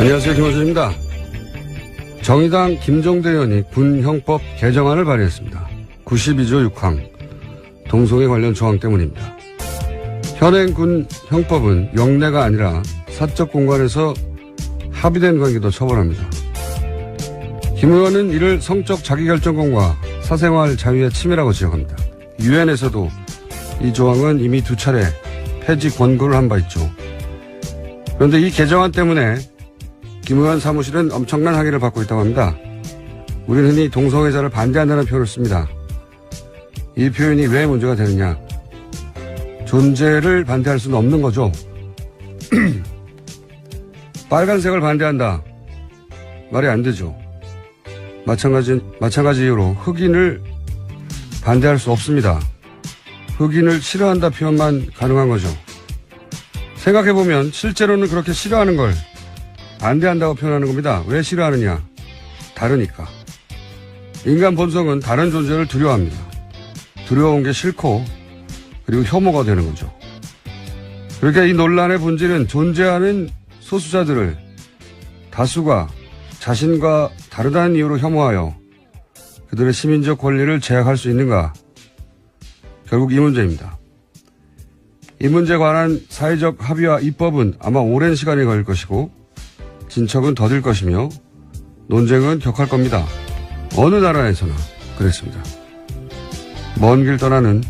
안녕하세요. 김호준입니다. 정의당 김종대 의원이 군형법 개정안을 발의했습니다. 92조 6항 동성애 관련 조항 때문입니다. 현행 군 형법은 영내가 아니라 사적 공간에서 합의된 관계도 처벌합니다. 김 의원은 이를 성적 자기결정권과 사생활 자유의 침해라고 지적합니다. 유엔에서도 이 조항은 이미 2차례 폐지 권고를 한 바 있죠. 그런데 이 개정안 때문에 김 의원 사무실은 엄청난 항의를 받고 있다고 합니다. 우리는 흔히 동성애자를 반대한다는 표현을 씁니다. 이 표현이 왜 문제가 되느냐. 존재를 반대할 수는 없는 거죠. 빨간색을 반대한다. 말이 안 되죠. 마찬가지 이유로 흑인을 반대할 수 없습니다. 흑인을 싫어한다 표현만 가능한 거죠. 생각해보면 실제로는 그렇게 싫어하는 걸 반대한다고 표현하는 겁니다. 왜 싫어하느냐? 다르니까. 인간 본성은 다른 존재를 두려워합니다. 두려운 게 싫고 그리고 혐오가 되는 거죠. 그러니까 이 논란의 본질은 존재하는 소수자들을 다수가 자신과 다르다는 이유로 혐오하여 그들의 시민적 권리를 제약할 수 있는가? 결국 이 문제입니다. 이 문제에 관한 사회적 합의와 입법은 아마 오랜 시간이 걸릴 것이고 진척은 더딜 것이며 논쟁은 격할 겁니다. 어느 나라에서나 그랬습니다. 먼 길 떠나는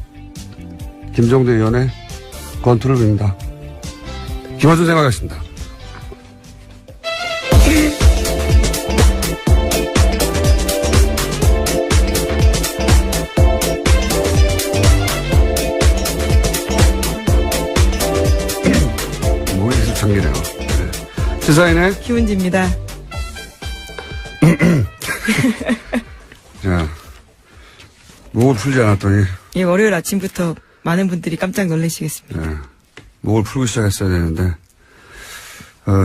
김종대 의원의 권투를 빕니다. 김어준 생각하겠습니다. 목이 계속 잠기네요. 시사인의 김은지입니다. 자, 목을 풀지 않았더니. 예, 월요일 아침부터 많은 분들이 깜짝 놀라시겠습니다. 네, 목을 풀고 시작했어야 되는데,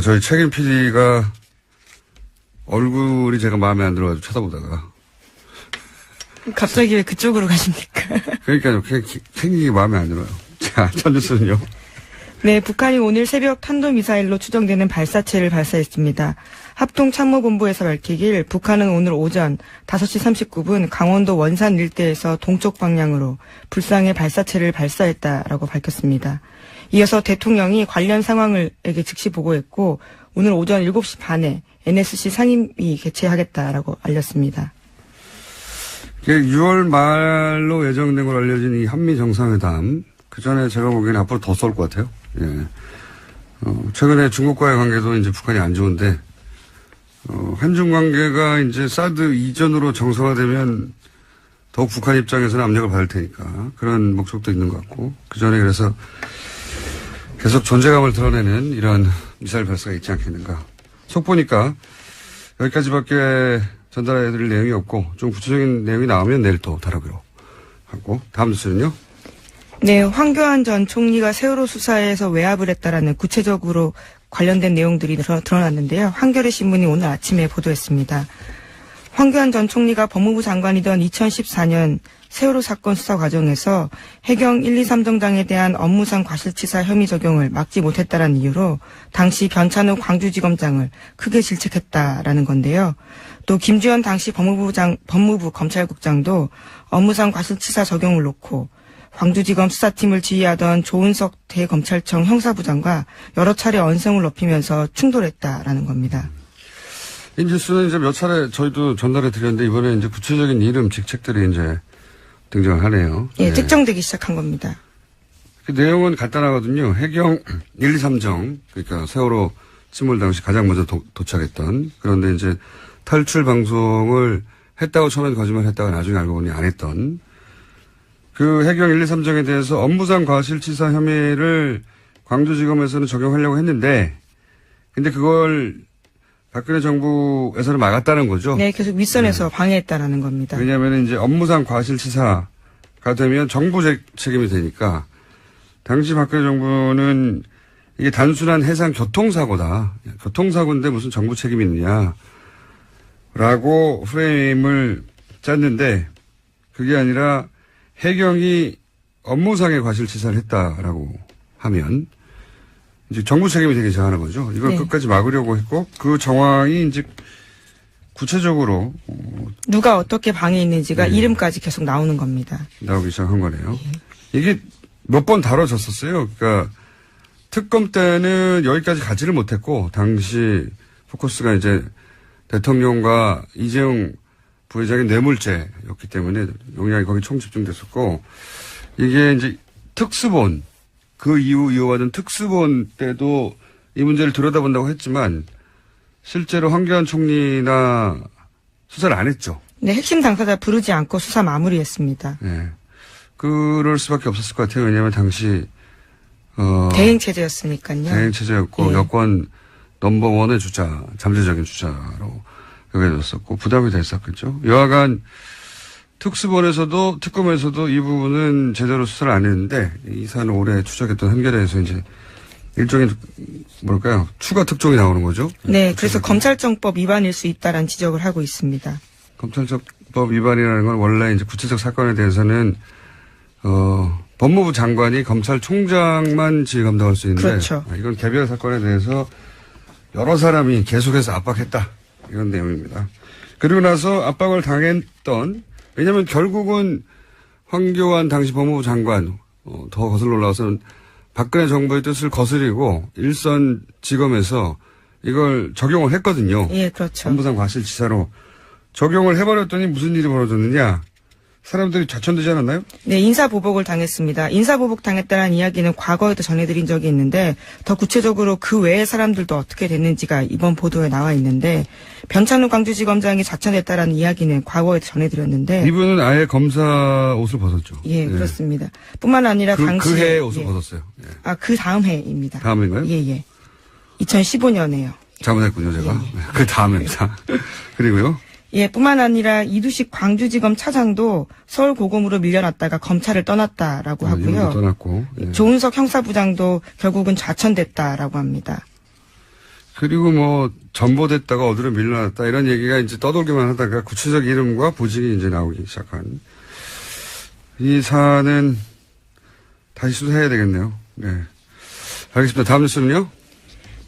저희 책임 PD가 얼굴이 제가 마음에 안 들어가지고 쳐다보다가. 갑자기 왜 그쪽으로 가십니까? 그러니까요, 생기기 마음에 안 들어요. 자, 첫 뉴스는요. 네, 북한이 오늘 새벽 탄도미사일로 추정되는 발사체를 발사했습니다. 합동참모본부에서 밝히길 북한은 오늘 오전 5시 39분 강원도 원산 일대에서 동쪽 방향으로 불상의 발사체를 발사했다라고 밝혔습니다. 이어서 대통령이 관련 상황을에게 즉시 보고했고 오늘 오전 7시 반에 NSC 상임위 개최하겠다라고 알렸습니다. 6월 말로 예정된 걸로 알려진 이 한미 정상회담, 그 전에 제가 보기에는 앞으로 더 쏠 것 같아요. 예. 최근에 중국과의 관계도 이제 북한이 안 좋은데, 한중 관계가 이제 사드 이전으로 정상화되면 더욱 북한 입장에서는 압력을 받을 테니까 그런 목적도 있는 것 같고, 그 전에 그래서 계속 존재감을 드러내는 이런 미사일 발사가 있지 않겠는가. 속 보니까 여기까지밖에 전달해 드릴 내용이 없고, 좀 구체적인 내용이 나오면 내일 또 다루기로 하고, 다음 뉴스는요? 네, 황교안 전 총리가 세월호 수사에서 외압을 했다라는 구체적으로 관련된 내용들이 드러났는데요. 한겨레 신문이 오늘 아침에 보도했습니다. 황교안 전 총리가 법무부 장관이던 2014년 세월호 사건 수사 과정에서 해경 1, 2, 3정장에 대한 업무상 과실치사 혐의 적용을 막지 못했다는 이유로 당시 변찬호 광주지검장을 크게 질책했다라는 건데요. 또 김주현 당시 법무부 검찰국장도 업무상 과실치사 적용을 놓고 광주지검 수사팀을 지휘하던 조은석 대검찰청 형사부장과 여러 차례 언성을 높이면서 충돌했다라는 겁니다. 이 뉴스는 이제 몇 차례 저희도 전달해 드렸는데 이번에 이제 구체적인 이름, 직책들이 이제 등장을 하네요. 예, 네. 특정되기 시작한 겁니다. 그 내용은 간단하거든요. 해경 1, 2, 3정, 그러니까 세월호 침몰 당시 가장 먼저 도착했던, 그런데 이제 탈출 방송을 했다고 처음엔 거짓말 했다가 나중에 알고 보니 안 했던 그 해경 1, 2, 3정에 대해서 업무상 과실치사 혐의를 광주지검에서는 적용하려고 했는데, 근데 그걸 박근혜 정부에서는 막았다는 거죠. 네, 계속 윗선에서 방해했다라는 겁니다. 왜냐하면 이제 업무상 과실치사가 되면 정부 책임이 되니까, 당시 박근혜 정부는 이게 단순한 해상 교통사고다. 교통사고인데 무슨 정부 책임이 있느냐. 라고 프레임을 짰는데, 그게 아니라 해경이 업무상의 과실치사를 했다라고 하면 이제 정부 책임이 되기 시작하는 거죠. 이걸 네. 끝까지 막으려고 했고 그 정황이 이제 구체적으로 누가 어떻게 방해했는지가 네. 이름까지 계속 나오는 겁니다. 나오기 시작한 거네요. 이게 몇 번 다뤄졌었어요. 그러니까 특검 때는 여기까지 가지를 못했고 당시 포커스가 이제 대통령과 이재용 부회장의 뇌물죄였기 때문에 용량이 거기 총 집중됐었고 이게 이제 특수본 그 이후 이어받은 특수본 때도 이 문제를 들여다본다고 했지만 실제로 황교안 총리나 수사를 안 했죠. 네, 핵심 당사자 부르지 않고 수사 마무리했습니다. 네. 그럴 수밖에 없었을 것 같아요. 왜냐하면 당시 대행 체제였으니까요. 대행 체제였고 예. 여권 넘버원의 주자, 잠재적인 주자로 여겨졌었고 부담이 됐었겠죠. 여하간 특수본에서도 특검에서도 이 부분은 제대로 수사를 안 했는데 이 사안을 오래 추적했던 한겨레에서 이제 일종의 뭘까요? 추가 특종이 나오는 거죠. 네, 그래서 검찰청법 위반일 수 있다라는 지적을 하고 있습니다. 검찰청법 위반이라는 건 원래 이제 구체적 사건에 대해서는 법무부 장관이 검찰총장만 지휘 감독할 수 있는데 그렇죠. 이건 개별 사건에 대해서 여러 사람이 계속해서 압박했다 이런 내용입니다. 그리고 나서 압박을 당했던 왜냐하면 결국은 황교안 당시 법무부 장관 더 거슬러 올라와서는 박근혜 정부의 뜻을 거스리고 일선지검에서 이걸 적용을 했거든요. 예, 그렇죠. 법무상 과실치사로 적용을 해버렸더니 무슨 일이 벌어졌느냐. 사람들이 좌천되지 않았나요? 네, 인사보복을 당했습니다. 인사보복 당했다는 이야기는 과거에도 전해드린 적이 있는데 더 구체적으로 그 외의 사람들도 어떻게 됐는지가 이번 보도에 나와 있는데 변찬우 광주지검장이 좌천됐다라는 이야기는 과거에도 전해드렸는데 이분은 아예 검사 옷을 벗었죠. 예, 그렇습니다. 뿐만 아니라 당시 그 해에 옷을 벗었어요. 예. 아, 그 다음 해입니다. 다음인가요? 예, 예. 2015년에요. 잘못했군요, 제가. 그 다음입니다. 그리고요. 예, 뿐만 아니라 이두식 광주지검 차장도 서울고검으로 밀려났다가 검찰을 떠났다라고 하고요. 이분도 떠났고. 예. 조은석 형사부장도 결국은 좌천됐다라고 합니다. 그리고 뭐 전보됐다가 어디로 밀려났다 이런 얘기가 이제 떠돌기만 하다가 구체적 이름과 보직이 이제 나오기 시작한 이 사안은 다시 수사해야 되겠네요. 네. 알겠습니다. 다음 뉴스는요.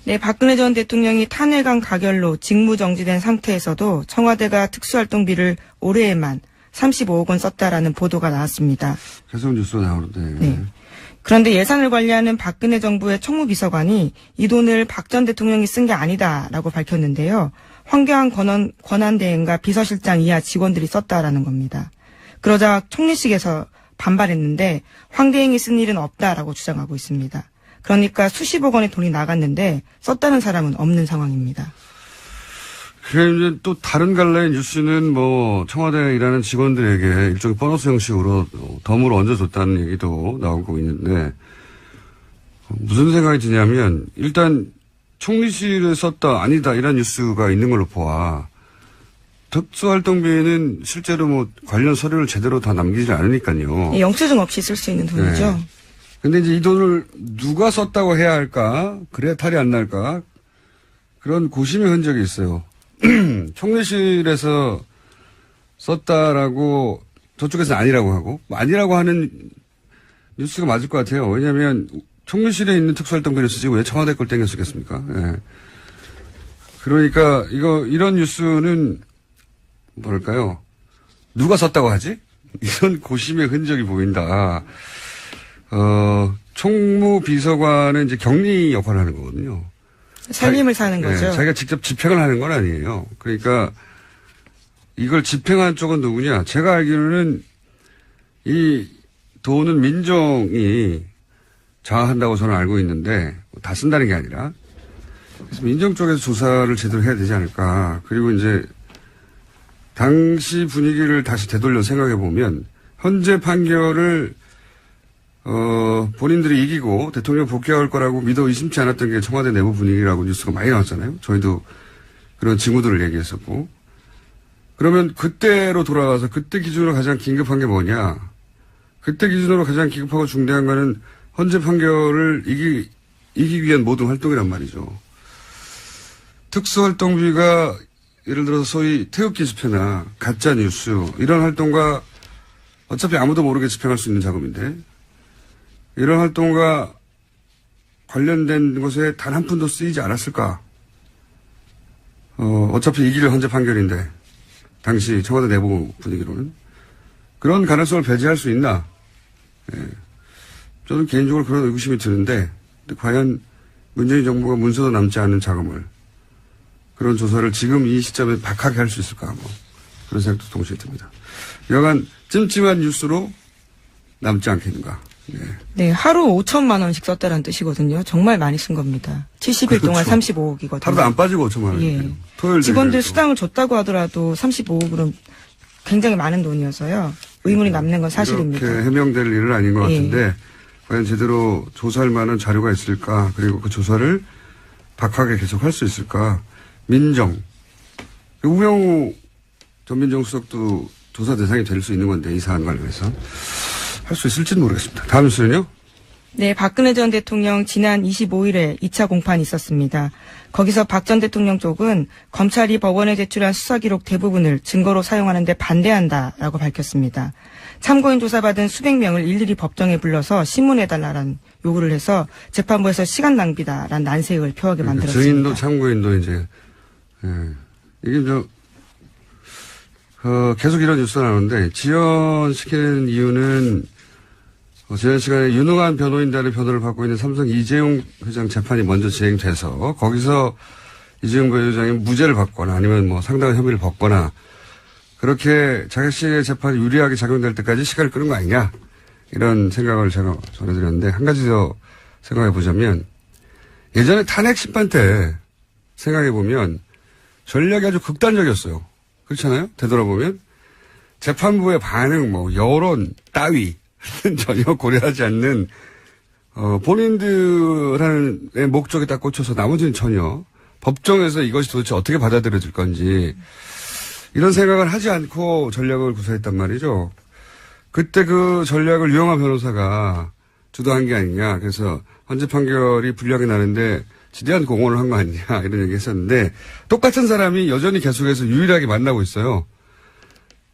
네, 박근혜 전 대통령이 탄핵안 가결로 직무정지된 상태에서도 청와대가 특수활동비를 올해에만 35억 원 썼다라는 보도가 나왔습니다. 계속 뉴스가 나오는데. 네. 그런데 예산을 관리하는 박근혜 정부의 총무비서관이 이 돈을 박 전 대통령이 쓴 게 아니다라고 밝혔는데요. 황교안 권한대행과 비서실장 이하 직원들이 썼다라는 겁니다. 그러자 총리실에서 반발했는데 황 대행이 쓴 일은 없다라고 주장하고 있습니다. 그러니까 수십억 원의 돈이 나갔는데 썼다는 사람은 없는 상황입니다. 그게 이제 또 다른 갈래의 뉴스는 뭐 청와대에 일하는 직원들에게 일종의 보너스 형식으로 덤으로 얹어줬다는 얘기도 나오고 있는데 무슨 생각이 드냐면 일단 총리실에 썼다 아니다 이런 뉴스가 있는 걸로 보아 특수활동비에는 실제로 뭐 관련 서류를 제대로 다 남기지 않으니까요. 영수증 없이 쓸 수 있는 돈이죠. 네. 근데 이제 이 돈을 누가 썼다고 해야 할까? 그래야 탈이 안 날까? 그런 고심의 흔적이 있어요. 총리실에서 썼다라고 저쪽에서는 아니라고 하고 아니라고 하는 뉴스가 맞을 것 같아요. 왜냐하면 총리실에 있는 특수활동비를 쓰지 왜 청와대 걸 땡겨 쓰겠습니까? 예. 그러니까 이런 뉴스는 뭐랄까요? 누가 썼다고 하지? 이런 고심의 흔적이 보인다. 총무비서관은 이제 격리 역할을 하는 거거든요. 살림을 사는 거죠. 네, 자기가 직접 집행을 하는 건 아니에요. 그러니까 이걸 집행한 쪽은 누구냐? 제가 알기로는 이 돈은 민정이 장악한다고 저는 알고 있는데 다 쓴다는 게 아니라 그래서 민정 쪽에서 조사를 제대로 해야 되지 않을까. 그리고 이제 당시 분위기를 다시 되돌려 생각해 보면 현재 판결을 본인들이 이기고 대통령 복귀할 거라고 믿어 의심치 않았던 게 청와대 내부 분위기라고 뉴스가 많이 나왔잖아요. 저희도 그런 징후들을 얘기했었고. 그러면 그때로 돌아가서 그때 기준으로 가장 긴급한 게 뭐냐. 그때 기준으로 가장 긴급하고 중대한 거는 헌재 판결을 이기기 위한 모든 활동이란 말이죠. 특수활동비가 예를 들어서 소위 태극기 집회나 가짜뉴스 이런 활동과 어차피 아무도 모르게 집행할 수 있는 작업인데 이런 활동과 관련된 것에 단 한 푼도 쓰이지 않았을까? 어차피 이길 헌재 판결인데, 당시 청와대 내부 분위기로는. 그런 가능성을 배제할 수 있나? 예. 저는 개인적으로 그런 의구심이 드는데, 과연 문재인 정부가 문서도 남지 않은 자금을, 그런 조사를 지금 이 시점에 박하게 할 수 있을까? 뭐, 그런 생각도 동시에 듭니다. 여간 찜찜한 뉴스로 남지 않겠는가? 예. 네, 하루 5천만 원씩 썼다는 뜻이거든요. 정말 많이 쓴 겁니다. 70일 동안 그렇죠. 35억이거든요. 하루도 안 빠지고 5천만 원. 예. 토요일 직원들 수당을 줬다고 하더라도 35억은 굉장히 많은 돈이어서요. 의문이 남는 건 사실입니다. 이렇게 해명될 일은 아닌 것 예. 같은데 과연 제대로 조사할 만한 자료가 있을까? 그리고 그 조사를 박하게 계속 할 수 있을까? 민정. 우병우 전 민정수석도 조사 대상이 될 수 있는 건데 이 사안 관련해서 할 수 있을지는 모르겠습니다. 다음 뉴스는요? 네, 박근혜 전 대통령 지난 25일에 2차 공판이 있었습니다. 거기서 박 전 대통령 쪽은 검찰이 법원에 제출한 수사기록 대부분을 증거로 사용하는 데 반대한다라고 밝혔습니다. 참고인 조사받은 수백 명을 일일이 법정에 불러서 신문해달라는 요구를 해서 재판부에서 시간 낭비다라는 난색을 표하게 만들었습니다. 증인도 참고인도 이제 이게 계속 이런 뉴스가 나오는데 지연시키는 이유는 지난 시간에 유능한 변호인단의 변호를 받고 있는 삼성 이재용 회장 재판이 먼저 진행돼서 거기서 이재용 부회장이 무죄를 받거나 아니면 뭐 상당한 혐의를 벗거나 그렇게 자객식의 재판이 유리하게 작용될 때까지 시간을 끄는 거 아니냐 이런 생각을 제가 전해드렸는데 한 가지 더 생각해 보자면 예전에 탄핵 심판 때 생각해 보면 전략이 아주 극단적이었어요. 그렇잖아요? 되돌아보면 재판부의 반응 뭐 여론 따위 전혀 고려하지 않는 본인들의 목적에 딱 꽂혀서 나머지는 전혀 법정에서 이것이 도대체 어떻게 받아들여질 건지 이런 생각을 하지 않고 전략을 구사했단 말이죠. 그때 그 전략을 유영하 변호사가 주도한 게 아니냐. 그래서 헌재 판결이 불리하게 나는데 지대한 공헌을 한 거 아니냐 이런 얘기 했었는데 똑같은 사람이 여전히 계속해서 유일하게 만나고 있어요.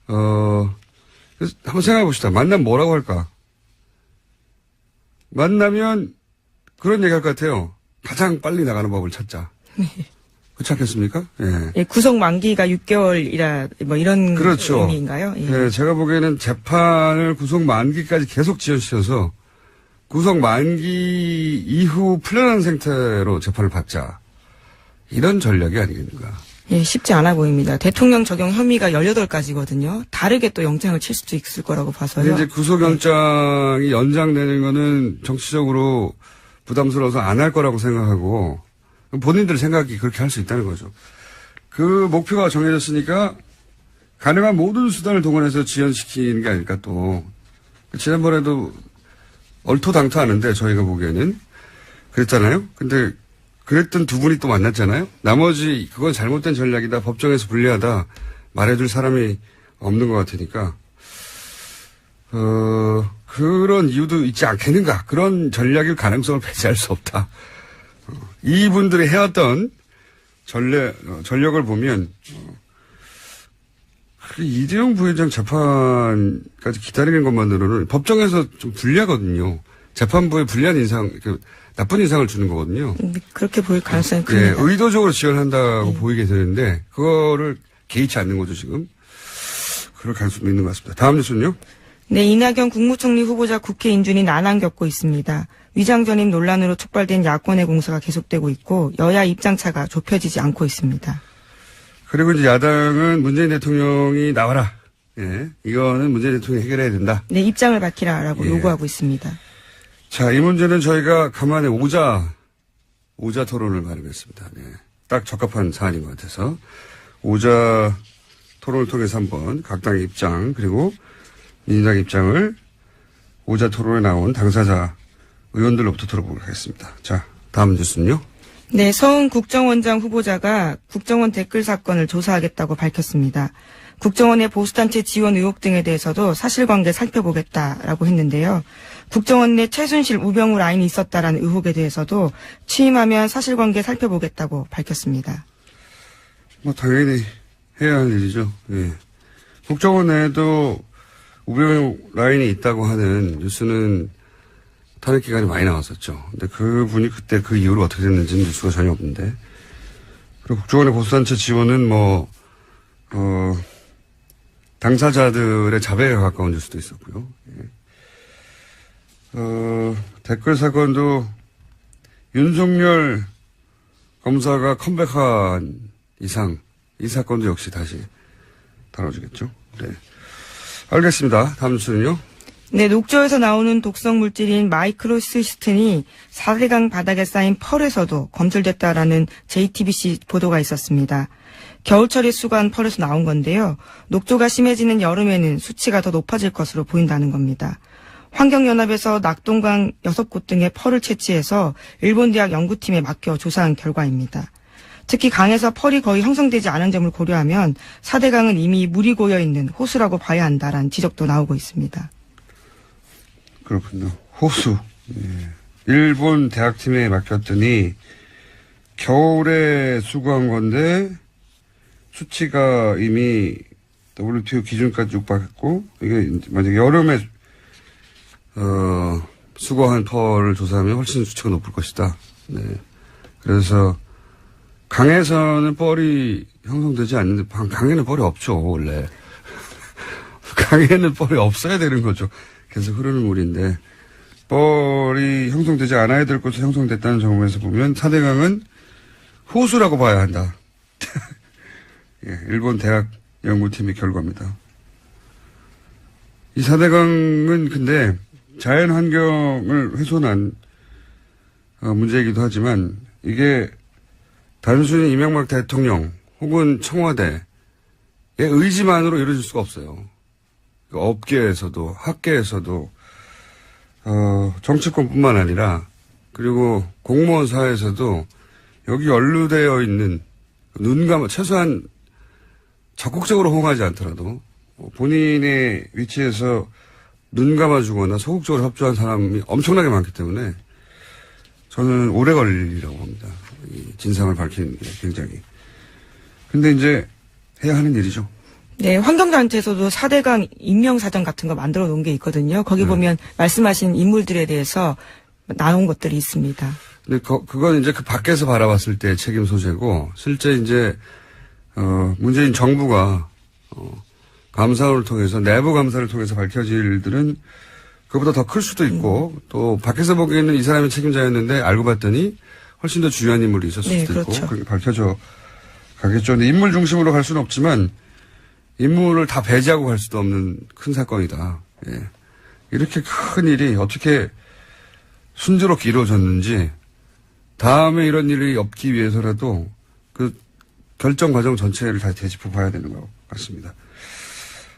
그래서 한번 생각해 봅시다. 만나면 뭐라고 할까? 만나면 그런 얘기 할 것 같아요. 가장 빨리 나가는 법을 찾자. 그렇지 않겠습니까? 예. 예, 구속 만기가 6개월이라 뭐 이런 그렇죠. 의미인가요? 예. 예, 제가 보기에는 재판을 구속 만기까지 계속 지연시켜서 구속 만기 이후 풀려난 상태로 재판을 받자. 이런 전략이 아니겠는가. 예, 쉽지 않아 보입니다. 대통령 적용 혐의가 18가지거든요. 다르게 또 영장을 칠 수도 있을 거라고 봐서요. 근데 이제 구속영장이 연장되는 거는 정치적으로 부담스러워서 안 할 거라고 생각하고 본인들 생각이 그렇게 할 수 있다는 거죠. 그 목표가 정해졌으니까 가능한 모든 수단을 동원해서 지연시키는 게 아닐까 또. 지난번에도 얼토당토하는데 저희가 보기에는 그랬잖아요. 근데 그랬던 두 분이 또 만났잖아요. 나머지 그건 잘못된 전략이다. 법정에서 불리하다. 말해줄 사람이 없는 것 같으니까 그런 이유도 있지 않겠는가. 그런 전략일 가능성을 배제할 수 없다. 이분들이 해왔던 전력을 보면 이재용 부회장 재판까지 기다리는 것만으로는 법정에서 좀 불리하거든요. 재판부에 불리한 인상, 나쁜 인상을 주는 거거든요. 그렇게 보일 가능성이 네, 큽니다. 의도적으로 지원한다고 보이게 되는데 그거를 개의치 않는 거죠 지금. 그럴 가능성도 있는 것 같습니다. 다음 뉴스는요. 네, 이낙연 국무총리 후보자 국회 인준이 난항 겪고 있습니다. 위장 전입 논란으로 촉발된 야권의 공세가 계속되고 있고 여야 입장차가 좁혀지지 않고 있습니다. 그리고 이제 야당은 문재인 대통령이 나와라. 예, 이거는 문재인 대통령이 해결해야 된다. 네, 입장을 밝히라라고 예. 요구하고 있습니다. 자, 이 문제는 저희가 간만에 오자 토론을 마련했습니다. 네. 딱 적합한 사안인 것 같아서 오자 토론을 통해서 한번 각 당의 입장 그리고 민주당 입장을 오자 토론에 나온 당사자 의원들로부터 들어보도록 하겠습니다. 자, 다음 뉴스는요. 네, 서훈 국정원장 후보자가 국정원 댓글 사건을 조사하겠다고 밝혔습니다. 국정원의 보수단체 지원 의혹 등에 대해서도 사실관계 살펴보겠다라고 했는데요. 국정원 내 최순실, 우병우 라인이 있었다라는 의혹에 대해서도 취임하면 사실관계 살펴보겠다고 밝혔습니다. 뭐 당연히 해야 할 일이죠. 예. 국정원 내에도 우병우 라인이 있다고 하는 뉴스는 탄핵 기간이 많이 나왔었죠. 근데 그분이 그때 그 이후로 어떻게 됐는지는 뉴스가 전혀 없는데. 그리고 국정원의 보수단체 지원은 당사자들의 자백에 가까운 뉴스도 있었고요. 예. 댓글 사건도 윤석열 검사가 컴백한 이상 이 사건도 역시 다시 다뤄지겠죠. 네. 알겠습니다. 다음 뉴스는요. 네, 녹조에서 나오는 독성 물질인 마이크로시스틴이 4대강 바닥에 쌓인 펄에서도 검출됐다라는 JTBC 보도가 있었습니다. 겨울철에 수거한 펄에서 나온 건데요. 녹조가 심해지는 여름에는 수치가 더 높아질 것으로 보인다는 겁니다. 환경연합에서 낙동강 6곳 등의 펄을 채취해서 일본 대학 연구팀에 맡겨 조사한 결과입니다. 특히 강에서 펄이 거의 형성되지 않은 점을 고려하면 4대강은 이미 물이 고여있는 호수라고 봐야 한다라는 지적도 나오고 있습니다. 그렇군요. 호수. 예. 일본 대학팀에 맡겼더니 겨울에 수거한 건데 수치가 이미 WTO 기준까지 육박했고 이게 만약에 여름에 수거한 펄을 조사하면 훨씬 수치가 높을 것이다. 네. 그래서 강에서는 펄이 형성되지 않는데 강에는 펄이 없죠 원래. 강에는 펄이 없어야 되는 거죠. 계속 흐르는 물인데 뻘이 형성되지 않아야 될 곳에 형성됐다는 점에서 보면 4대강은 호수라고 봐야 한다. 예, 일본 대학 연구팀의 결과입니다. 이 4대강은 근데 자연 환경을 훼손한 문제이기도 하지만 이게 단순히 이명박 대통령 혹은 청와대의 의지만으로 이루어질 수가 없어요. 업계에서도 학계에서도 정치권뿐만 아니라 그리고 공무원 사회에서도 여기 연루되어 있는 최소한 적극적으로 호응하지 않더라도 본인의 위치에서 눈 감아주거나 소극적으로 협조한 사람이 엄청나게 많기 때문에 저는 오래 걸리라고 봅니다. 이 진상을 밝히는 게 굉장히. 근데 이제 해야 하는 일이죠. 네, 환경단체에서도 4대강 인명사전 같은 거 만들어 놓은 게 있거든요. 거기 보면 말씀하신 인물들에 대해서 나온 것들이 있습니다. 근데 그건 이제 그 밖에서 바라봤을 때 책임 소재고, 실제 이제, 문재인 정부가, 감사를 통해서, 내부 감사를 통해서 밝혀질 일들은 그보다 더 클 수도 있고, 또 밖에서 보기에는 이 사람이 책임자였는데 알고 봤더니 훨씬 더 중요한 인물이 있었을 수도 그렇죠. 있고, 그렇게 밝혀져 가겠죠. 근데 인물 중심으로 갈 수는 없지만, 인물을 다 배제하고 갈 수도 없는 큰 사건이다. 예. 이렇게 큰 일이 어떻게 순조롭게 이루어졌는지 다음에 이런 일이 없기 위해서라도 그 결정 과정 전체를 다 되짚어 봐야 되는 것 같습니다.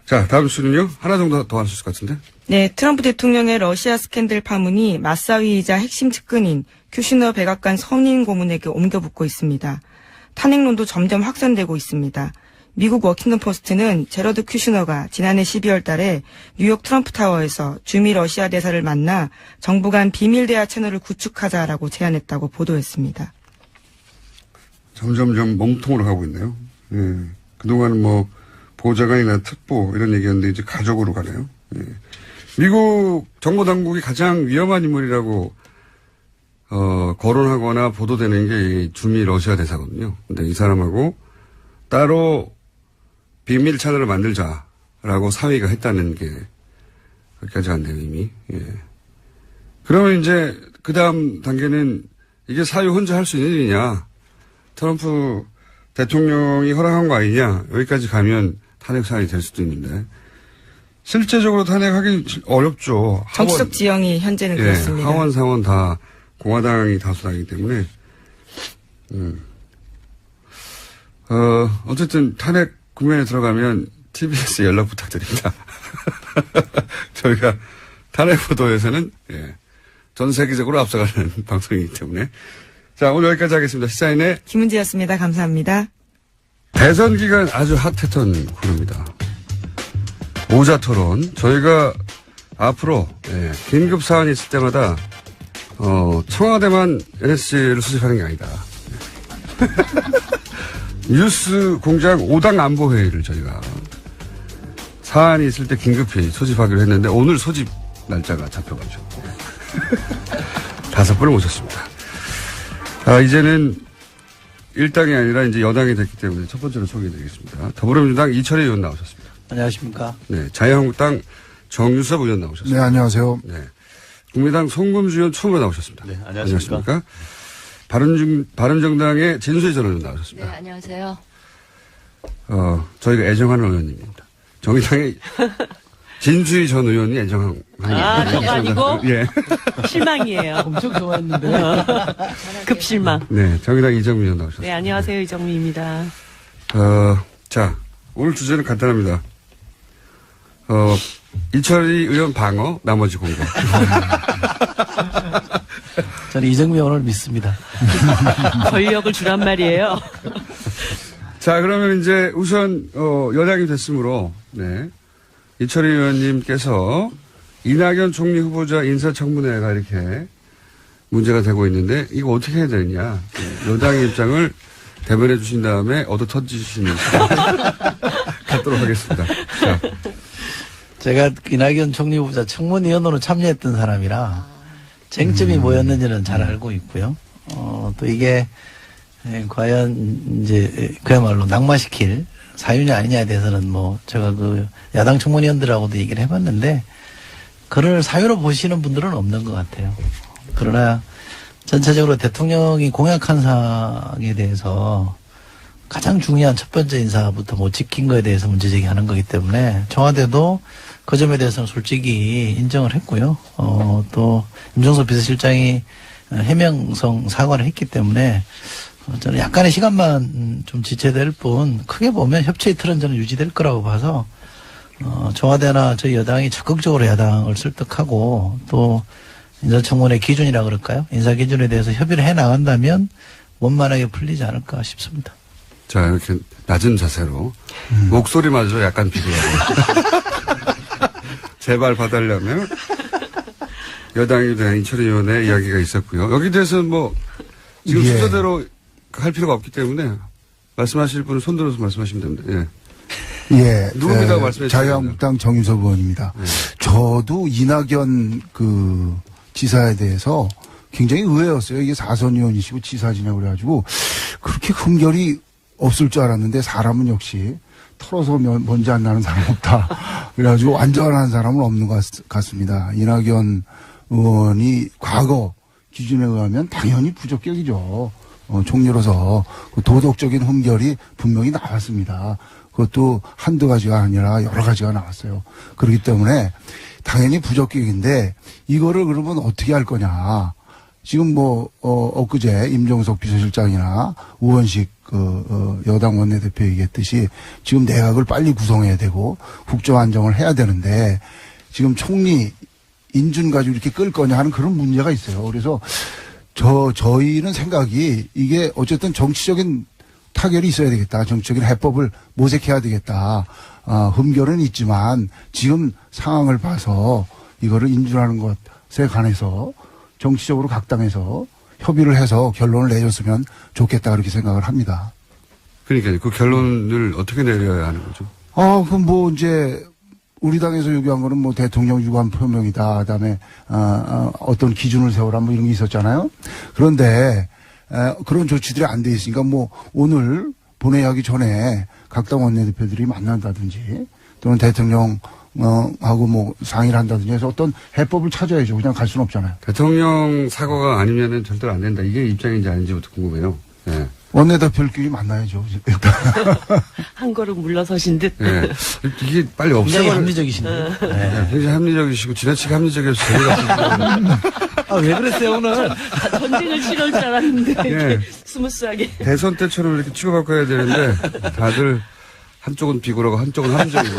자, 다음 수는요. 하나 정도 더 할 수 있을 것 같은데. 네, 트럼프 대통령의 러시아 스캔들 파문이 맞사위이자 핵심 측근인 큐시너 백악관 선임 고문에게 옮겨붙고 있습니다. 탄핵론도 점점 확산되고 있습니다. 미국 워킹턴 포스트는 제러드 큐시너가 지난해 12월 달에 뉴욕 트럼프 타워에서 주미 러시아 대사를 만나 정부 간 비밀 대화 채널을 구축하자라고 제안했다고 보도했습니다. 점점 몸통으로 가고 있네요. 예. 그동안은 뭐 보좌관이나 특보 이런 얘기였는데 이제 가족으로 가네요. 예. 미국 정보 당국이 가장 위험한 인물이라고 거론하거나 보도되는 게 이 주미 러시아 대사거든요. 근데 이 사람하고 따로 비밀 채널을 만들자라고 사위가 했다는 게 거기까지 갔네요, 이미. 예. 그러면 이제 그 다음 단계는 이게 사위 혼자 할 수 있는 일이냐. 트럼프 대통령이 허락한 거 아니냐. 여기까지 가면 탄핵 사안이 될 수도 있는데. 실제적으로 탄핵하기 어렵죠. 정치적 지형이 현재는 그렇습니다. 하원, 상원 다 공화당이 다수당이기 때문에. 어쨌든 탄핵 국면에 들어가면 TBS 연락 부탁드립니다. 저희가 탄핵 보도에서는 전 세계적으로 앞서가는 방송이기 때문에. 자, 오늘 여기까지 하겠습니다. 시사인의 김은지였습니다. 감사합니다. 대선 기간 아주 핫했던 코너입니다. 오자 토론. 저희가 앞으로 긴급 사안이 있을 때마다 청와대만 NSC를 수집하는 게 아니다. 뉴스 공장 5당 안보회의를 저희가 사안이 있을 때 긴급히 소집하기로 했는데 오늘 소집 날짜가 잡혀가죠. 5분을 모셨습니다. 이제는 일당이 아니라 이제 여당이 됐기 때문에 첫 번째로 소개해드리겠습니다. 더불어민주당 이철희 의원 나오셨습니다. 안녕하십니까. 네. 자유한국당 정유섭 의원 나오셨습니다. 네, 안녕하세요. 네. 국민의당 송금주 의원 처음으로 나오셨습니다. 네, 안녕하십니까. 바른정당의 진수희 전 의원 나오셨습니다. 네, 안녕하세요. 저희가 애정하는 의원님입니다. 정의당의 진수희 전 의원이 애정한. 저거 아니고? 예. 실망이에요. 엄청 좋아했는데. 급실망. 네. 정의당 이정미 의원 나오셨습니다. 네, 안녕하세요. 이정미입니다. 자, 오늘 주제는 간단합니다. 이철희 의원 방어, 나머지 공고. 저는 이정미 의원을 믿습니다. 권력을 주란 말이에요. 자, 그러면 이제 우선, 여당이 됐으므로, 네. 이철희 의원님께서 이낙연 총리 후보자 인사청문회가 이렇게 문제가 되고 있는데, 이거 어떻게 해야 되느냐. 여당의 입장을 대변해 주신 다음에 얻어 터지시는 갖도록 하겠습니다. 자. 제가 이낙연 총리 후보자 청문위원으로 참여했던 사람이라 쟁점이 뭐였는지는 잘 알고 있고요. 또 이게 과연 이제 그야말로 낙마시킬 사유냐 아니냐에 대해서는 뭐 제가 그 야당 청문위원들하고도 얘기를 해봤는데 그를 사유로 보시는 분들은 없는 것 같아요. 그러나 전체적으로 대통령이 공약한 사항에 대해서 가장 중요한 첫 번째 인사부터 못 지킨 거에 대해서 문제 제기하는 거기 때문에 청와대도 그 점에 대해서는 솔직히 인정을 했고요. 또 임종석 비서실장이 해명성 사과를 했기 때문에 저는 약간의 시간만 좀 지체될 뿐 크게 보면 협치의 틀은 저는 유지될 거라고 봐서 청와대나 저희 여당이 적극적으로 야당을 설득하고 또 인사청문회 기준이라 그럴까요? 인사 기준에 대해서 협의를 해 나간다면 원만하게 풀리지 않을까 싶습니다. 자, 이렇게 낮은 자세로 목소리마저 약간 비교하고 제발 봐달라면 여당에 대한 이철희 의원의 이야기가 있었고요. 여기 대해서는 뭐 지금 예. 순서대로 할 필요가 없기 때문에 말씀하실 분은 손 들어서 말씀하시면 됩니다. 예. 예. 누굽니까? 말씀해 주세요. 자유한국당 정유섭 의원입니다. 네. 저도 이낙연 그 지사에 대해서 굉장히 의외였어요. 이게 4선 의원이시고 지사지냐고 그래가지고 그렇게 흠결이 없을 줄 알았는데 사람은 역시 털어서 먼지 안 나는 사람 없다. 그래가지고 완전한 사람은 없는 것 같습니다. 이낙연 의원이 과거 기준에 의하면 당연히 부적격이죠. 총리로서 그 도덕적인 흠결이 분명히 나왔습니다. 그것도 한두 가지가 아니라 여러 가지가 나왔어요. 그렇기 때문에 당연히 부적격인데 이거를 그러면 어떻게 할 거냐. 지금 엊그제 임종석 비서실장이나 우원식 여당 원내대표 얘기했듯이 지금 내각을 빨리 구성해야 되고 국정안정을 해야 되는데 지금 총리 인준 가지고 이렇게 끌 거냐 하는 그런 문제가 있어요. 그래서 저희는 생각이 이게 어쨌든 정치적인 타결이 있어야 되겠다. 정치적인 해법을 모색해야 되겠다. 흠결은 있지만 지금 상황을 봐서 이거를 인준하는 것에 관해서 정치적으로 각 당에서 협의를 해서 결론을 내줬으면 좋겠다 그렇게 생각을 합니다. 그러니까요. 그 결론을 어떻게 내려야 하는 거죠? 그럼 뭐 이제 우리 당에서 요구한 거는 뭐 대통령 유관 표명이다. 그다음에 어떤 기준을 세우라 뭐 이런 게 있었잖아요. 그런데 그런 조치들이 안 돼 있으니까 뭐 오늘 본회의하기 전에 각 당 원내대표들이 만난다든지 또는 대통령 하고 뭐 상의를 한다든지 해서 어떤 해법을 찾아야죠. 그냥 갈 수는 없잖아요. 대통령 사과가 아니면은 절대로 안 된다. 이게 입장인지 아닌지부터 궁금해요. 예. 원내대표끼리 만나야죠. 일단. 한 걸음 물러서신 듯. 예. 이게 빨리 굉장히 없애버려. 합리적이신데요. 네. 네, 굉장히 합리적이시고 지나치게 합리적이어서 재미가 없어요. 왜 그랬어요 오늘? 전쟁을 치러올 줄 알았는데 예. 이렇게 스무스하게. 대선 때처럼 이렇게 치고받고 해야 되는데 다들 한쪽은 비굴하고 한쪽은 합리적이고.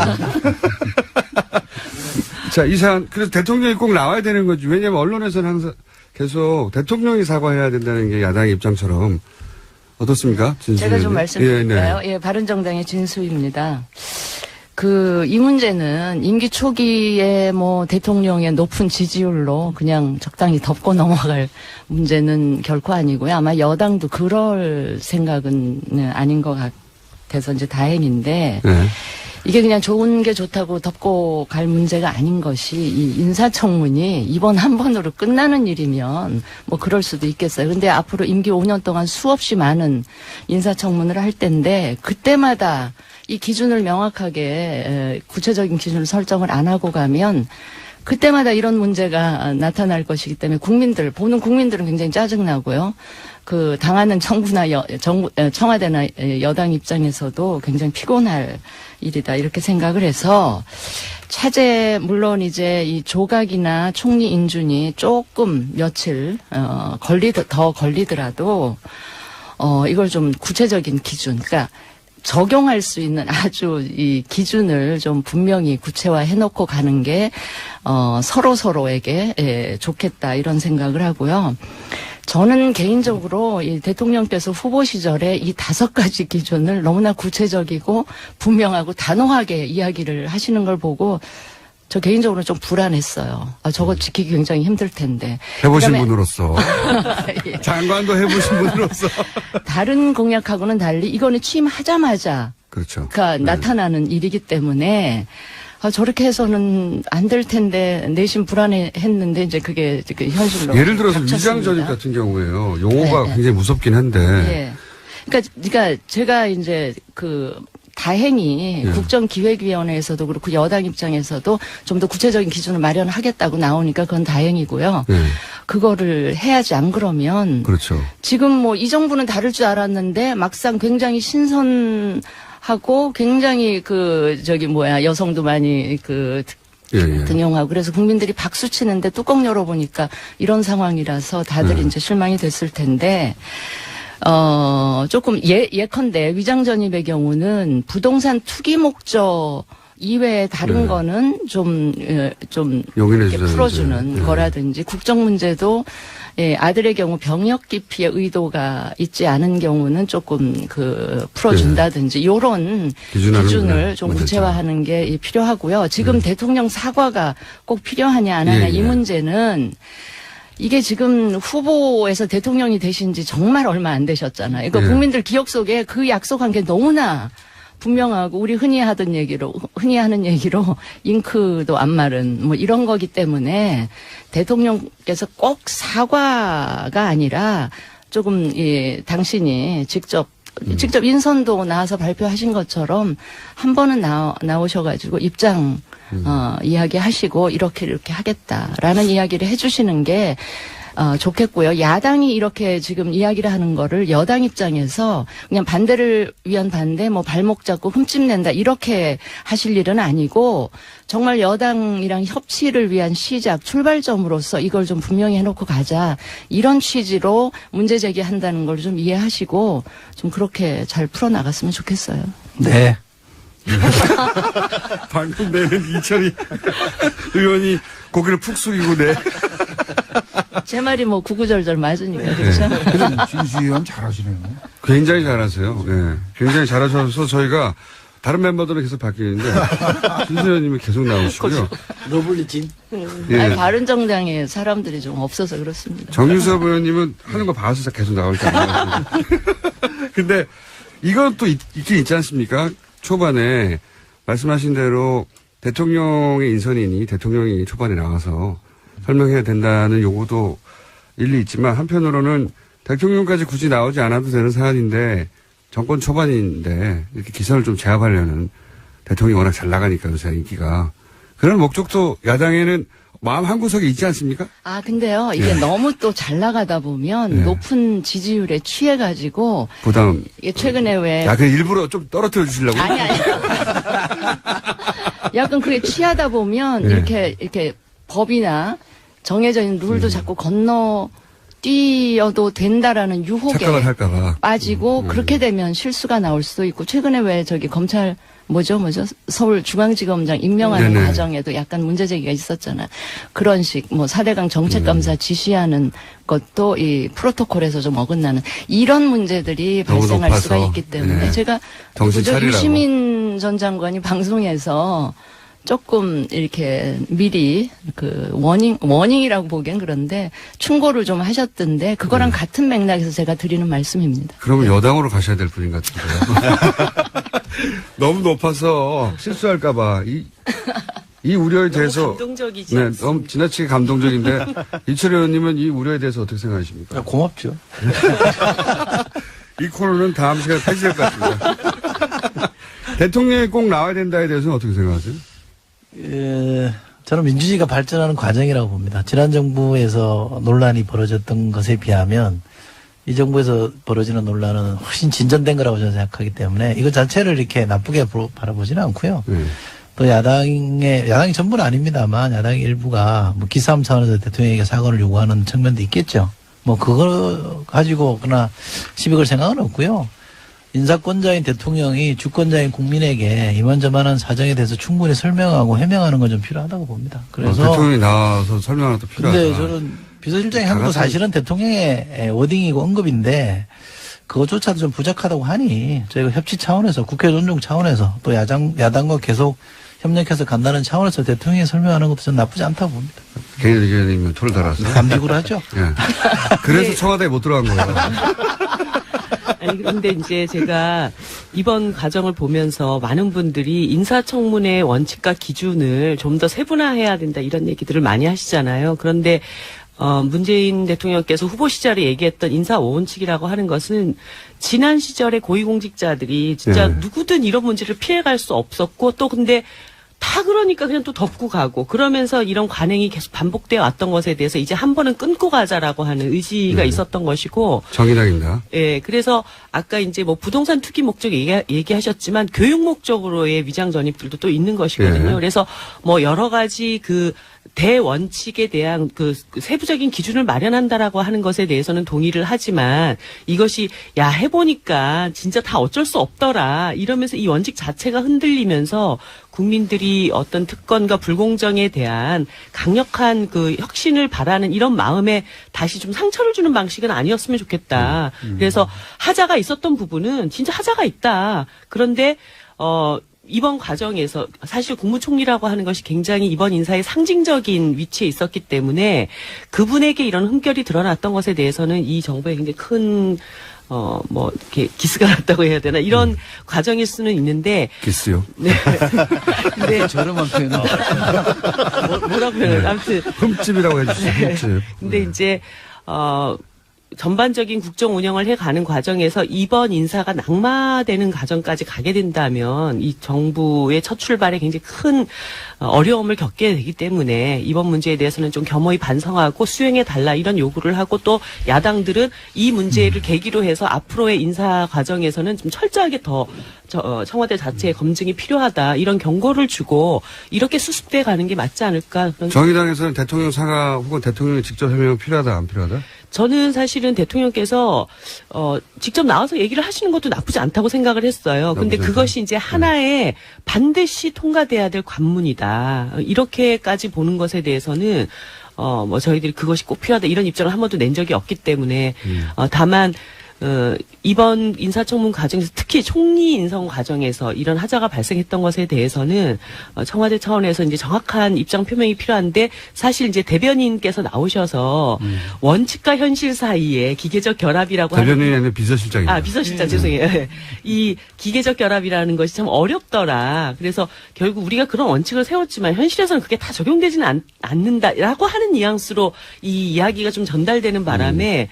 자, 이 사안 그래서 대통령이 꼭 나와야 되는 거지. 왜냐하면 언론에서는 항상 계속 대통령이 사과해야 된다는 게 야당의 입장처럼 어떻습니까? 제가 좀 말씀드릴까요? 예, 네. 예, 바른정당의 진수입니다. 이 문제는 임기 초기에 뭐 대통령의 높은 지지율로 그냥 적당히 덮고 넘어갈 문제는 결코 아니고요. 아마 여당도 그럴 생각은 아닌 것 같아서 이제 다행인데, 네. 이게 그냥 좋은 게 좋다고 덮고 갈 문제가 아닌 것이 이 인사청문이 이번 한 번으로 끝나는 일이면 뭐 그럴 수도 있겠어요. 근데 앞으로 임기 5년 동안 수없이 많은 인사청문을 할 텐데 그때마다 이 기준을 명확하게 구체적인 기준을 설정을 안 하고 가면 그때마다 이런 문제가 나타날 것이기 때문에 보는 국민들은 굉장히 짜증나고요. 그 당하는 정부나 청와대나 여당 입장에서도 굉장히 피곤할 일이다 이렇게 생각을 해서 차제 물론 이제 이 조각이나 총리 인준이 조금 며칠 더 걸리더라도 이걸 좀 구체적인 기준 그러니까 적용할 수 있는 아주 이 기준을 좀 분명히 구체화해 놓고 가는 게 서로에게 좋겠다 이런 생각을 하고요. 저는 개인적으로 이 대통령께서 후보 시절에 이 5가지 기준을 너무나 구체적이고 분명하고 단호하게 이야기를 하시는 걸 보고 저 개인적으로 좀 불안했어요. 저거 지키기 굉장히 힘들 텐데. 해보신 그다음에 분으로서. 예. 장관도 해보신 분으로서. 다른 공약하고는 달리 이거는 취임하자마자 그렇죠. 나타나는 일이기 때문에 저렇게 해서는 안 될 텐데 내심 불안해했는데 이제 그게 현실로 예를 들어서 닥쳤습니다. 위장전입 같은 경우에요. 용어가 네. 굉장히 무섭긴 한데. 예. 그러니까 제가 이제 다행히 예. 국정기획위원회에서도 그렇고 여당 입장에서도 좀 더 구체적인 기준을 마련하겠다고 나오니까 그건 다행이고요. 네. 그거를 해야지 안 그러면 그렇죠. 지금 뭐 이 정부는 다를 줄 알았는데 막상 굉장히 신선하고 굉장히 여성도 많이 예. 등용하고 그래서 국민들이 박수 치는데 뚜껑 열어보니까 이런 상황이라서 다들 이제 실망이 됐을 텐데 조금 예컨대 위장전입의 경우는 부동산 투기 목적 이외에 다른 네. 거는 좀 용인해 이렇게 주자는 풀어주는 이제. 네. 거라든지 국정 문제도 아들의 경우 병역 기피의 의도가 있지 않은 경우는 조금 풀어준다든지 요런 기준을 좀 문제점. 구체화하는 게 필요하고요. 지금 대통령 사과가 꼭 필요하냐 안 하냐 예, 이 예. 문제는 이게 지금 후보에서 대통령이 되신 지 정말 얼마 안 되셨잖아요. 이거 예. 국민들 기억 속에 그 약속한 게 너무나 분명하고 우리 흔히 하는 얘기로 잉크도 안 마른 뭐 이런 거기 때문에 대통령께서 꼭 사과가 아니라 조금 당신이 직접 인선도 나와서 발표하신 것처럼 한 번은 나오셔가지고 입장 이야기하시고 이렇게 하겠다라는 이야기를 해주시는 게 좋겠고요. 야당이 이렇게 지금 이야기를 하는 거를 여당 입장에서 그냥 반대를 위한 반대, 뭐 발목 잡고 흠집낸다 이렇게 하실 일은 아니고 정말 여당이랑 협치를 위한 시작, 출발점으로서 이걸 좀 분명히 해놓고 가자 이런 취지로 문제 제기한다는 걸 좀 이해하시고 좀 그렇게 잘 풀어나갔으면 좋겠어요. 네. 방금 내는 이철이 의원이 고개를 푹 숙이고 제 말이 뭐 구구절절 맞으니까 그렇죠? 진수 의원 잘하시네요. 굉장히 잘하세요. 예. 굉장히 잘하셔서 저희가 다른 멤버들은 계속 바뀌는데 진수 의원님이 계속 나오시고요. 러블리진. 예. 아니, 바른정당에 사람들이 좀 없어서 그렇습니다. 정유섭 의원님은 하는 거 봐서 계속 나오잖아요. 근데 이건 또 있긴 있지 않습니까? 초반에 말씀하신 대로 대통령의 인선이니 대통령이 초반에 나와서 설명해야 된다는 요구도 일리 있지만 한편으로는 대통령까지 굳이 나오지 않아도 되는 사안인데 정권 초반인데 이렇게 기선을 좀 제압하려는 대통령이 워낙 잘 나가니까 요새 인기가 그런 목적도 야당에는 마음 한구석에 있지 않습니까? 근데요, 이게 너무 또 잘 나가다 보면 높은 지지율에 취해가지고. 부담. 이게 최근에 왜. 야, 그냥 일부러 좀 떨어뜨려 주시려고? 아니. 약간 그게 취하다 보면 이렇게 법이나 정해져 있는 룰도 자꾸 뛰어도 된다라는 유혹에 착각을 할까봐 빠지고 그렇게 되면 실수가 나올 수도 있고 최근에 왜 검찰 서울중앙지검장 임명하는 네네. 과정에도 약간 문제제기가 있었잖아. 그런 뭐 4대강 정책감사 지시하는 것도 이 프로토콜에서 좀 어긋나는 이런 문제들이 너무 발생할 높아서. 수가 있기 때문에 네. 제가 정신 차리라고. 유시민 전 장관이 방송에서 조금 이렇게 미리 워닝이라고 보기엔 그런데 충고를 좀 하셨던데 그거랑 같은 맥락에서 제가 드리는 말씀입니다. 그러면 여당으로 가셔야 될 분인 것 같은데요. 너무 높아서 실수할까봐 이 우려에 대해서 감동적이지 네, 않습니까? 너무 지나치게 감동적인데 이철희 의원님은 이 우려에 대해서 어떻게 생각하십니까? 고맙죠. 이 코너는 다음 시간에 폐지될 것 같습니다. 대통령이 꼭 나와야 된다에 대해서는 어떻게 생각하세요? 저는 민주주의가 발전하는 과정이라고 봅니다. 지난 정부에서 논란이 벌어졌던 것에 비하면 이 정부에서 벌어지는 논란은 훨씬 진전된 거라고 저는 생각하기 때문에 이거 자체를 이렇게 나쁘게 바라보지는 않고요. 또 야당이 전부는 아닙니다만 야당의 일부가 뭐 기싸움 차원에서 대통령에게 사과를 요구하는 측면도 있겠죠. 뭐 그거 가지고 그러나 시비 걸 생각은 없고요. 인사권자인 대통령이 주권자인 국민에게 이만저만한 사정에 대해서 충분히 설명하고 해명하는 건 좀 필요하다고 봅니다. 그래서 대통령이 나와서 설명하는 것도 필요하다. 근데 저는 비서실장이 한 것도 사실은 대통령의 워딩이고 언급인데 그것조차도 좀 부족하다고 하니 저희가 협치 차원에서 국회 존중 차원에서 또 야당과 계속 협력해서 간다는 차원에서 대통령이 설명하는 것도 전 나쁘지 않다고 봅니다. 개인 의견이면 토를 달았어요. 감직으로 하죠. 예. 그래서 청와대에 못 들어간 거예요. 아니, 그런데 이제 제가 이번 과정을 보면서 많은 분들이 인사청문회 원칙과 기준을 좀 더 세분화해야 된다 이런 얘기들을 많이 하시잖아요. 그런데 문재인 대통령께서 후보 시절에 얘기했던 인사 5원칙이라고 하는 것은 지난 시절에 고위공직자들이 진짜 네. 누구든 이런 문제를 피해갈 수 없었고 또 근데 다 그러니까 그냥 또 덮고 가고 그러면서 이런 관행이 계속 반복되어 왔던 것에 대해서 이제 한 번은 끊고 가자라고 하는 의지가 있었던 것이고 정의당입니다. 예, 그래서 아까 이제 뭐 부동산 투기 목적 얘기하셨지만 교육 목적으로의 위장 전입들도 또 있는 것이거든요. 예. 그래서 뭐 여러 가지 그 대원칙에 대한 그 세부적인 기준을 마련한다라고 하는 것에 대해서는 동의를 하지만 이것이 야 해보니까 진짜 다 어쩔 수 없더라 이러면서 이 원칙 자체가 흔들리면서 국민들이 어떤 특권과 불공정에 대한 강력한 그 혁신을 바라는 이런 마음에 다시 좀 상처를 주는 방식은 아니었으면 좋겠다. 그래서 하자가 있었던 부분은 진짜 하자가 있다. 그런데 이번 과정에서 사실 국무총리라고 하는 것이 굉장히 이번 인사의 상징적인 위치에 있었기 때문에 그분에게 이런 흠결이 드러났던 것에 대해서는 이 정부에 굉장히 큰 뭐 이렇게 기스가 났다고 해야 되나 이런 과정일 수는 있는데 기스요. 네. 근데 저렴한 표현. 뭐라고요? 아무튼 흠집이라고 해주세요. 흠집. 근데 이제 전반적인 국정 운영을 해가는 과정에서 이번 인사가 낙마되는 과정까지 가게 된다면 이 정부의 첫 출발에 굉장히 큰 어려움을 겪게 되기 때문에 이번 문제에 대해서는 좀 겸허히 반성하고 수행해달라 이런 요구를 하고 또 야당들은 이 문제를 계기로 해서 앞으로의 인사 과정에서는 좀 철저하게 더 청와대 자체의 검증이 필요하다 이런 경고를 주고 이렇게 수습돼 가는 게 맞지 않을까. 그런 정의당에서는 대통령 사과 혹은 대통령이 직접 해명 필요하다 안 필요하다? 저는 사실은 대통령께서 직접 나와서 얘기를 하시는 것도 나쁘지 않다고 생각을 했어요. 근데 나쁘지 그것이 이제 하나의 반드시 통과돼야 될 관문이다. 이렇게까지 보는 것에 대해서는 뭐 저희들이 그것이 꼭 필요하다 이런 입장을 한 번도 낸 적이 없기 때문에 다만 이번 인사청문 과정에서 특히 총리 인선 과정에서 이런 하자가 발생했던 것에 대해서는 청와대 차원에서 이제 정확한 입장 표명이 필요한데 사실 이제 대변인께서 나오셔서 원칙과 현실 사이에 기계적 결합이라고 대변인이 아니라 비서실장입니다. 비서실장 죄송해요. 이 기계적 결합이라는 것이 참 어렵더라. 그래서 결국 우리가 그런 원칙을 세웠지만 현실에서는 그게 다 적용되지는 않는다라고 하는 뉘앙스로 이 이야기가 좀 전달되는 바람에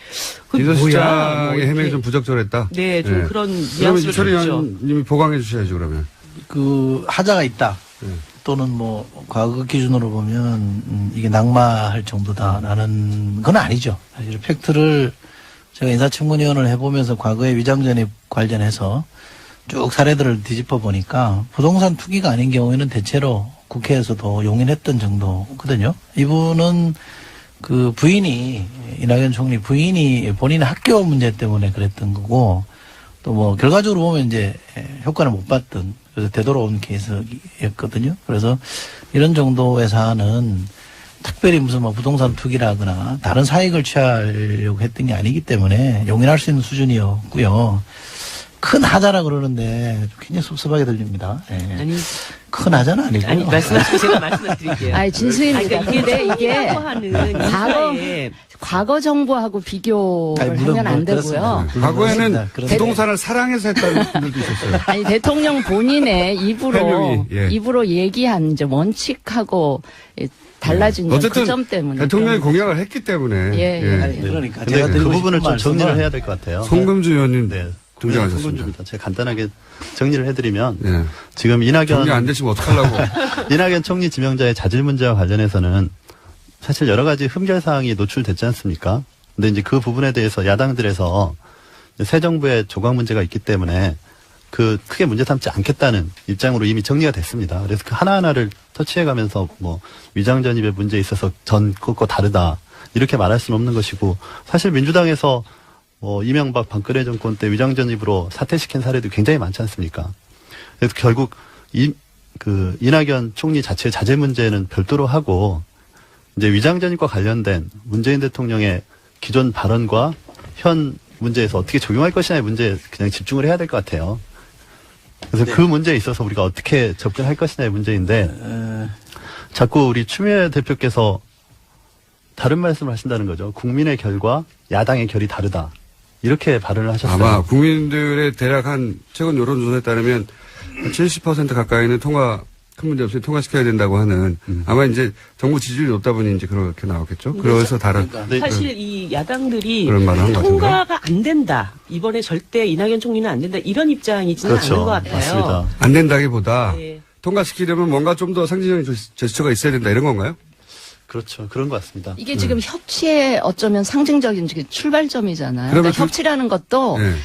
그게 뭐야? 비서실장의 해명이 이렇게. 좀 부적절했다? 네, 좀 네. 그런 그러면 뉘앙스를 이철희 줬죠. 의원님이 보강해 주셔야죠, 그러면. 그 하자가 있다. 또는 뭐 과거 기준으로 보면 이게 낙마할 정도다라는 건 아니죠. 사실 팩트를 제가 인사청문위원을 해보면서 과거의 위장전입 관련해서 쭉 사례들을 뒤집어 보니까 부동산 투기가 아닌 경우에는 대체로 국회에서도 용인했던 정도거든요. 이분은 그 부인이 이낙연 총리 부인이 본인의 학교 문제 때문에 그랬던 거고 또 뭐 결과적으로 보면 이제 효과를 못 봤던 그래서 되돌아온 케이스였거든요. 그래서 이런 정도의 사안은 특별히 무슨 뭐 부동산 투기라거나 다른 사익을 취하려고 했던 게 아니기 때문에 용인할 수 있는 수준이었고요. 큰 하자라 그러는데 굉장히 섭섭하게 들립니다. 예. 아니, 큰 하자는 아니고요. 아니 말씀하시고 제가 말씀을 드릴게요. 아니, 진수입니다. 근데 이게 하는 과거, 인사에 과거 정부하고 비교를 아니, 물론 하면 안 그렇습니다. 되고요. 과거에는 그렇습니다. 부동산을 사랑해서 했다는 분들도 있었어요. 아니, 대통령 본인의 입으로, 해명이, 예. 입으로 얘기한 이제 원칙하고 달라진 점, 어쨌든 그 점 때문에. 대통령이 공약을 했기 때문에. 예. 아니, 그러니까 근데 제가 그 드리고 부분을 싶은 좀 정리를 말씀은 해야 될 것 같아요. 송금주 의원님 네. 등장하셨습니다. 송금주입니다. 제가 간단하게 정리를 해드리면 예. 지금 정리 안 되시면 어떡하려고. 이낙연 총리 지명자의 자질 문제와 관련해서는 사실 여러 가지 흠결 사항이 노출됐지 않습니까? 근데 이제 그 부분에 대해서 야당들에서 새 정부의 조각 문제가 있기 때문에 그 크게 문제 삼지 않겠다는 입장으로 이미 정리가 됐습니다. 그래서 그 하나하나를 터치해가면서 뭐 위장 전입의 문제에 있어서 전 그것과 다르다 이렇게 말할 수는 없는 것이고 사실 민주당에서 뭐 이명박 박근혜 정권 때 위장 전입으로 사퇴시킨 사례도 굉장히 많지 않습니까? 그래서 결국 이낙연 총리 자체의 자제 문제는 별도로 하고 이제 위장 전입과 관련된 문재인 대통령의 기존 발언과 현 문제에서 어떻게 적용할 것이냐의 문제에 그냥 집중을 해야 될 것 같아요. 그래서 그 문제에 있어서 우리가 어떻게 접근할 것이냐의 문제인데 자꾸 우리 추미애 대표께서 다른 말씀을 하신다는 거죠. 국민의 결과 야당의 결이 다르다. 이렇게 발언을 하셨어요. 아마 국민들의 대략 최근 여론조사에 따르면 70% 가까이는 큰 문제 없이 통과시켜야 된다고 하는 아마 이제 정부 지지율이 높다 보니 이제 그렇게 나왔겠죠. 그래서 다른 사실 이 야당들이 그런 말을 한것 같은데요. 통과가 안 된다. 이번에 절대 이낙연 총리는 안 된다. 이런 입장이지는 그렇죠. 않은 것 같아요. 맞습니다. 안 된다기보다 네. 통과시키려면 뭔가 좀 더 상징적인 제스처가 있어야 된다 이런 건가요? 그렇죠. 그런 것 같습니다. 이게 지금 협치의 어쩌면 상징적인 출발점이잖아요. 그러면 그러니까 협치라는 것도 네.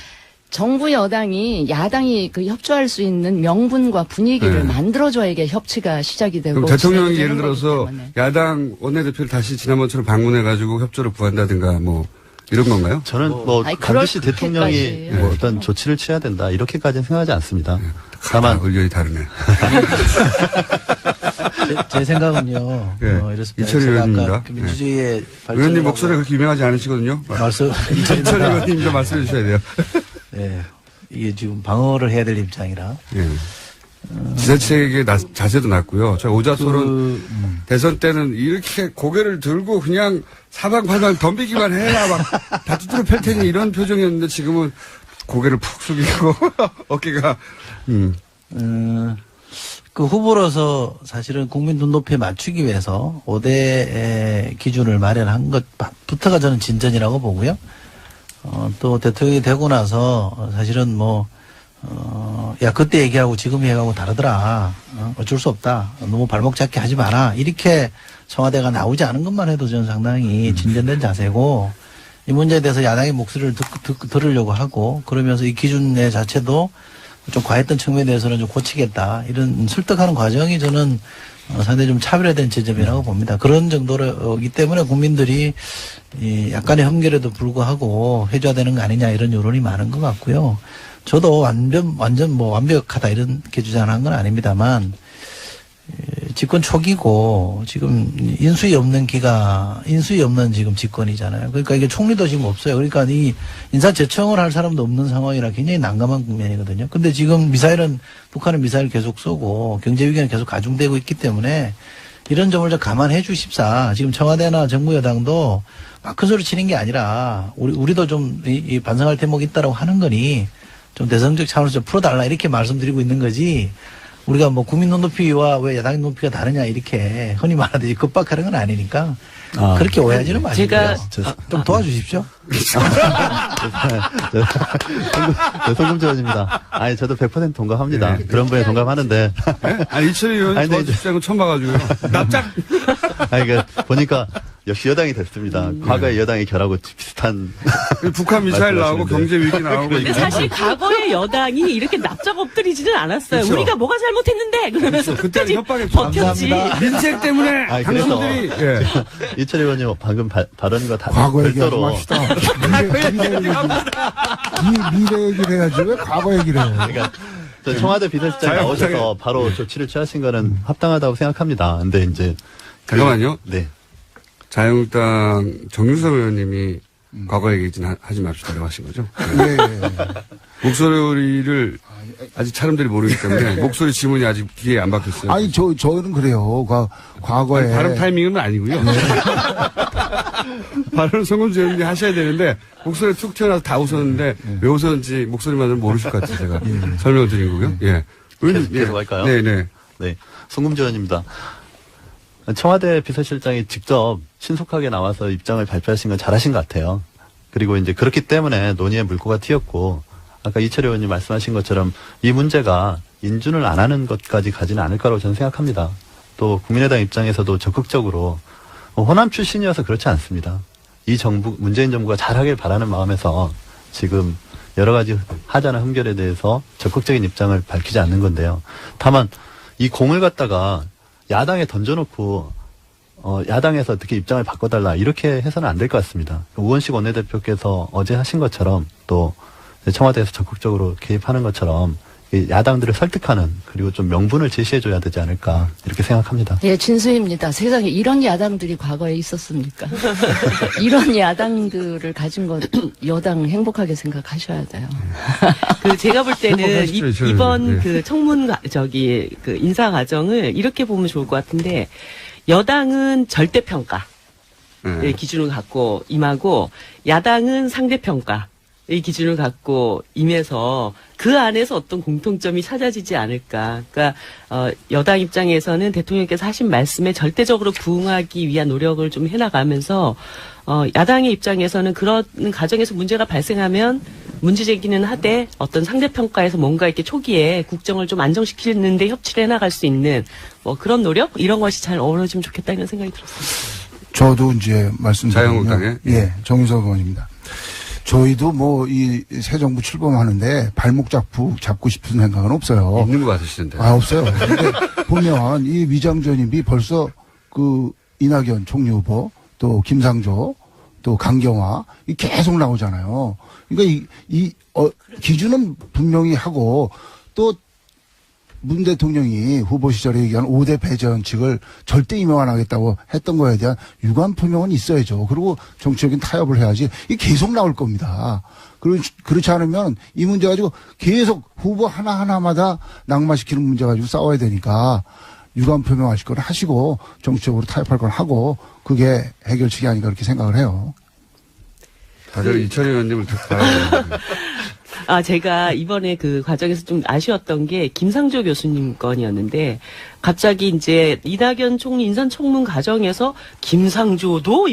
정부 여당이 야당이 그 협조할 수 있는 명분과 분위기를 네. 만들어줘야 이게 협치가 시작이 되고 그럼 대통령이 진행이 예를 되는 거기 들어서 때문에. 야당 원내대표를 다시 지난번처럼 방문해가지고 협조를 구한다든가 뭐 이런 건가요? 저는 뭐 아니, 그럴 반드시 대통령이 그렇게까지. 뭐 어떤 조치를 취해야 된다 이렇게까지는 생각하지 않습니다. 다만 다만 의견이 다르네. 제 생각은요. 예. 이렇습니다. 이철희 제가 의원입니다. 아까 그 민주주의의 의원님 목소리가 그렇게 유명하지 않으시거든요. 말씀 이철희 의원님도 말씀해 주셔야 돼요. 예. 이게 지금 방어를 해야 될 입장이라. 예. 지자체의 자세도 낮고요. 저 오자솔은 대선 때는 이렇게 고개를 들고 그냥 사방팔방 덤비기만 해야 막 다투들어 팰 테니 이런 표정이었는데 지금은 고개를 푹 숙이고 어깨가 그 후보로서 사실은 국민 눈높이에 맞추기 위해서 5대 기준을 마련한 것부터가 저는 진전이라고 보고요. 또 대통령이 되고 나서 사실은 그때 얘기하고 지금 얘기하고 다르더라. 어쩔 수 없다. 너무 발목 잡게 하지 마라. 이렇게 청와대가 나오지 않은 것만 해도 저는 상당히 진전된 자세고 이 문제에 대해서 야당의 목소리를 들으려고 하고 그러면서 이 기준의 자체도 좀 과했던 측면에 대해서는 좀 고치겠다. 이런 설득하는 과정이 저는 상당히 좀 차별화된 지점이라고 봅니다. 그런 정도이기 때문에 국민들이 약간의 흠결에도 불구하고 해줘야 되는 거 아니냐 이런 여론이 많은 것 같고요. 저도 완전 완벽하다 이렇게 주장한 건 아닙니다만 집권 초기고 지금 인수위 없는 지금 집권이잖아요. 그러니까 이게 총리도 지금 없어요. 그러니까 이 인사 제청을 할 사람도 없는 상황이라 굉장히 난감한 국면이거든요. 근데 지금 북한은 미사일 계속 쏘고 경제 위기는 계속 가중되고 있기 때문에 이런 점을 좀 감안해 주십사. 지금 청와대나 정부 여당도 막 큰 소리 치는 게 아니라 우리도 좀 반성할 대목이 있다라고 하는 거니 좀 대성적 차원에서 좀 풀어달라 이렇게 말씀드리고 있는 거지. 우리가 국민 눈높이와 왜 야당 눈높이가 다르냐 이렇게 흔히 말하듯이 급박하는 건 아니니까 그렇게 오해하지는 마시고요. 좀 도와주십시오. 송금주 의원입니다. 아니 저도 100% 동감합니다. 그런 분에 동감하는데. 아니 이철희 의원이 아니, 근데 도와주시는 거 처음 봐가지고요. 납작. 아니 보니까 역시 여당이 됐습니다. 과거의 여당의 결하고 비슷한. 북한 미사일 나오고 말씀하시는데. 경제 위기 나오고. 근데 사실 과거의 여당이 이렇게 납작 엎드리지는 않았어요. 그렇죠. 우리가 뭐가 잘못했는데 그러면서 그때는 끝까지 협박에 버텼지. 감사합니다. 민생 때문에 아니, 그래서 당신들이 예. 이철희 의원님 방금 발언과 과거 얘기하지 별도로 맙시다. 미래 얘기를 해야지 왜 과거 얘기를 해. 그러니까 저 청와대 비서실장 나오셔서 바로 조치를 취하신 거는 합당하다고 생각합니다. 근데 이제 잠깐만요. 네. 자유한국당 정유섭 의원님이 과거 얘기는 하지 맙시다라고 하신 거죠. 예. 목소리를 아직 사람들이 모르기 때문에 목소리 지문이 아직 귀에 안 박혔어요. 아니, 저는 그래요. 과거에. 아니, 발음 타이밍은 아니고요. 발음 송금주 의원님이 하셔야 되는데 목소리 툭 튀어나와서 다 웃었는데 왜 웃었는지 목소리만은 모르실 것 같아요. 제가 설명을 드린 거고요. 예. 계속 할까요? 네네. 네, 송금주 의원입니다. 청와대 비서실장이 직접 신속하게 나와서 입장을 발표하신 건 잘하신 것 같아요. 그리고 이제 그렇기 때문에 논의의 물꼬가 튀었고, 아까 이철희 의원님 말씀하신 것처럼 이 문제가 인준을 안 하는 것까지 가지는 않을 거라고 저는 생각합니다. 또 국민의당 입장에서도 적극적으로 호남 출신이어서 그렇지 않습니다. 이 정부, 문재인 정부가 잘하길 바라는 마음에서 지금 여러 가지 하자나 흠결에 대해서 적극적인 입장을 밝히지 않는 건데요. 다만 이 공을 갖다가 야당에 던져놓고 야당에서 어떻게 입장을 바꿔달라 이렇게 해서는 안 될 것 같습니다. 우원식 원내대표께서 어제 하신 것처럼 또 청와대에서 적극적으로 개입하는 것처럼 이 야당들을 설득하는 그리고 좀 명분을 제시해줘야 되지 않을까 이렇게 생각합니다. 예, 진수입니다. 세상에 이런 야당들이 과거에 있었습니까? 이런 야당들을 가진 것 여당 행복하게 생각하셔야 돼요. 그 제가 볼 때는 행복하시죠, 저는. 이번 네. 그 청문 그 인사 과정을 이렇게 보면 좋을 것 같은데 여당은 절대 평가의 네. 기준을 갖고 임하고 야당은 상대 평가. 이 기준을 갖고 임해서 그 안에서 어떤 공통점이 찾아지지 않을까. 그러니까 여당 입장에서는 대통령께서 하신 말씀에 절대적으로 부응하기 위한 노력을 좀 해나가면서 야당의 입장에서는 그런 과정에서 문제가 발생하면 문제 제기는 하되 어떤 상대평가에서 뭔가 이렇게 초기에 국정을 좀 안정시키는데 협치를 해나갈 수 있는 뭐 그런 노력? 이런 것이 잘 어우러지면 좋겠다 이런 생각이 들었습니다. 저도 이제 말씀드리면. 자유한국당에? 예, 정유석 의원입니다. 저희도 뭐 이 새 정부 출범하는데 발목 잡고 싶은 생각은 없어요. 있는 것 같으시던데. 없어요. 근데 보면 이 위장전입이 벌써 그 이낙연 총리 후보 또 김상조 또 강경화 이 계속 나오잖아요. 그러니까 기준은 분명히 하고 또 문 대통령이 후보 시절에 얘기한 5대 배제원칙을 절대 임명 안 하겠다고 했던 거에 대한 유감 표명은 있어야죠. 그리고 정치적인 타협을 해야지. 이게 계속 나올 겁니다. 그렇지 않으면 이 문제 가지고 계속 후보 하나하나마다 낙마시키는 문제 가지고 싸워야 되니까 유감 표명하실 걸 하시고 정치적으로 타협할 걸 하고 그게 해결책이 아닌가 그렇게 생각을 해요. 다들 이철희 의원님을 봐야 제가 이번에 그 과정에서 좀 아쉬웠던 게 김상조 교수님 건이었는데 갑자기 이제 이낙연 총리 인사청문 과정에서 김상조도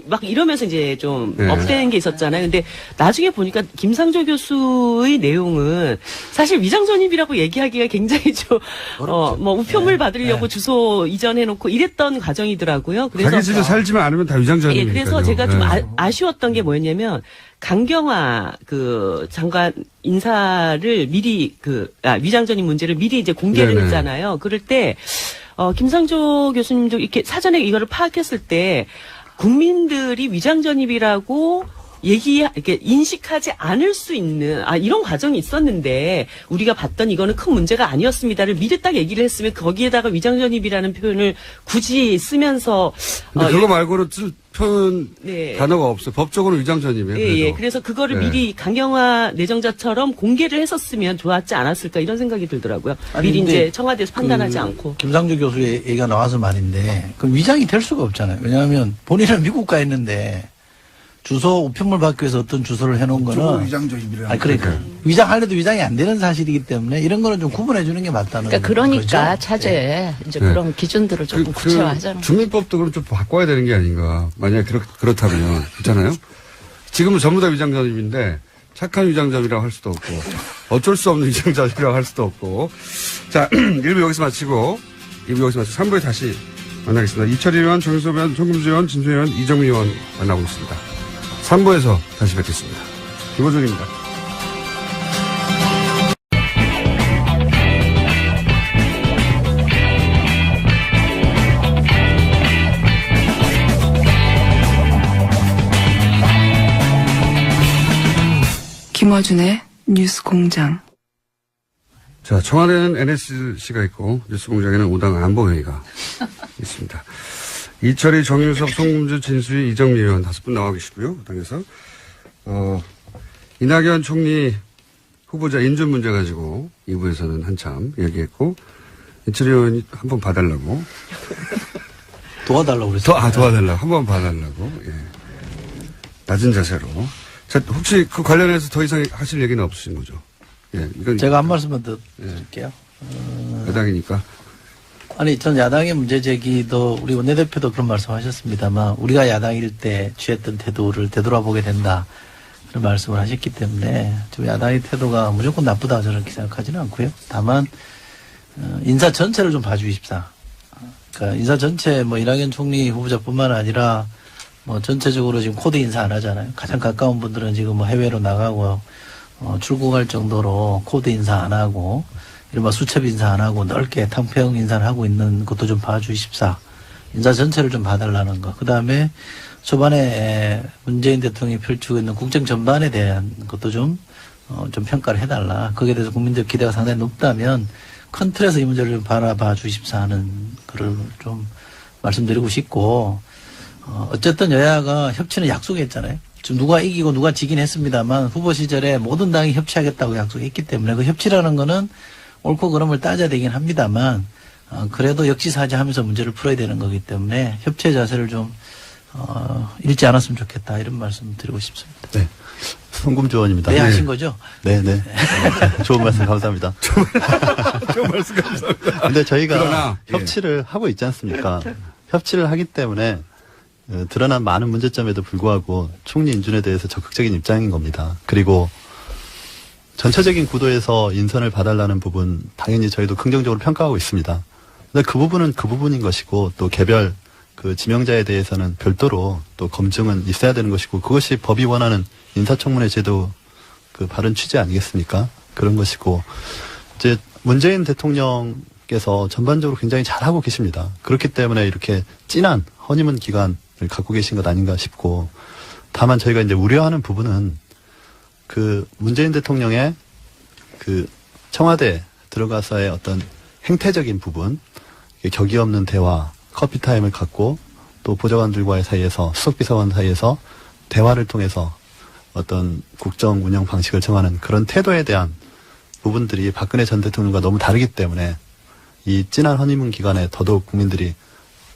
막 이러면서 이제 좀 네. 업되는 게 있었잖아요. 근데 나중에 보니까 김상조 교수의 내용은 사실 위장전입이라고 얘기하기가 굉장히 좀 뭐 우편물 받으려고 주소 이전해놓고 이랬던 과정이더라고요. 그래서 자기 집에 살지만 않으면 다 위장전입이니까요. 예, 그래서 제가 좀 네. 아쉬웠던 게 뭐였냐면 강경화 그 장관 인사를 미리 위장전입 문제를 미리 이제 공개를 네네. 했잖아요. 그럴 때 김상조 교수님도 이렇게 사전에 이거를 파악했을 때 국민들이 위장전입이라고 이렇게 인식하지 않을 수 있는, 이런 과정이 있었는데, 우리가 봤던 이거는 큰 문제가 아니었습니다를 미리 딱 얘기를 했으면 거기에다가 위장전입이라는 표현을 굳이 쓰면서. 근데 그거 말고는 쓸 표현 네. 단어가 없어요. 법적으로는 위장전입이에요. 예. 그래서 그거를 네. 미리 강경화 내정자처럼 공개를 했었으면 좋았지 않았을까 이런 생각이 들더라고요. 아니, 미리 근데 이제 청와대에서 판단하지 않고. 김상조 교수의 얘기가 나와서 말인데, 그 위장이 될 수가 없잖아요. 왜냐하면 본인은 미국 가 있는데, 주소 우편물 받기 위해서 어떤 주소를 해놓은 거는 위장전입이라는 그러니까 위장하려도 위장이 안 되는 사실이기 때문에 이런 거는 좀 구분해 주는 게 맞다는 그러니까 거죠. 차제에 이제 네. 그런 기준들을 조금 구체화하자는 주민법도 그럼 좀 바꿔야 되는 게 아닌가. 만약에 그렇다면. 있잖아요. 지금은 전부 다 위장전입인데 착한 위장전이라고 할 수도 없고 어쩔 수 없는 위장전이라고 할 수도 없고. 자, 1부 여기서 마치고 3부에 다시 만나겠습니다. 이철희 의원, 정유섭 의원, 송금주 의원, 진수 의원, 이정미 의원 만나고 있습니다. 3부에서 다시 뵙겠습니다. 김호준입니다. 김어준의 뉴스공장. 자, 청와대는 NSC가 있고 뉴스공장에는 5당 안보회의가 있습니다. 이철희, 정유섭, 송금주, 진수희, 이정미 의원 5분 나와 계시고요. 당에서 이낙연 총리 후보자 인준 문제 가지고 2부에서는 한참 얘기했고 이철희 의원이 한번 봐달라고 도와달라고 그랬어요. 도와달라고 한번 봐달라고 낮은 자세로. 자, 혹시 그 관련해서 더 이상 하실 얘기는 없으신 거죠? 예, 이건 제가 한 말씀만 더 드릴게요. 여당이니까. 아니, 전 야당의 문제 제기도 우리 원내대표도 그런 말씀 하셨습니다만 우리가 야당일 때 취했던 태도를 되돌아보게 된다. 그런 말씀을 하셨기 때문에 지금 야당의 태도가 무조건 나쁘다 저는 그렇게 생각하지는 않고요. 다만 인사 전체를 좀 봐주십사. 그러니까 인사 전체 뭐 이낙연 총리 후보자뿐만 아니라 뭐 전체적으로 지금 코드 인사 안 하잖아요. 가장 가까운 분들은 지금 뭐 해외로 나가고 출국할 정도로 코드 인사 안 하고 이른바 수첩 인사 안 하고 넓게 탕평 인사를 하고 있는 것도 좀 봐주십사. 인사 전체를 좀 봐달라는 거. 그 다음에 초반에 문재인 대통령이 펼치고 있는 국정 전반에 대한 것도 좀 평가를 해달라. 거기에 대해서 국민들 기대가 상당히 높다면 큰 틀에서 이 문제를 좀 바라봐 주십사 하는 거를 좀 말씀드리고 싶고, 어쨌든 여야가 협치는 약속했잖아요. 지금 누가 이기고 누가 지긴 했습니다만 후보 시절에 모든 당이 협치하겠다고 약속했기 때문에 그 협치라는 거는 옳고 그름을 따져야 되긴 합니다만, 그래도 역지사지하면서 문제를 풀어야 되는 거기 때문에 협치의 자세를 좀 잃지 않았으면 좋겠다 이런 말씀 드리고 싶습니다. 네. 송금주 의원입니다. 네, 하신 거죠? 네. 좋은 말씀 감사합니다. 좋은 말씀 감사합니다. 근데 저희가 그러나, 협치를 하고 있지 않습니까? 협치를 하기 때문에 드러난 많은 문제점에도 불구하고 총리 인준에 대해서 적극적인 입장인 겁니다. 그리고 전체적인 구도에서 인선을 봐달라는 부분 당연히 저희도 긍정적으로 평가하고 있습니다. 근데 그 부분은 그 부분인 것이고 또 개별 그 지명자에 대해서는 별도로 또 검증은 있어야 되는 것이고 그것이 법이 원하는 인사청문회 제도 그 바른 취지 아니겠습니까? 그런 것이고 이제 문재인 대통령께서 전반적으로 굉장히 잘하고 계십니다. 그렇기 때문에 이렇게 진한 허니문 기간을 갖고 계신 것 아닌가 싶고 다만 저희가 이제 우려하는 부분은 그 문재인 대통령의 그 청와대 들어가서의 어떤 행태적인 부분, 격이 없는 대화, 커피 타임을 갖고 또 보좌관들과의 사이에서 수석비서관 사이에서 대화를 통해서 어떤 국정 운영 방식을 정하는 그런 태도에 대한 부분들이 박근혜 전 대통령과 너무 다르기 때문에 이 진한 허니문 기간에 더더욱 국민들이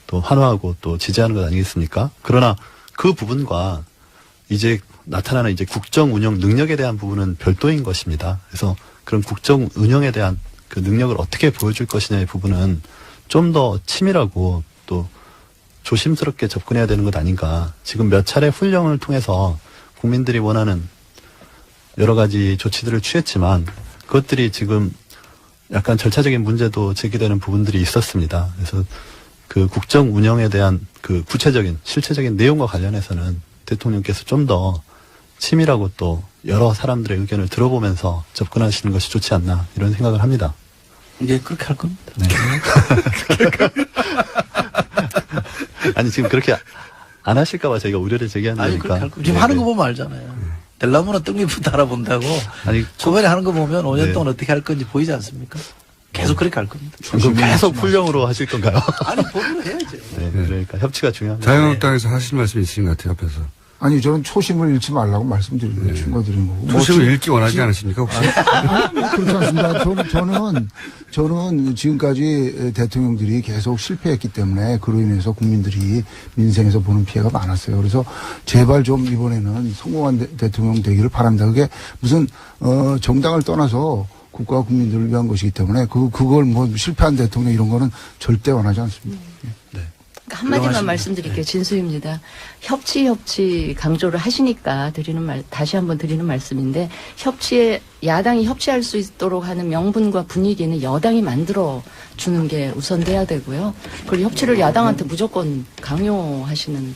또 환호하고 또 지지하는 것 아니겠습니까? 그러나 그 부분과 이제 나타나는 이제 국정 운영 능력에 대한 부분은 별도인 것입니다. 그래서 그런 국정 운영에 대한 그 능력을 어떻게 보여줄 것이냐의 부분은 좀 더 치밀하고 또 조심스럽게 접근해야 되는 것 아닌가. 지금 몇 차례 훈령을 통해서 국민들이 원하는 여러 가지 조치들을 취했지만 그것들이 지금 약간 절차적인 문제도 제기되는 부분들이 있었습니다. 그래서 그 국정 운영에 대한 그 구체적인 실체적인 내용과 관련해서는 대통령께서 좀 더 치밀하고 또 여러 사람들의 의견을 들어보면서 접근하시는 것이 좋지 않나 이런 생각을 합니다. 이제 그렇게 할 겁니다. 네. 아니 지금 그렇게 안 하실까봐 저희가 우려를 제기한 아니, 거니까. 그렇게 할 겁니다. 지금 하는 거 보면 알잖아요. 델라무는 떡 밑부터 알아본다고. 아니 초반에 하는 거 보면 5년 네. 동안 어떻게 할 건지 보이지 않습니까? 계속 그렇게 할 겁니다. 그럼 계속 훈령으로 하실 건가요? 아니, 법으로 해야죠. 네, 그러니까 협치가 중요합니다. 자유한국당에서 하실 말씀이 있으신 것 같아요, 앞에서. 아니, 저는 초심을 잃지 말라고 말씀드리는 거예요. 충고드리는 거고. 초심을 읽기 원하지 않으십니까, 혹시? 그렇지 않습니다. 저는 지금까지 대통령들이 계속 실패했기 때문에 그로 인해서 국민들이 민생에서 보는 피해가 많았어요. 그래서 제발 좀 이번에는 성공한 대통령 되기를 바랍니다. 그게 무슨, 정당을 떠나서 국가와 국민들을 위한 것이기 때문에 그걸 뭐 실패한 대통령 이런 거는 절대 원하지 않습니다. 그러니까 한마디만 말씀드릴게요. 진수입니다. 협치 강조를 하시니까 다시 한번 드리는 말씀인데, 야당이 협치할 수 있도록 하는 명분과 분위기는 여당이 만들어 주는 게 우선돼야 되고요. 그리고 협치를 야당한테 무조건 강요하시는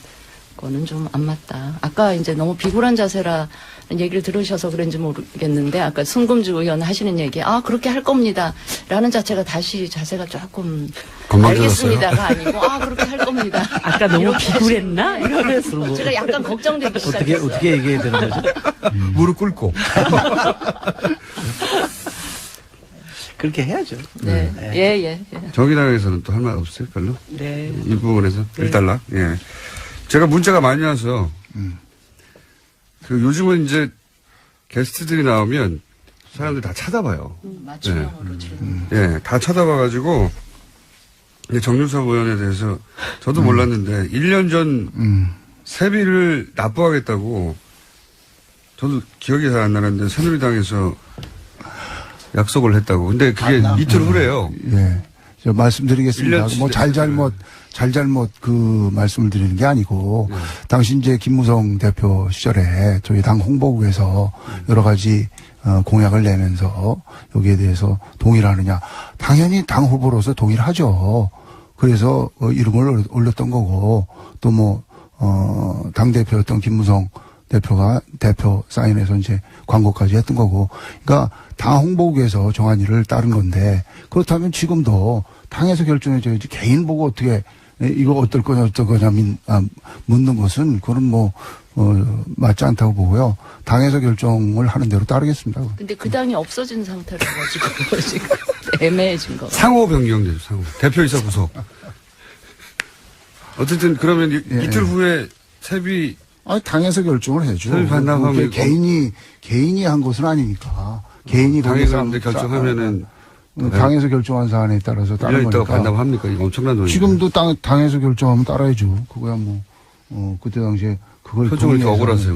거는 좀 안 맞다. 아까 이제 너무 비굴한 자세라는 얘기를 들으셔서 그런지 모르겠는데, 아까 송금주 의원 하시는 얘기, 그렇게 할 겁니다. 라는 자체가 자세가 조금 알겠습니다가 아니고, 그렇게 할 겁니다. 아까 너무 비굴했나? 이러면서. 제가 약간 걱정되기 시작했어요. 어떻게 얘기해야 되는 거죠? 무릎 꿇고. 그렇게 해야죠. 네. 네. 예. 정의당에서는 또 할 말 없어요, 별로? 네. 이 부분에서 네. 1달러. 예. 제가 문자가 많이 와서 그 요즘은 이제 게스트들이 나오면 사람들이 다 찾아봐요. 맞춤형으로 예, 다 찾아봐가지고 이제 정유섭 의원에 대해서 저도 몰랐는데 1년 전 세비를 납부하겠다고 저도 기억이 잘 안 나는데 새누리당에서 약속을 했다고. 근데 그게 이틀 후래요. 예. 저 말씀드리겠습니다. 1년 뭐 잘잘못 그 말씀을 드리는 게 아니고 당시 이제 김무성 대표 시절에 저희 당 홍보국에서 여러 가지 공약을 내면서 여기에 대해서 동의를 하느냐. 당연히 당 후보로서 동의를 하죠. 그래서 이름을 올렸던 거고 또 뭐 당대표였던 김무성 대표가 대표 사인해서 이제 광고까지 했던 거고. 그러니까 당 홍보국에서 정한 일을 따른 건데 그렇다면 지금도 당에서 결정해줘야지 개인 보고 어떻게 이거 어떨 거냐 묻는 것은 그건 뭐 맞지 않다고 보고요. 당에서 결정을 하는 대로 따르겠습니다. 근데 그 당이 없어진 상태로 가지고 지금 애매해진 거. 상호 변경되죠, 상호. 대표이사 구속. 어쨌든 그러면 이틀 후에 세비 당에서 결정을 해줘. 세비 반납하면 개인이 한 것은 아니니까. 개인이 당이 거기서 그런데 결정하면은 당에서 결정한 사안에 따라서 1년 따른 있다가 거니까. 반납합니까? 이거 엄청난 돈이에요. 지금도 당에서 결정하면 따라야죠. 그거야 뭐 그때 당시에 그걸 표정을 이렇게 동의해서 억울하세요.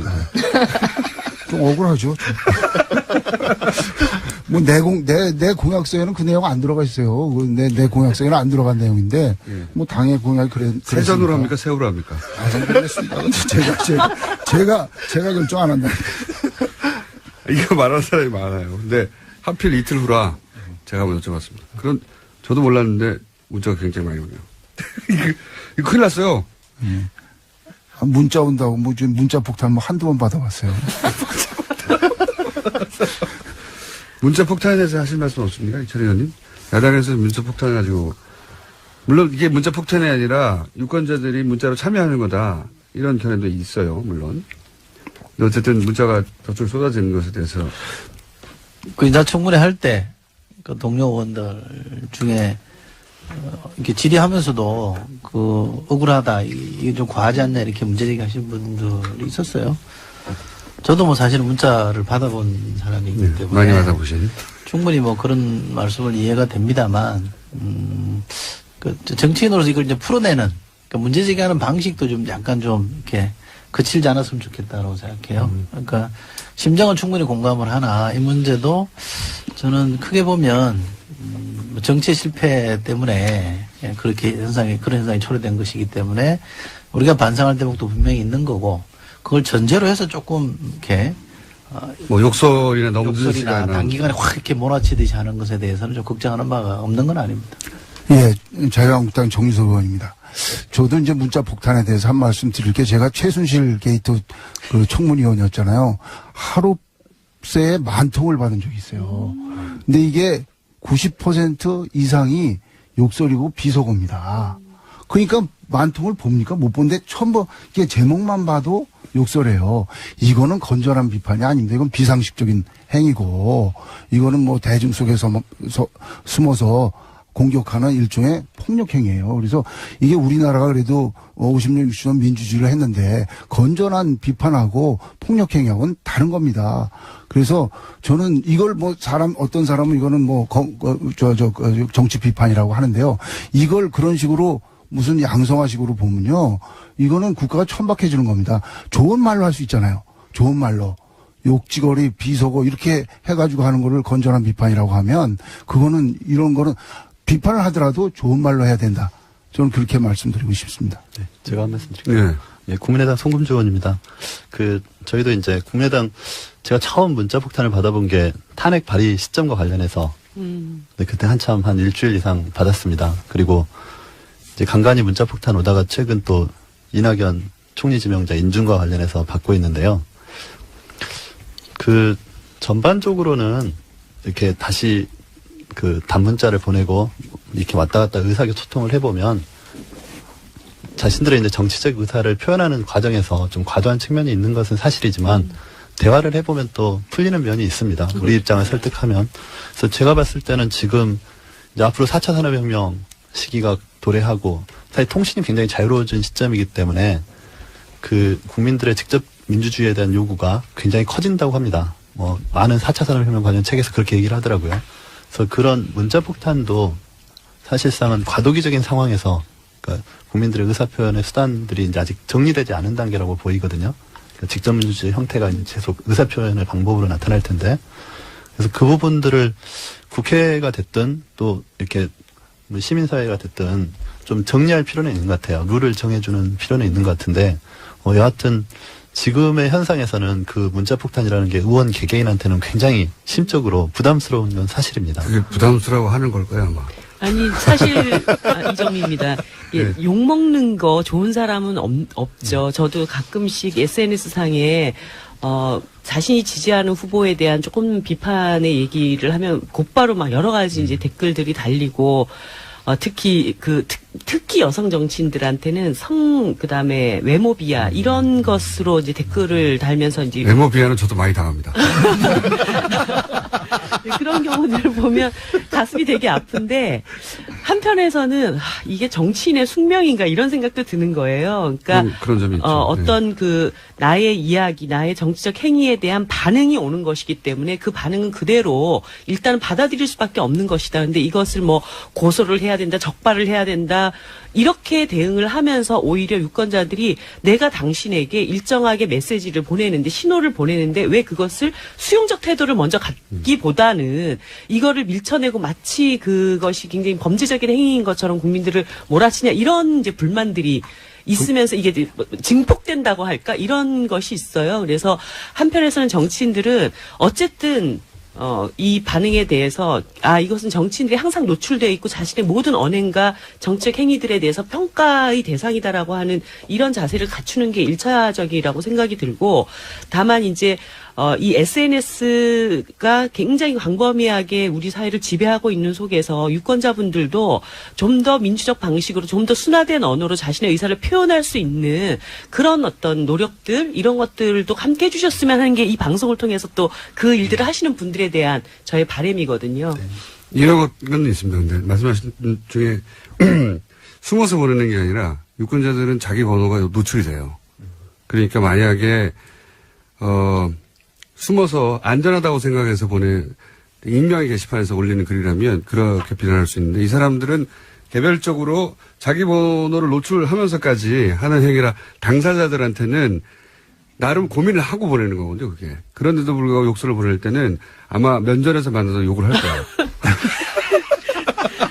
좀 억울하죠. 뭐 내 공약서에는 그 내용 안 들어가 있어요. 내 공약서에는 안 들어간 내용인데 예. 뭐 당의 공약이 세전으로 합니까? 세우로 합니까? 모르겠습니다. 제가 결정 안 한다. 이거 말하는 사람이 많아요. 근데 하필 이틀 후라 제가 한번 여쭤봤습니다. 그런 저도 몰랐는데 문자가 굉장히 많이 오네요. 이거 큰일 났어요. 문자 온다고 뭐 지금 문자 폭탄 뭐 한두 번 받아봤어요. 문자 폭탄에 대해서 하실 말씀 없습니까? 이철희 의원님? 야당에서 문자 폭탄을 가지고 물론 이게 문자 폭탄이 아니라 유권자들이 문자로 참여하는 거다. 이런 견해도 있어요. 물론. 근데 어쨌든 문자가 저쪽 쏟아지는 것에 대해서 그 인사청문회 할 때 그 동료 의원들 중에 이렇게 질의하면서도 그 억울하다 이게 좀 과하지 않냐 이렇게 문제제기 하신 분들이 있었어요. 저도 뭐 사실은 문자를 받아본 사람이기 때문에 많이 받아보시니? 충분히 뭐 그런 말씀을 이해가 됩니다만 그 정치인으로서 이걸 이제 풀어내는 그러니까 문제제기하는 방식도 좀 약간 좀 이렇게 거칠지 않았으면 좋겠다고 생각해요. 그러니까 심정은 충분히 공감을 하나 이 문제도 저는 크게 보면 정치 실패 때문에 그렇게 그런 현상이 초래된 것이기 때문에 우리가 반성할 대목도 분명히 있는 거고 그걸 전제로 해서 조금 이렇게 뭐 욕설이나 너무 늦은 욕설이나 시간에 단기간에 확 이렇게 몰아치듯이 하는 것에 대해서는 좀 걱정하는 바가 없는 건 아닙니다. 예, 자유한국당 정유섭 의원입니다. 저도 이제 문자 폭탄에 대해서 한 말씀 드릴 게 제가 최순실 게이트 그 청문위원이었잖아요. 하루 새에 10,000통을 받은 적이 있어요. 근데 이게 90% 이상이 욕설이고 비속어입니다. 그러니까 10,000통을 봅니까? 못 본데 처음 이게 제목만 봐도 욕설해요. 이거는 건전한 비판이 아닙니다. 이건 비상식적인 행위고 이거는 뭐 대중 속에서 숨어서 공격하는 일종의 폭력행위예요. 그래서 이게 우리나라가 그래도 50년, 60년 민주주의를 했는데 건전한 비판하고 폭력행위하고는 다른 겁니다. 그래서 저는 이걸 뭐 어떤 사람은 이거는 뭐 정치 비판이라고 하는데요. 이걸 그런 식으로 무슨 양성화식으로 보면요. 이거는 국가가 천박해지는 겁니다. 좋은 말로 할 수 있잖아요. 좋은 말로. 욕지거리, 비속어 이렇게 해가지고 하는 거를 건전한 비판이라고 하면 그거는 이런 거는 비판을 하더라도 좋은 말로 해야 된다. 저는 그렇게 말씀드리고 싶습니다. 네, 제가 한 말씀 드릴게요. 네. 예, 국민의당 송금주 의원입니다. 저희도 이제 국민의당 제가 처음 문자 폭탄을 받아본 게 탄핵 발의 시점과 관련해서 네, 그때 한참 한 일주일 이상 받았습니다. 그리고 이제 간간히 문자 폭탄 오다가 최근 또 이낙연 총리 지명자 인준과 관련해서 받고 있는데요. 전반적으로는 이렇게 다시 단문자를 보내고 이렇게 왔다 갔다 의사소통을 해보면 자신들의 이제 정치적 의사를 표현하는 과정에서 좀 과도한 측면이 있는 것은 사실이지만 대화를 해보면 또 풀리는 면이 있습니다. 우리 입장을 설득하면. 그래서 제가 봤을 때는 지금 이제 앞으로 4차 산업혁명 시기가 도래하고 사실 통신이 굉장히 자유로워진 시점이기 때문에 그 국민들의 직접 민주주의에 대한 요구가 굉장히 커진다고 합니다. 뭐 많은 4차 산업혁명 관련 책에서 그렇게 얘기를 하더라고요. 그래서 그런 문자폭탄도 사실상은 과도기적인 상황에서 그러니까 국민들의 의사표현의 수단들이 이제 아직 정리되지 않은 단계라고 보이거든요. 그러니까 직접 민주주의 형태가 이제 계속 의사표현의 방법으로 나타날 텐데, 그래서 그 부분들을 국회가 됐든 또 이렇게 뭐 시민사회가 됐든 좀 정리할 필요는 있는 것 같아요. 룰을 정해주는 필요는 있는 것 같은데, 여하튼 지금의 현상에서는 그 문자폭탄이라는 게 의원 개개인한테는 굉장히 심적으로 부담스러운 건 사실입니다. 그게 부담스러워 하는 걸까요, 아마? 아니 사실 이정미입니다. 예, 네. 욕 먹는 거 좋은 사람은 없죠. 저도 가끔씩 SNS 상에 자신이 지지하는 후보에 대한 조금 비판의 얘기를 하면 곧바로 막 여러 가지 이제 댓글들이 달리고 특히 특히 여성 정치인들한테는 그다음에 외모 비하 이런 것으로 이제 댓글을 달면서 이제 외모 비하는 저도 많이 당합니다. 그런 경우들을 보면 가슴이 되게 아픈데 한편에서는 이게 정치인의 숙명인가 이런 생각도 드는 거예요. 그러니까 그런 점이 있죠. 어떤 나의 이야기, 나의 정치적 행위에 대한 반응이 오는 것이기 때문에 그 반응은 그대로 일단은 받아들일 수밖에 없는 것이다. 근데 이것을 뭐 고소를 해야 된다, 적발을 해야 된다. 이렇게 대응을 하면서 오히려 유권자들이 내가 당신에게 일정하게 메시지를 보내는데 신호를 보내는데 왜 그것을 수용적 태도를 먼저 갖기보다는 이거를 밀쳐내고 마치 그것이 굉장히 범죄적인 행위인 것처럼 국민들을 몰아치냐 이런 이제 불만들이 있으면서 이게 증폭된다고 할까 이런 것이 있어요. 그래서 한편에서는 정치인들은 어쨌든 이 반응에 대해서 이것은 정치인들이 항상 노출되어 있고 자신의 모든 언행과 정책 행위들에 대해서 평가의 대상이다라고 하는 이런 자세를 갖추는 게 1차적이라고 생각이 들고, 다만 이제 이 SNS가 굉장히 광범위하게 우리 사회를 지배하고 있는 속에서 유권자분들도 좀 더 민주적 방식으로 좀 더 순화된 언어로 자신의 의사를 표현할 수 있는 그런 어떤 노력들 이런 것들도 함께 해주셨으면 하는 게 이 방송을 통해서 또 그 일들을 하시는 분들에 대한 저의 바람이거든요. 이런 건 있습니다. 근데 말씀하신 중에 숨어서 보내는 게 아니라 유권자들은 자기 번호가 노출이 돼요. 그러니까 만약에 숨어서 안전하다고 생각해서 익명의 게시판에서 올리는 글이라면 그렇게 비난할 수 있는데, 이 사람들은 개별적으로 자기 번호를 노출하면서까지 하는 행위라 당사자들한테는 나름 고민을 하고 보내는 거거든요, 그게. 그런데도 불구하고 욕설을 보낼 때는 아마 면전에서 만나서 욕을 할 거예요.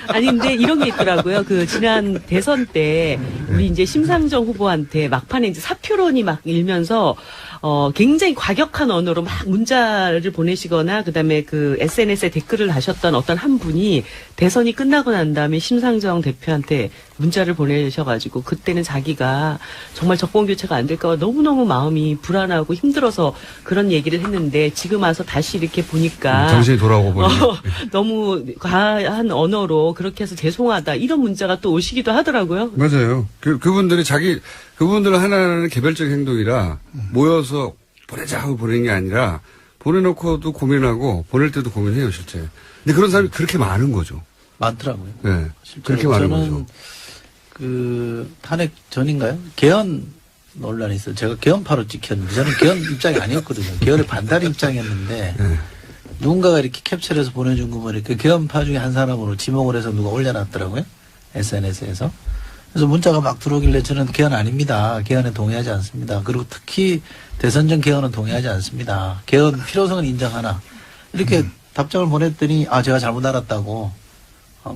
아니 근데 이런 게 있더라고요. 지난 대선 때 우리 이제 심상정 후보한테 막판에 이제 사표론이 막 일면서 굉장히 과격한 언어로 막 문자를 보내시거나 그다음에 SNS에 댓글을 다셨던 어떤 한 분이 대선이 끝나고 난 다음에 심상정 대표한테 문자를 보내셔가지고 그때는 자기가 정말 정권 교체가 안 될까 봐 너무너무 마음이 불안하고 힘들어서 그런 얘기를 했는데 지금 와서 다시 이렇게 보니까 정신이 돌아오고 보니 너무 과한 언어로 그렇게 해서 죄송하다 이런 문자가 또 오시기도 하더라고요. 맞아요. 그분들은 하나는 개별적 행동이라 모여서 보내자 하고 보내는 게 아니라 보내놓고도 고민하고 보낼 때도 고민해요, 실제. 근데 그런 사람이 그렇게 많은 거죠. 많더라고요. 네. 그렇게 많은 거죠. 저는 탄핵 전인가요? 개헌 논란이 있어요. 제가 개헌파로 찍혔는데 저는 개헌 입장이 아니었거든요. 개헌에 반대 입장이었는데 네. 누군가가 이렇게 캡처를 해서 보내준 거 보니까 개헌파 중에 한 사람으로 지목을 해서 누가 올려놨더라고요. SNS에서. 그래서 문자가 막 들어오길래 저는 개헌 아닙니다. 개헌에 동의하지 않습니다. 그리고 특히 대선 전 개헌은 동의하지 않습니다. 개헌 필요성은 인정하나. 이렇게 답장을 보냈더니 제가 잘못 알았다고.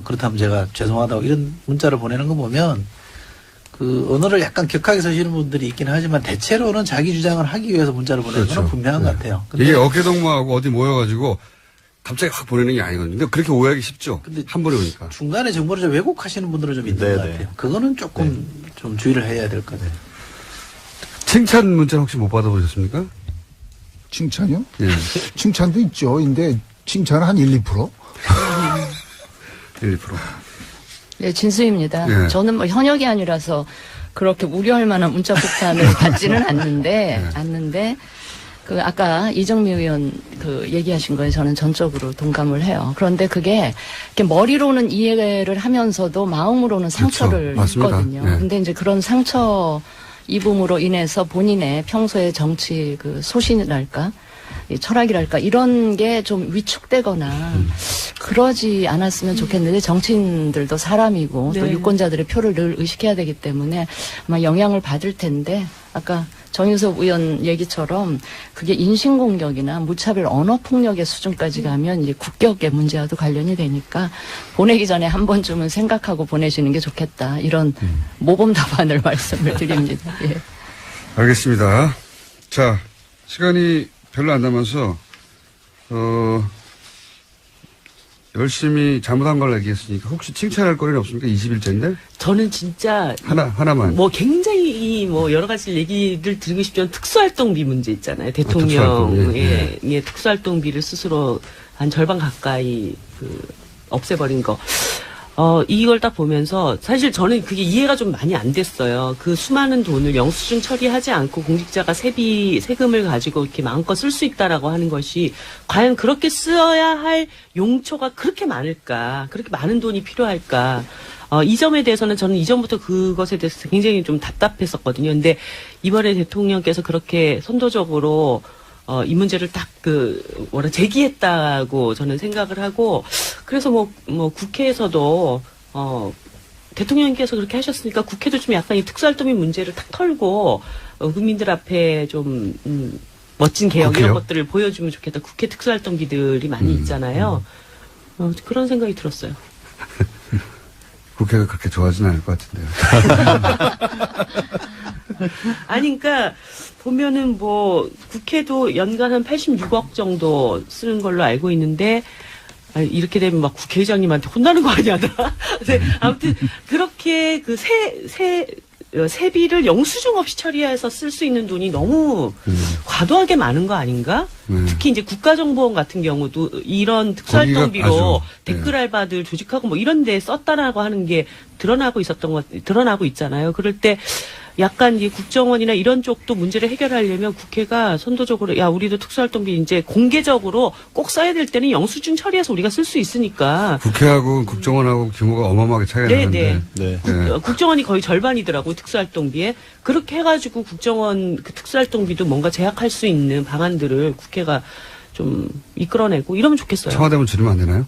그렇다면 제가 죄송하다고 이런 문자를 보내는 거 보면 언어를 약간 격하게 쓰시는 분들이 있긴 하지만 대체로는 자기 주장을 하기 위해서 문자를 보내는 건 그렇죠. 분명한 것 같아요. 근데 이게 어깨동무하고 어디 모여가지고 갑자기 확 보내는 게 아니거든요. 근데 그렇게 오해하기 쉽죠. 근데 한 번에 오니까. 중간에 정보를 좀 왜곡하시는 분들은 좀 있는 것 같아요. 그거는 조금 좀 주의를 해야 될 것 같아요. 칭찬 문자 혹시 못 받아보셨습니까? 칭찬이요? 예. 칭찬도 있죠. 근데 칭찬은 한 1~2%? 1~2%. 네, 진수입니다. 예. 저는 현역이 아니라서 그렇게 우려할 만한 문자 폭탄을 받지는 않는데 그 아까 이정미 의원 그 얘기하신 거에 저는 전적으로 동감을 해요. 그런데 그게 이렇게 머리로는 이해를 하면서도 마음으로는 상처를 그렇죠. 맞습니다. 입거든요. 네. 근데 이제 그런 상처 입음으로 인해서 본인의 평소의 정치 그 소신이랄까, 이 철학이랄까 이런 게 좀 위축되거나 그러지 않았으면 좋겠는데 정치인들도 사람이고 또 네. 유권자들의 표를 늘 의식해야 되기 때문에 아마 영향을 받을 텐데 아까 정유섭 의원 얘기처럼 그게 인신공격이나 무차별 언어폭력의 수준까지 가면 이제 국격의 문제와도 관련이 되니까 보내기 전에 한 번쯤은 생각하고 보내시는 게 좋겠다. 이런 모범 답안을 말씀을 드립니다. 예. 알겠습니다. 자, 시간이 별로 안 남아서, 열심히 잘못한 걸 얘기했으니까 혹시 칭찬할 거리는 없습니까? 20일째인데? 저는 진짜 하나만. 뭐 굉장히 뭐 여러 가지 얘기를 드리고 싶지만 특수활동비 문제 있잖아요. 특수활동, 대통령의 특수활동비를 스스로 한 절반 가까이 없애버린 거. 이걸 딱 보면서 사실 저는 그게 이해가 좀 많이 안 됐어요. 그 수많은 돈을 영수증 처리하지 않고 공직자가 세금을 가지고 이렇게 마음껏 쓸 수 있다라고 하는 것이 과연 그렇게 써야 할 용처가 그렇게 많을까? 그렇게 많은 돈이 필요할까? 이 점에 대해서는 저는 이전부터 그것에 대해서 굉장히 좀 답답했었거든요. 근데 이번에 대통령께서 그렇게 선도적으로 이 문제를 딱 제기했다고 저는 생각을 하고, 그래서 뭐 국회에서도, 대통령께서 그렇게 하셨으니까 국회도 좀 약간 이 특수활동비 문제를 탁 털고, 국민들 앞에 좀, 멋진 개혁 국회요? 이런 것들을 보여주면 좋겠다. 국회 특수활동비들이 많이 있잖아요. 그런 생각이 들었어요. 국회가 그렇게 좋아하진 않을 것 같은데요. 아니, 그러니까 보면은 뭐 국회도 연간 한 86억 정도 쓰는 걸로 알고 있는데 이렇게 되면 막 국회의장님한테 혼나는 거 아니야? 네, 아무튼 그렇게 그 세비를 영수증 없이 처리해서 쓸 수 있는 돈이 너무 과도하게 많은 거 아닌가? 특히 이제 국가정보원 같은 경우도 이런 특수활동비로 거기가 아주, 댓글 알바들 조직하고 뭐 이런 데 썼다라고 하는 게 드러나고 있잖아요. 그럴 때 약간 이 국정원이나 이런 쪽도 문제를 해결하려면 국회가 선도적으로 우리도 특수활동비 이제 공개적으로 꼭 써야 될 때는 영수증 처리해서 우리가 쓸 수 있으니까. 국회하고 국정원하고 규모가 어마어마하게 차이가 나는데. 네. 국정원이 거의 절반이더라고요, 특수활동비에. 그렇게 해가지고 국정원 그 특수활동비도 뭔가 제약할 수 있는 방안들을 국회가 좀 이끌어내고 이러면 좋겠어요. 청와대면 줄이면 안 되나요?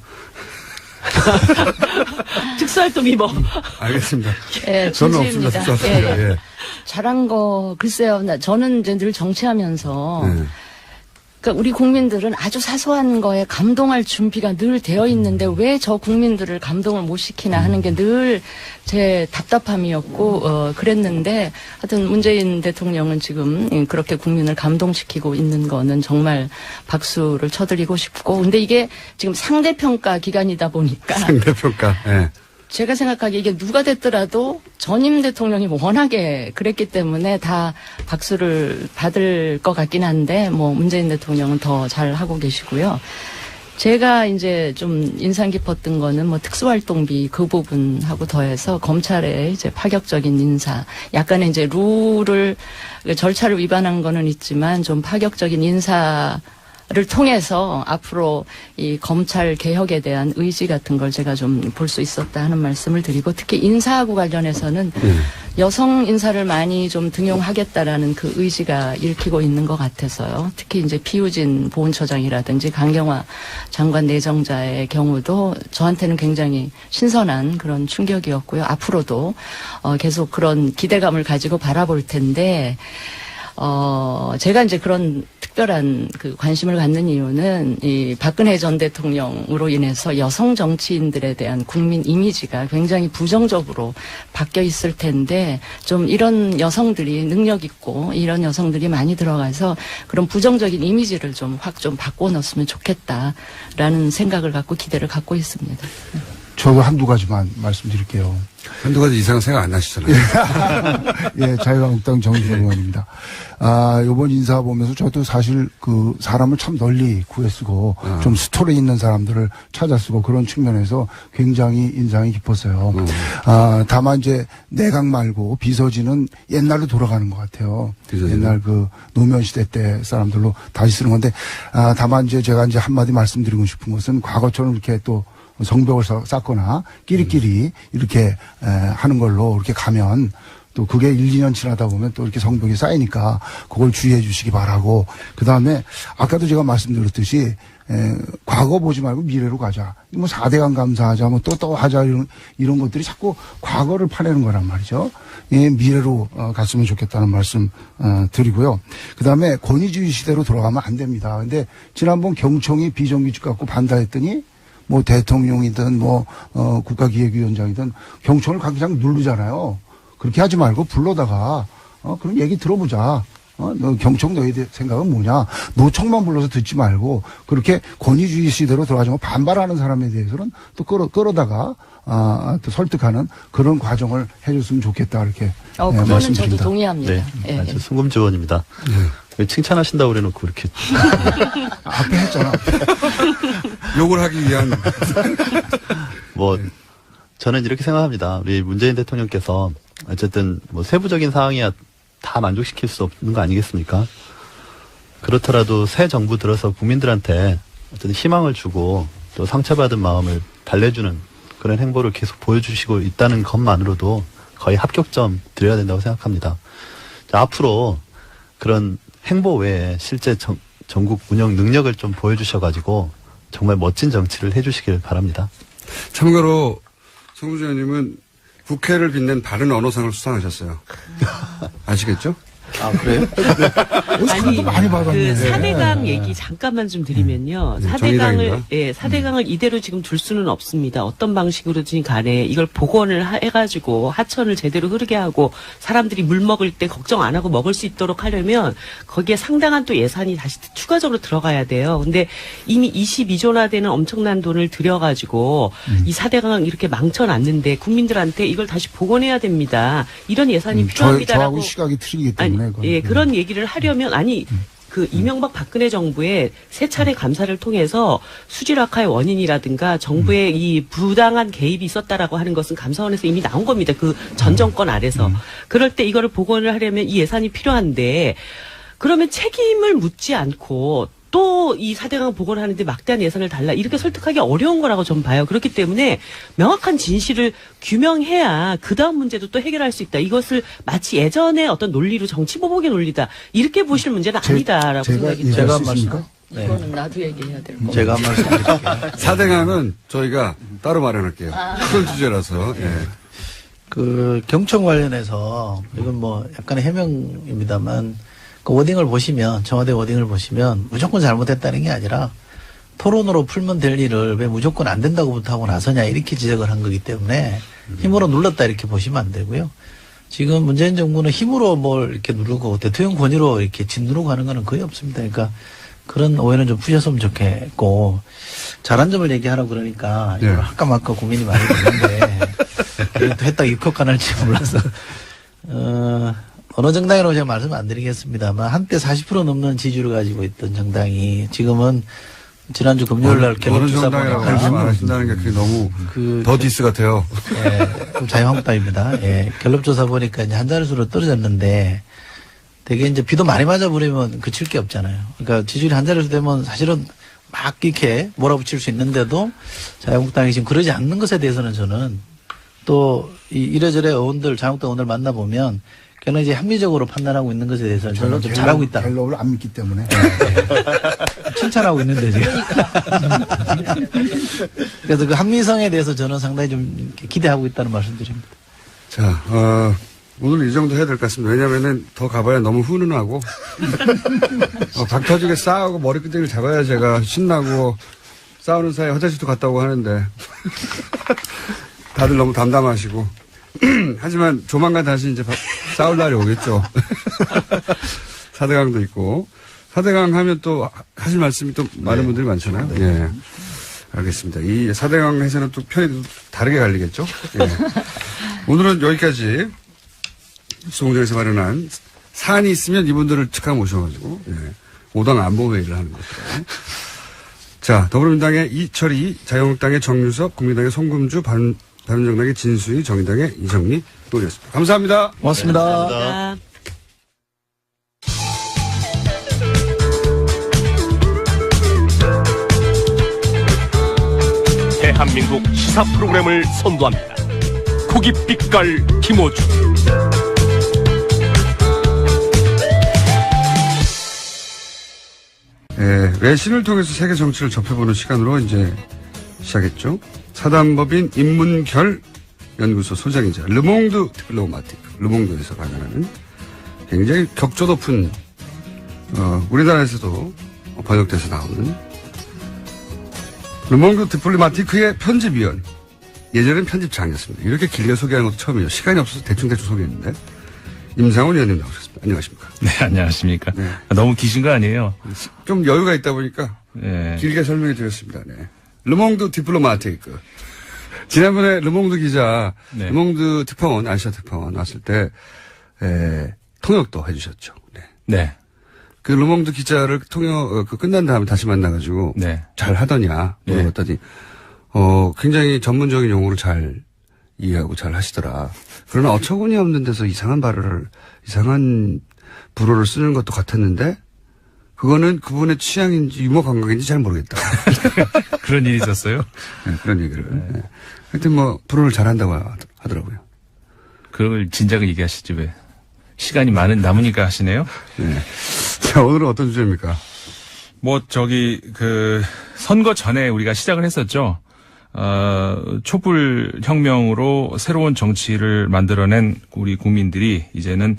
특수활동비 뭐. 알겠습니다. 예, 저는 진심입니다. 없습니다. 특수활동비가. 예. 잘한 거 글쎄요. 저는 이제 늘 정치하면서 네. 그러니까 우리 국민들은 아주 사소한 거에 감동할 준비가 늘 되어 있는데 왜 저 국민들을 감동을 못 시키나 하는 게 늘 제 답답함이었고 그랬는데 하여튼 문재인 대통령은 지금 그렇게 국민을 감동시키고 있는 거는 정말 박수를 쳐드리고 싶고 근데 이게 지금 상대평가 기간이다 보니까 상대평가. 예. 제가 생각하기에 이게 누가 됐더라도 전임 대통령이 워낙에 그랬기 때문에 다 박수를 받을 것 같긴 한데 뭐 문재인 대통령은 더 잘하고 계시고요. 제가 이제 좀 인상 깊었던 거는 뭐 특수활동비 그 부분하고 더해서 검찰의 이제 파격적인 인사, 약간의 이제 룰을 절차를 위반한 거는 있지만 좀 파격적인 인사 를 통해서 앞으로 이 검찰 개혁에 대한 의지 같은 걸 제가 좀 볼 수 있었다 하는 말씀을 드리고 특히 인사하고 관련해서는 여성 인사를 많이 좀 등용하겠다라는 그 의지가 읽히고 있는 것 같아서요. 특히 이제 피우진 보훈처장이라든지 강경화 장관 내정자의 경우도 저한테는 굉장히 신선한 그런 충격이었고요. 앞으로도 계속 그런 기대감을 가지고 바라볼 텐데 제가 이제 그런 특별한 그 관심을 갖는 이유는 이 박근혜 전 대통령으로 인해서 여성 정치인들에 대한 국민 이미지가 굉장히 부정적으로 바뀌어 있을 텐데 좀 이런 여성들이 능력 있고 이런 여성들이 많이 들어가서 그런 부정적인 이미지를 좀 확 좀 바꿔 넣었으면 좋겠다라는 생각을 갖고 기대를 갖고 있습니다. 저도 한두 가지만 말씀드릴게요. 한두 가지 이상은 생각 안 나시잖아요. 예, 자유한국당 정의선 의원입니다. 요번 인사 보면서 저도 사실 그 사람을 참 널리 구애쓰고 좀 스토리 있는 사람들을 찾아 쓰고 그런 측면에서 굉장히 인상이 깊었어요. 다만 이제 내각 말고 비서진은 옛날로 돌아가는 것 같아요. 비서진은? 옛날 그 노무현 시대 때 사람들로 다시 쓰는 건데, 다만 이제 제가 이제 한마디 말씀드리고 싶은 것은 과거처럼 이렇게 또 성벽을 쌓거나 끼리끼리 이렇게 하는 걸로 이렇게 가면 또 그게 1, 2년 지나다 보면 또 이렇게 성벽이 쌓이니까 그걸 주의해 주시기 바라고, 그 다음에 아까도 제가 말씀드렸듯이 과거 보지 말고 미래로 가자. 뭐 4대강 감사하자, 뭐 또 하자, 이런 것들이 자꾸 과거를 파내는 거란 말이죠. 예, 미래로 갔으면 좋겠다는 말씀 드리고요. 그 다음에 권위주의 시대로 돌아가면 안 됩니다. 근데 지난번 경총이 비정규직 갖고 반대했더니 뭐 대통령이든 뭐 국가기획위원장이든 경총을 그냥 누르잖아요. 그렇게 하지 말고 불러다가 그런 얘기 들어보자. 너 경총 너희 생각은 뭐냐? 노총만 불러서 듣지 말고 그렇게 권위주의 시대로 돌아가지고 반발하는 사람에 대해서는 또 끌어다가 또 설득하는 그런 과정을 해줬으면 좋겠다, 이렇게 그거는 말씀드립니다. 저도 동의합니다. 네. 예. 아주 순금지원입니다. 왜 칭찬하신다고 그래놓고 이렇게. 앞에 했잖아. 욕을 하기 위한. 뭐, 저는 이렇게 생각합니다. 우리 문재인 대통령께서 어쨌든 뭐 세부적인 사항이야 다 만족시킬 수 없는 거 아니겠습니까? 그렇더라도 새 정부 들어서 국민들한테 어떤 희망을 주고 또 상처받은 마음을 달래주는 그런 행보를 계속 보여주시고 있다는 것만으로도 거의 합격점 드려야 된다고 생각합니다. 자, 앞으로 그런 행보 외에 실제 전국 운영 능력을 좀 보여주셔가지고 정말 멋진 정치를 해주시길 바랍니다. 참고로 송구주 의원님은 국회를 빛낸 바른 언어상을 수상하셨어요. 아시겠죠? 아, 그래요? 상도 많이 받았네. 그 4대강 얘기 잠깐만 좀 드리면요. 네, 4대강을, 정의당입니다. 예, 4대강을 이대로 지금 둘 수는 없습니다. 어떤 방식으로든 간에 이걸 복원을 해가지고 하천을 제대로 흐르게 하고 사람들이 물 먹을 때 걱정 안 하고 먹을 수 있도록 하려면 거기에 상당한 또 예산이 다시 추가적으로 들어가야 돼요. 근데 이미 22조나 되는 엄청난 돈을 들여가지고 이 4대강 이렇게 망쳐놨는데 국민들한테 이걸 다시 복원해야 됩니다. 이런 예산이 필요합니다라고. 저하고 시각이 틀리기 때문에. 그건. 예, 그런 얘기를 하려면, 그 이명박 박근혜 정부의 세 차례 감사를 통해서 수질 악화의 원인이라든가 정부의 이 부당한 개입이 있었다라고 하는 것은 감사원에서 이미 나온 겁니다. 그 전 정권 아래서. 그럴 때 이거를 복원을 하려면 이 예산이 필요한데, 그러면 책임을 묻지 않고 또 이 4대강 복원하는데 막대한 예산을 달라, 이렇게 설득하기 어려운 거라고 저는 봐요. 그렇기 때문에 명확한 진실을 규명해야 그 다음 문제도 또 해결할 수 있다. 이것을 마치 예전의 어떤 논리로 정치 보복의 논리다, 이렇게 보실 문제는 아니다라고 생각이 들어요. 제가 말씀. 네. 그거는 나도 얘기해야 될 거. 제가 말씀드릴게요. 4대강은 저희가 따로 마련할게요. 큰 주제라서. 예. 그 경청 관련해서 이건 뭐 약간의 해명입니다만, 그 워딩을 보시면, 청와대 워딩을 보시면 무조건 잘못했다는 게 아니라 토론으로 풀면 될 일을 왜 무조건 안 된다고부터 하고 나서냐, 이렇게 지적을 한 거기 때문에 힘으로 눌렀다, 이렇게 보시면 안 되고요. 지금 문재인 정부는 힘으로 뭘 이렇게 누르고 대통령 권위로 이렇게 짓누르고 하는 거는 거의 없습니다. 그러니까 그런 오해는 좀 푸셨으면 좋겠고, 잘한 점을 얘기하라고 그러니까 이걸 할까 말까 고민이 많이 되는데 또 했다가 입국간할지 몰라서 어느 정당이라고 제가 말씀 안 드리겠습니다만, 한때 40% 넘는 지지율을 가지고 있던 정당이 지금은 지난주 금요일 날 갤럽 어느 조사 정당이라고 말씀 안 하신다는 게 그게 너무 더 디스 같아요. 예, 자유한국당입니다. 예, 갤럽 조사 보니까 이제 한 자릿수로 떨어졌는데, 되게 이제 비도 많이 맞아버리면 그칠 게 없잖아요. 그러니까 지지율이 한 자릿수 되면 사실은 막 이렇게 몰아붙일 수 있는데도 자유한국당이 지금 그러지 않는 것에 대해서는 저는 또 이래저래 의원들, 자유한국당 의원들 만나보면 걔는 이제 합리적으로 판단하고 있는 것에 대해서는 저는 좀 잘하고 있다. 갤럽을 안 믿기 때문에. 칭찬하고 있는데 지금. 그래서 그 합리성에 대해서 저는 상당히 좀 기대하고 있다는 말씀드립니다. 자, 오늘 이 정도 해야 될 것 같습니다. 왜냐면은 더 가봐야 너무 훈훈하고, 박터지게 싸우고 머리끄댕이를 잡아야 제가 신나고, 싸우는 사이에 화장실도 갔다 오고 하는데, 다들 너무 담담하시고. 하지만 조만간 다시 이제 싸울 날이 오겠죠. 4대강도 있고. 4대강 하면 또 하실 말씀이 또 많은 분들이 많잖아요. 예. 알겠습니다. 이 사대강 해설은 또 편이 다르게 갈리겠죠? 예. 오늘은 여기까지 뉴스공장에서 마련한 사안이 있으면 이분들을 즉각 모셔가지고, 예. 5당 안보회의를 하는 것들. 자, 더불어민주당의 이철희, 자유한국당의 정유섭, 국민당의 송금주, 바른정당의 진수희, 정의당의 이정미 의원이었습니다. 감사합니다. 고맙습니다. 감사합니다. 대한민국 시사 프로그램을 선도합니다. 고깃빛깔 김어준. 예, 외신을 통해서 세계 정치를 접해보는 시간으로 이제 시작했죠. 사단법인 인문결 연구소 소장이자 르몽드 디플로마티크, 르몽드에서 발간하는 굉장히 격조 높은, 우리나라에서도 번역돼서 나오는 르몽드 디플로마티크의 편집위원. 예전엔 편집장이었습니다. 이렇게 길게 소개하는 것도 처음이에요. 시간이 없어서 대충 소개했는데. 임상훈 의원님 나오셨습니다. 안녕하십니까. 네, 안녕하십니까. 네. 너무 기신 거 아니에요? 좀 여유가 있다 보니까 네. 길게 설명해 드렸습니다. 네. 르몽드 디플로마티크. 지난번에 르몽드 기자, 네. 르몽드 특파원, 아시아 특파원 왔을 때, 통역도 해주셨죠. 네. 네. 그 르몽드 기자를 끝난 다음에 다시 만나가지고, 네. 잘 하더냐, 물어봤더니, 굉장히 전문적인 용어를 잘 이해하고 잘 하시더라. 그러나 어처구니 없는 데서 이상한 불어를 쓰는 것도 같았는데, 그거는 그분의 취향인지 유머 감각인지 잘 모르겠다. 그런 일이 있었어요? 네, 그런 얘기를. 네. 하여튼 불어를 잘한다고 하더라고요. 그걸 진작에 얘기하시지 왜. 시간이 남으니까 하시네요? 네. 자, 오늘은 어떤 주제입니까? 선거 전에 우리가 시작을 했었죠. 촛불 혁명으로 새로운 정치를 만들어낸 우리 국민들이 이제는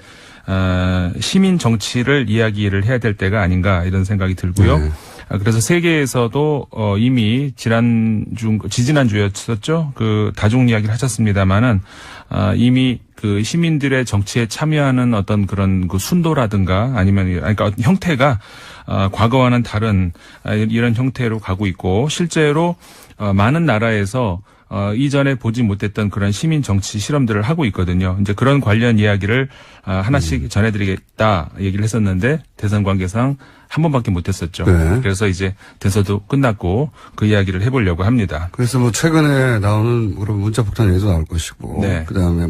시민 정치를 이야기를 해야 될 때가 아닌가 이런 생각이 들고요. 네. 그래서 세계에서도 이미 지지난주였었죠. 그 다중 이야기를 하셨습니다만은 이미 그 시민들의 정치에 참여하는 어떤 그런 그 순도라든가 그러니까 형태가 과거와는 다른 이런 형태로 가고 있고 실제로 많은 나라에서 이전에 보지 못했던 그런 시민 정치 실험들을 하고 있거든요. 이제 그런 관련 이야기를 하나씩 전해드리겠다 얘기를 했었는데 대선 관계상 한 번밖에 못했었죠. 네. 그래서 이제 대선도 끝났고 그 이야기를 해보려고 합니다. 그래서 최근에 나오는 문자 폭탄 얘기도 나올 것이고, 네. 그 다음에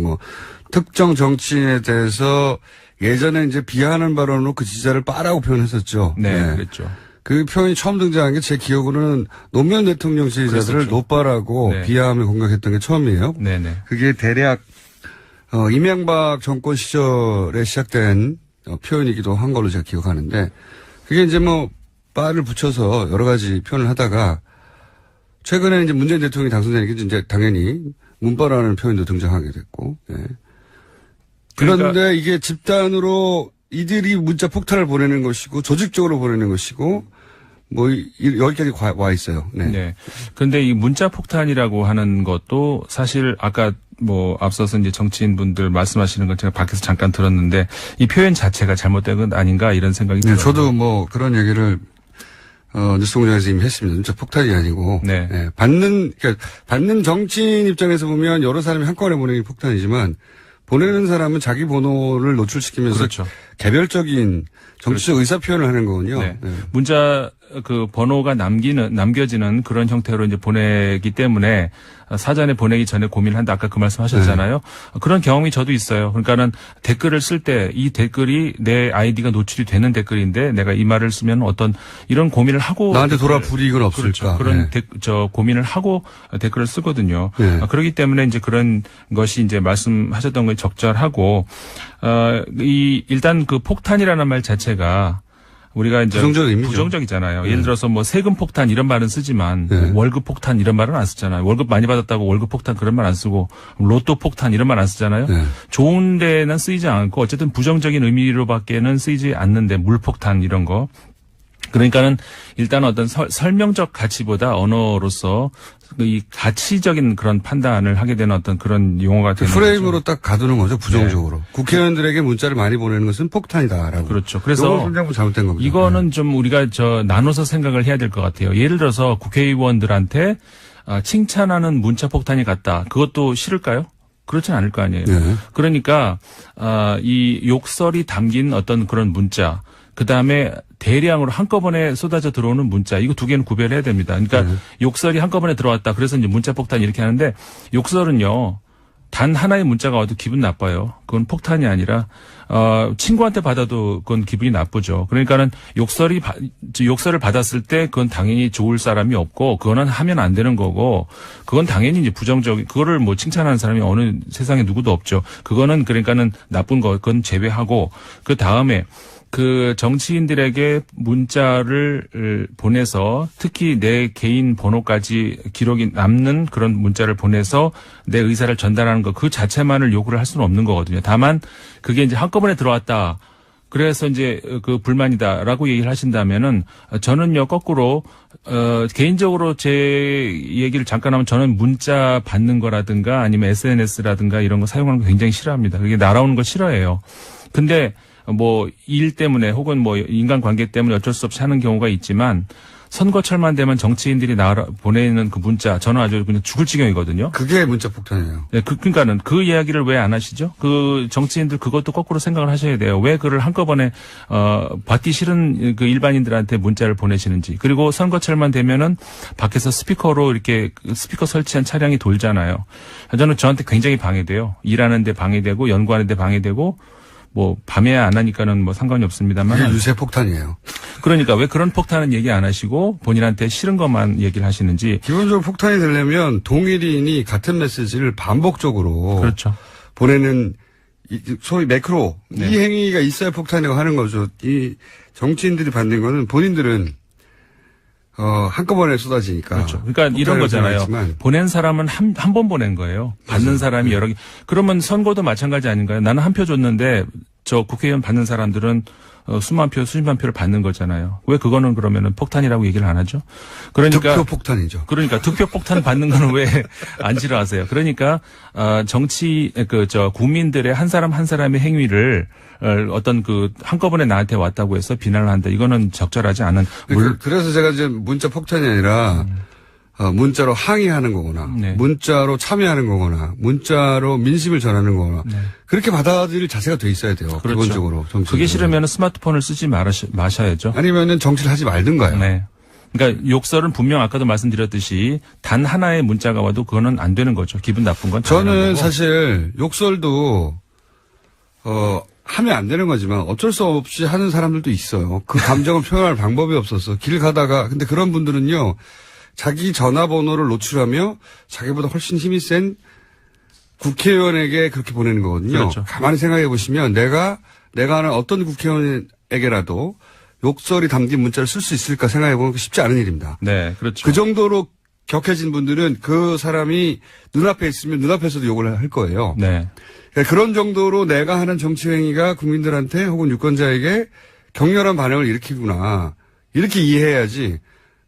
특정 정치인에 대해서 예전에 이제 비하하는 발언으로 그 지지자를 빠라고 표현했었죠. 네. 그랬죠. 그 표현이 처음 등장한 게 제 기억으로는 노무현 대통령 지지자들을 그랬었죠. 노빠라고 네. 비하하며 공격했던 게 처음이에요. 네네. 그게 대략 이명박 정권 시절에 시작된 표현이기도 한 걸로 제가 기억하는데 그게 이제 빠를 붙여서 여러 가지 표현을 하다가 최근에 이제 문재인 대통령이 당선되니까 이제 당연히 문빠라는 표현도 등장하게 됐고, 예. 그런데 이게 집단으로 이들이 문자 폭탄을 보내는 것이고 조직적으로 보내는 것이고 여기까지 와 있어요. 네. 네. 그런데 이 문자 폭탄이라고 하는 것도 사실 아까 앞서서 이제 정치인분들 말씀하시는 걸 제가 밖에서 잠깐 들었는데 이 표현 자체가 잘못된 건 아닌가 이런 생각이 들어요. 네, 저도 그런 얘기를 뉴스공장에서 이미 했습니다. 문자 폭탄이 아니고 네. 네, 받는 정치인 입장에서 보면 여러 사람이 한꺼번에 보내는 게 폭탄이지만 보내는 사람은 자기 번호를 노출시키면서 그렇죠. 개별적인 정치적 의사 표현을 하는 거군요. 네. 네. 문자 그 번호가 남겨지는 그런 형태로 이제 보내기 때문에 사전에 보내기 전에 고민을 한다. 아까 그 말씀 하셨잖아요. 네. 그런 경험이 저도 있어요. 그러니까는 댓글을 쓸 때 이 댓글이 내 아이디가 노출이 되는 댓글인데 내가 이 말을 쓰면 어떤 이런 고민을 하고 나한테 돌아 불이익은 없을까. 그렇죠. 그런 네. 고민을 하고 댓글을 쓰거든요. 네. 그렇기 때문에 이제 그런 것이 이제 말씀하셨던 게 적절하고 일단 그 폭탄이라는 말 자체가 우리가 이제 부정적이잖아요. 예를 들어서 세금 폭탄 이런 말은 쓰지만 네. 월급 폭탄 이런 말은 안 쓰잖아요. 월급 많이 받았다고 월급 폭탄 그런 말 안 쓰고 로또 폭탄 이런 말 안 쓰잖아요. 네. 좋은 데는 쓰이지 않고 어쨌든 부정적인 의미로밖에는 쓰이지 않는데 물폭탄 이런 거. 그러니까는 일단 어떤 설명적 가치보다 언어로서 이 가치적인 그런 판단을 하게 되는 어떤 그런 용어가 되는 프레임으로 거죠. 딱 가두는 거죠, 부정적으로. 네. 국회의원들에게 문자를 많이 보내는 것은 폭탄이다라고. 그렇죠. 그래서 잘못된 겁니다. 이거는 좀 우리가 나눠서 생각을 해야 될 것 같아요. 예를 들어서 국회의원들한테 칭찬하는 문자 폭탄이 갔다. 그것도 싫을까요? 그렇진 않을 거 아니에요. 네. 그러니까 이 욕설이 담긴 어떤 그런 문자, 그 다음에 대량으로 한꺼번에 쏟아져 들어오는 문자, 이거 두 개는 구별해야 됩니다. 그러니까 욕설이 한꺼번에 들어왔다. 그래서 이제 문자 폭탄 이렇게 하는데 욕설은요. 단 하나의 문자가 와도 기분 나빠요. 그건 폭탄이 아니라 친구한테 받아도 그건 기분이 나쁘죠. 그러니까는 욕설을 받았을 때 그건 당연히 좋을 사람이 없고 그거는 하면 안 되는 거고 그건 당연히 이제 부정적인 그거를 뭐 칭찬하는 사람이 어느 세상에 누구도 없죠. 그거는 그러니까는 나쁜 거 그건 제외하고 그 다음에 그 정치인들에게 문자를 보내서 특히 내 개인 번호까지 기록이 남는 그런 문자를 보내서 내 의사를 전달하는 거 그 자체만을 요구를 할 수는 없는 거거든요. 다만 그게 이제 한꺼번에 들어왔다. 그래서 이제 그 불만이다라고 얘기를 하신다면은 저는요 거꾸로 개인적으로 제 얘기를 잠깐 하면 저는 문자 받는 거라든가 아니면 SNS라든가 이런 거 사용하는 거 굉장히 싫어합니다. 그게 날아오는 거 싫어해요. 근데 뭐 일 때문에 혹은 뭐 인간관계 때문에 어쩔 수 없이 하는 경우가 있지만 선거철만 되면 정치인들이 보내는 그 문자 저는 아주 그냥 죽을 지경이거든요. 그게 문자 폭탄이에요. 네, 그러니까는 그 이야기를 왜 안 하시죠? 그 정치인들 그것도 거꾸로 생각을 하셔야 돼요. 왜 그를 한꺼번에 받기 싫은 그 일반인들한테 문자를 보내시는지. 그리고 선거철만 되면은 밖에서 스피커로 이렇게 스피커 설치한 차량이 돌잖아요. 저는 저한테 굉장히 방해돼요. 일하는데 방해되고 연구하는데 방해되고 뭐 밤에 안 하니까는 뭐 상관이 없습니다만 유세 폭탄이에요. 그러니까 왜 그런 폭탄은 얘기 안 하시고 본인한테 싫은 것만 얘기를 하시는지. 기본적으로 폭탄이 되려면 동일인이 같은 메시지를 반복적으로 그렇죠. 보내는 소위 매크로 네. 이 행위가 있어야 폭탄이라고 하는 거죠. 이 정치인들이 받는 거는 본인들은 한꺼번에 쏟아지니까. 그렇죠. 그러니까 이런 거잖아요. 생각했지만. 보낸 사람은 한 번 보낸 거예요. 받는 사람이 여러 개. 그러면 선거도 마찬가지 아닌가요? 나는 한 표 줬는데 저 국회의원 받는 사람들은 수만 표, 수십만 표를 받는 거잖아요. 왜 그거는 그러면은 폭탄이라고 얘기를 안 하죠? 그러니까 득표 폭탄이죠. 그러니까 득표 폭탄 받는 거는 왜 안 싫어하세요? 그러니까 국민들의 한 사람 한 사람의 행위를 어떤 그 한꺼번에 나한테 왔다고 해서 비난을 한다. 이거는 적절하지 않은. 그래서 제가 이제 문자 폭탄이 아니라 문자로 항의하는 거거나 네. 문자로 참여하는 거거나 문자로 민심을 전하는 거거나 네. 그렇게 받아들일 자세가 돼 있어야 돼요. 그렇죠. 기본적으로. 그게 싫으면 스마트폰을 쓰지 마셔야죠. 아니면은 정치를 하지 말든가요. 네. 그러니까 욕설은 분명 아까도 말씀드렸듯이 단 하나의 문자가 와도 그거는 안 되는 거죠. 기분 나쁜 건. 저는 사실 욕설도 하면 안 되는 거지만 어쩔 수 없이 하는 사람들도 있어요. 그 감정을 표현할 방법이 없어서 길 가다가 근데 그런 분들은요. 자기 전화번호를 노출하며 자기보다 훨씬 힘이 센 국회의원에게 그렇게 보내는 거거든요. 그렇죠. 가만히 생각해 보시면 내가 아는 어떤 국회의원에게라도 욕설이 담긴 문자를 쓸 수 있을까 생각해 보면 쉽지 않은 일입니다. 네, 그렇죠. 그 정도로 격해진 분들은 그 사람이 눈앞에 있으면 눈앞에서도 욕을 할 거예요. 네. 그러니까 그런 정도로 내가 하는 정치 행위가 국민들한테 혹은 유권자에게 격렬한 반응을 일으키구나. 이렇게 이해해야지.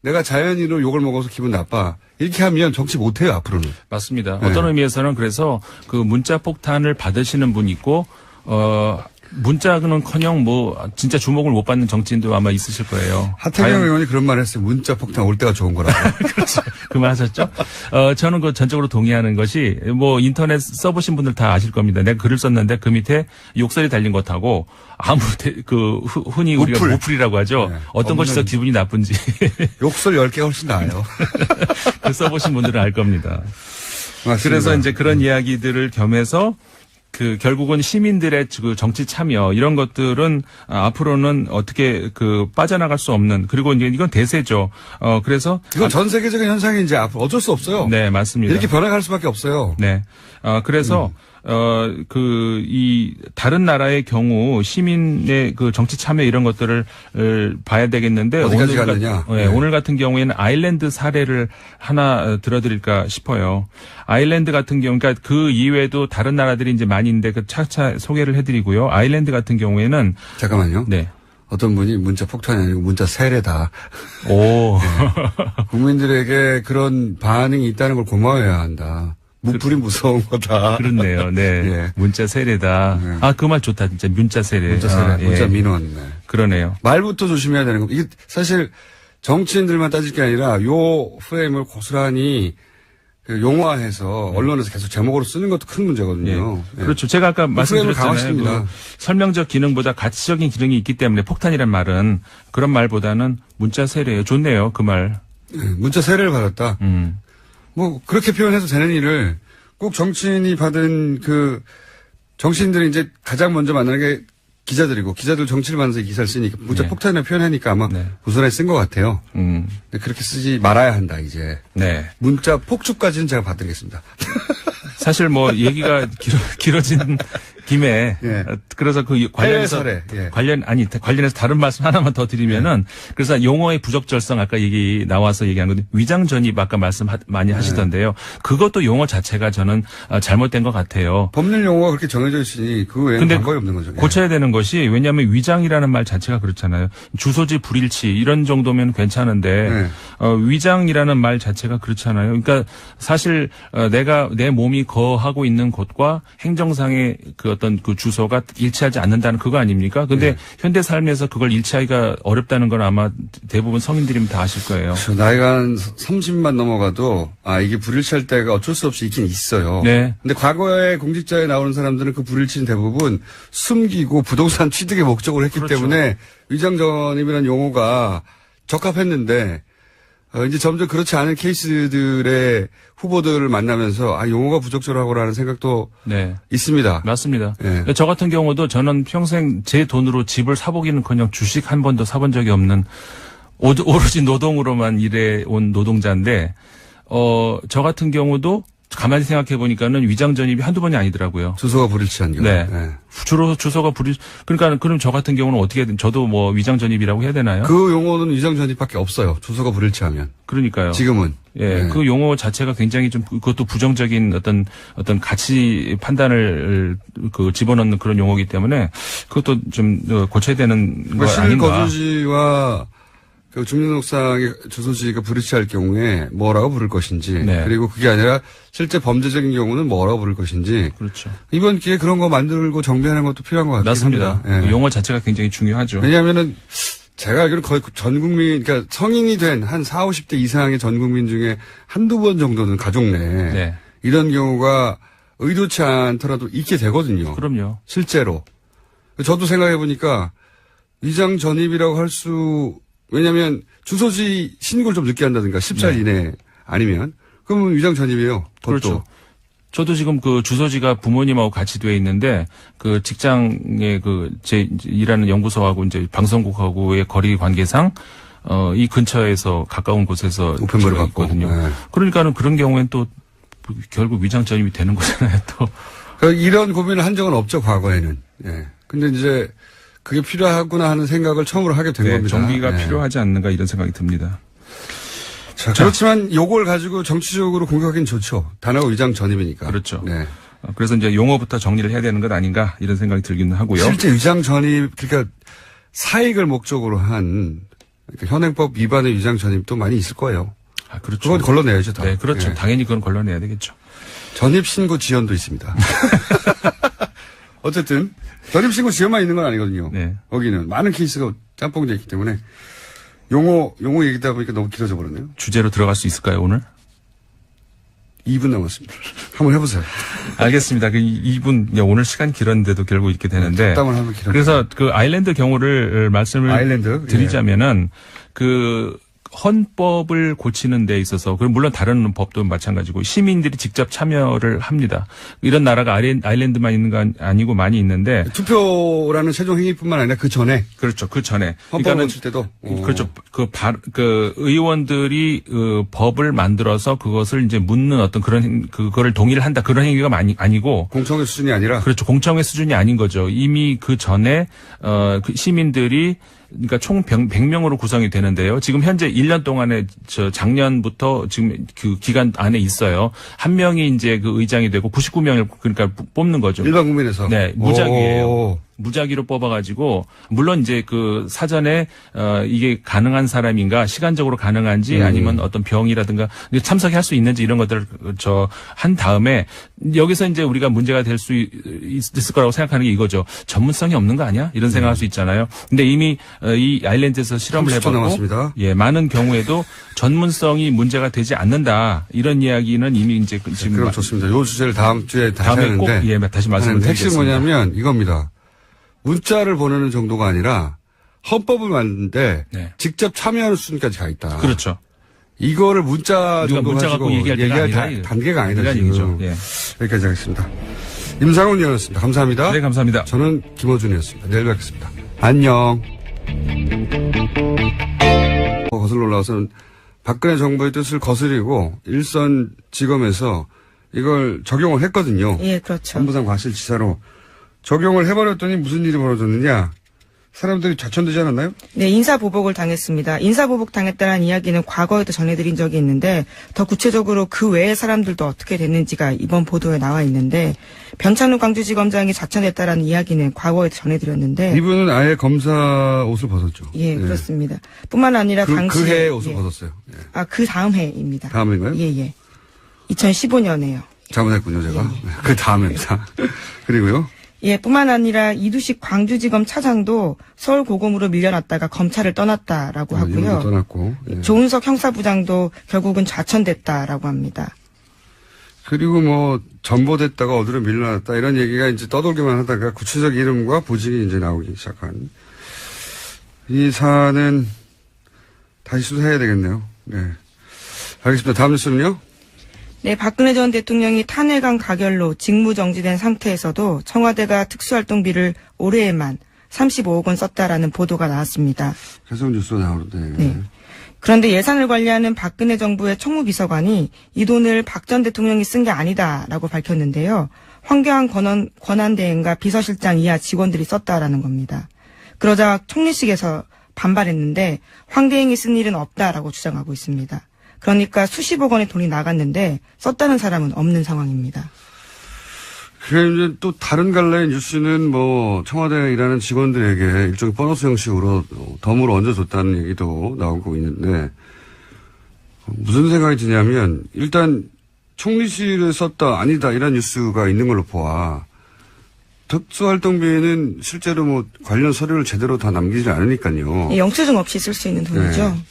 내가 자연인으로 욕을 먹어서 기분 나빠. 이렇게 하면 정치 못해요, 앞으로는. 맞습니다. 네. 어떤 의미에서는 그래서 그 문자 폭탄을 받으시는 분 있고, 문자는커녕 뭐 진짜 주목을 못 받는 정치인도 아마 있으실 거예요. 하태경 의원이 그런 말 했어요. 문자 폭탄 올 때가 좋은 거라고. 그렇죠. 그 말 하셨죠? 저는 그 전적으로 동의하는 것이 뭐 인터넷 써보신 분들 다 아실 겁니다. 내가 글을 썼는데 그 밑에 욕설이 달린 것하고 흔히 우리가 무풀이라고 하죠. 네. 어떤 것이 더 기분이 나쁜지. 욕설 10개가 훨씬 나아요. 그 써보신 분들은 알 겁니다. 맞습니다. 그래서 이제 그런 이야기들을 겸해서 그 결국은 시민들의 그 정치 참여 이런 것들은 앞으로는 어떻게 그 빠져나갈 수 없는 그리고 이제 이건 대세죠. 그래서 이건 전 세계적인 현상이 이제 앞으로 어쩔 수 없어요. 네, 맞습니다. 이렇게 변해갈 수밖에 없어요. 네. 그래서 다른 나라의 경우 시민의 그 정치 참여 이런 것들을 봐야 되겠는데 어디까지 갔느냐? 네. 오늘 같은 경우에는 아일랜드 사례를 하나 들어드릴까 싶어요. 아일랜드 같은 경우, 그러니까 그 이외에도 다른 나라들이 이제 많이 있는데 그 차차 소개를 해드리고요. 아일랜드 같은 경우에는 잠깐만요. 네. 어떤 분이 문자 폭탄이 아니고 문자 세례다. 오. 네. 국민들에게 그런 반응이 있다는 걸 고마워해야 한다. 무풀이 무서운 거다. 그렇네요. 네. 예. 문자 세례다. 네. 아, 그 말 좋다. 진짜 문자 세례. 문자 세례, 아, 예. 문자 민원. 네. 그러네요. 말부터 조심해야 되는 겁니다. 이게 사실 정치인들만 따질 게 아니라 요 프레임을 고스란히 그 용화해서 언론에서 계속 제목으로 쓰는 것도 큰 문제거든요. 예. 그렇죠. 제가 아까 프레임을 말씀드렸잖아요. 강화시킵니다. 그 설명적 기능보다 가치적인 기능이 있기 때문에 폭탄이란 말은 그런 말보다는 문자 세례예요. 좋네요. 그 말. 네, 문자 세례를 받았다. 뭐 그렇게 표현해도 되는 일을 꼭 정치인이 받은 그 정치인들이 이제 가장 먼저 만나는 게 기자들이고 기자들 정치를 만나서 기사를 쓰니까 문자 네. 폭탄이라 표현하니까 아마 네. 고스란히 쓴 것 같아요. 근데 그렇게 쓰지 말아야 한다 이제. 네. 문자 폭주까지는 제가 봐드리겠습니다. 사실 뭐 얘기가 길어진 김에 예. 그래서 그 관련해서 사례, 예. 관련해서 다른 말씀 하나만 더 드리면은 그래서 용어의 부적절성 아까 얘기 나와서 얘기한 건데 위장 전입 아까 말씀 많이 하시던데요. 그것도 용어 자체가 저는 잘못된 것 같아요. 법률 용어가 그렇게 정해져 있으니 그 외에는 근데 방법이 없는 거죠. 고쳐야 되는 것이 왜냐하면 위장이라는 말 자체가 그렇잖아요. 주소지 불일치 이런 정도면 괜찮은데 네. 위장이라는 말 자체가 그렇잖아요. 그러니까 사실 내가 내 몸이 거하고 있는 곳과 행정상의 그 어떤 그 주소가 일치하지 않는다는 그거 아닙니까? 근데 네. 현대 삶에서 그걸 일치하기가 어렵다는 건 아마 대부분 성인들이면 다 아실 거예요. 그렇죠. 나이가 한 30만 넘어가도 이게 불일치할 때가 어쩔 수 없이 있긴 있어요. 네. 근데 과거에 공직자에 나오는 사람들은 그 불일치는 대부분 숨기고 부동산 취득의 목적으로 했기 그렇죠. 때문에 위장전입이라는 용어가 적합했는데 이제 점점 그렇지 않은 케이스들의 후보들을 만나면서 용어가 부적절하고라는 생각도 네. 있습니다. 맞습니다. 네. 저 같은 경우도 저는 평생 제 돈으로 집을 사보기는커녕 주식 한 번도 사본 적이 없는 오로지 노동으로만 일해온 노동자인데 저 같은 경우도 가만히 생각해 보니까는 위장 전입이 한두 번이 아니더라고요. 주소가 불일치한 경우. 네. 주로 주소가 그러니까 그럼 저 같은 경우는 어떻게 저도 뭐 위장 전입이라고 해야 되나요? 그 용어는 위장 전입밖에 없어요. 주소가 불일치하면. 그러니까요. 지금은. 예, 네. 그 용어 자체가 굉장히 좀 그것도 부정적인 어떤 가치 판단을 그 집어넣는 그런 용어이기 때문에 그것도 좀 고쳐야 되는 거 아닌가. 실거주지와 그 주민등록상의 주소지가 불일치할 경우에 뭐라고 부를 것인지 네. 그리고 그게 아니라 실제 범죄적인 경우는 뭐라고 부를 것인지 그렇죠. 이번 기회에 그런 거 만들고 정비하는 것도 필요한 것 같긴 맞습니다. 합니다. 예. 그 용어 자체가 굉장히 중요하죠. 왜냐하면은 제가 알기로 거의 전 국민 그러니까 성인이 된 한 40, 50대 이상의 전 국민 중에 한두 번 정도는 가족 내에 네. 이런 경우가 의도치 않더라도 있게 되거든요. 그럼요. 실제로. 저도 생각해 보니까 위장 전입이라고 할 수 왜냐하면 주소지 신고를 좀 늦게 한다든가 10살 이내 아니면 그러면 위장 전입이에요. 그렇죠. 저도 지금 그 주소지가 부모님하고 같이 돼 있는데 그 직장에 그 제 일하는 연구소하고 이제 방송국하고의 거리 관계상 이 근처에서 가까운 곳에서 우편물을 받고 있거든요. 네. 그러니까는 그런 경우엔 또 결국 위장 전입이 되는 거잖아요. 또 그러니까 이런 고민을 한 적은 없죠 과거에는. 예. 근데 이제 그게 필요하구나 하는 생각을 처음으로 하게 된 겁니다. 정비가 예. 필요하지 않는가 이런 생각이 듭니다. 자, 그렇지만 요걸 가지고 정치적으로 공격하기는 좋죠. 단어가 위장 전입이니까. 그렇죠. 네. 그래서 이제 용어부터 정리를 해야 되는 것 아닌가 이런 생각이 들기는 하고요. 실제 위장 전입 그러니까 사익을 목적으로 한 그러니까 현행법 위반의 위장 전입도 많이 있을 거예요. 그렇죠. 그건 걸러내야죠. 다. 네, 그렇죠. 예. 당연히 그건 걸러내야 되겠죠. 전입 신고 지연도 있습니다. 어쨌든 전입 신고 지연만 있는 건 아니거든요. 네. 거기는 많은 케이스가 짬뽕되어 있기 때문에 용어 얘기다 보니까 너무 길어져 버렸네요. 주제로 들어갈 수 있을까요, 오늘? 2분 남았습니다. 한번 해보세요. 알겠습니다. 그 2분, 오늘 시간 길었는데도 결국 이렇게 되는데. 잡담을 하면 길어요. 그래서 그 아일랜드 경우를 말씀을 드리자면은 그 헌법을 고치는 데 있어서, 그리고 물론 다른 법도 마찬가지고 시민들이 직접 참여를 합니다. 이런 나라가 아일랜드만 있는 건 아니고 많이 있는데. 투표라는 최종 행위뿐만 아니라 그 전에. 그렇죠. 그 전에. 헌법을 고칠 때도. 그렇죠. 그 의원들이 법을 만들어서 그것을 이제 묻는 어떤 그거를 동의를 한다. 그런 행위가 아니고. 공청회 수준이 아니라. 그렇죠. 공청회 수준이 아닌 거죠. 이미 그 전에 그 시민들이 그러니까 총 100명으로 구성이 되는데요. 지금 현재 1년 동안에 작년부터 지금 그 기간 안에 있어요. 한 명이 이제 그 의장이 되고 99명을 그러니까 뽑는 거죠. 일반 국민에서. 네, 무작위예요. 무작위로 뽑아가지고 물론 이제 그 사전에 이게 가능한 사람인가 시간적으로 가능한지 아니면 어떤 병이라든가 참석할 수 있는지 이런 것들을 한 다음에 여기서 이제 우리가 문제가 될 수 있을 거라고 생각하는 게 이거죠. 전문성이 없는 거 아니야? 이런 생각할 수 있잖아요. 근데 이미 이 아일랜드에서 실험을 30초 해봤고 남았습니다. 예, 많은 경우에도 전문성이 문제가 되지 않는다. 이런 이야기는 이미 이제 지금 그럼 좋습니다. 요 주제를 다음 주에 다시 다음에 꼭 하는데 다시 말씀을 핵심은 드리겠습니다. 뭐냐면 이겁니다. 문자를 보내는 정도가 아니라 헌법을 만드는데 네. 직접 참여하는 수준까지 가 있다. 그렇죠. 이거를 문자 우리가 정도 문자 가지고 갖고 얘기할 때가 아니라 단계가 아니다. 이런 지금. 얘기죠. 예. 여기까지 하겠습니다. 임상훈 의원이었습니다. 감사합니다. 네, 감사합니다. 저는 김어준이었습니다. 내일 뵙겠습니다. 안녕. 거슬러 올라와서는 박근혜 정부의 뜻을 거스리고 일선지검에서 이걸 적용을 했거든요. 예, 그렇죠. 본부장 과실치사로 적용을 해버렸더니 무슨 일이 벌어졌느냐. 사람들이 좌천되지 않았나요? 네, 인사보복을 당했습니다. 인사보복 당했다는 이야기는 과거에도 전해드린 적이 있는데 더 구체적으로 그 외의 사람들도 어떻게 됐는지가 이번 보도에 나와 있는데 변찬우 광주지검장이 좌천됐다라는 이야기는 과거에도 전해드렸는데 이분은 아예 검사 옷을 벗었죠. 예, 그렇습니다. 뿐만 아니라 그 당시에 해에 옷을 벗었어요. 예. 그 다음 해입니다. 다음인가요? 예. 2015년에요. 잘못했군요, 제가. 네, 그 다음입니다. 그리고요. 예, 뿐만 아니라 이두식 광주지검 차장도 서울고검으로 밀려났다가 검찰을 떠났다라고 하고요. 이분도 떠났고. 예. 조은석 형사부장도 결국은 좌천됐다라고 합니다. 그리고 뭐 전보됐다가 어디로 밀려났다 이런 얘기가 이제 떠돌기만 하다가 구체적 이름과 보직이 이제 나오기 시작한 이 사안은 다시 수사해야 되겠네요. 네. 알겠습니다. 다음 뉴스는요? 네, 박근혜 전 대통령이 탄핵안 가결로 직무정지된 상태에서도 청와대가 특수활동비를 올해에만 35억 원 썼다라는 보도가 나왔습니다. 계속 뉴스가 나오는데. 네. 그런데 예산을 관리하는 박근혜 정부의 총무비서관이 이 돈을 박 전 대통령이 쓴 게 아니다라고 밝혔는데요. 황교안 권한대행과 비서실장 이하 직원들이 썼다라는 겁니다. 그러자 총리실에서 반발했는데 황 대행이 쓴 일은 없다라고 주장하고 있습니다. 그러니까 수십억 원의 돈이 나갔는데 썼다는 사람은 없는 상황입니다. 그래 이제 또 다른 갈래의 뉴스는 뭐 청와대에 일하는 직원들에게 일종의 보너스 형식으로 덤으로 얹어줬다는 얘기도 나오고 있는데 무슨 생각이 드냐면 일단 총리실에 썼다 아니다 이런 뉴스가 있는 걸로 보아 특수활동비에는 실제로 뭐 관련 서류를 제대로 다 남기지 않으니까요. 예, 영수증 없이 쓸 수 있는 돈이죠. 네.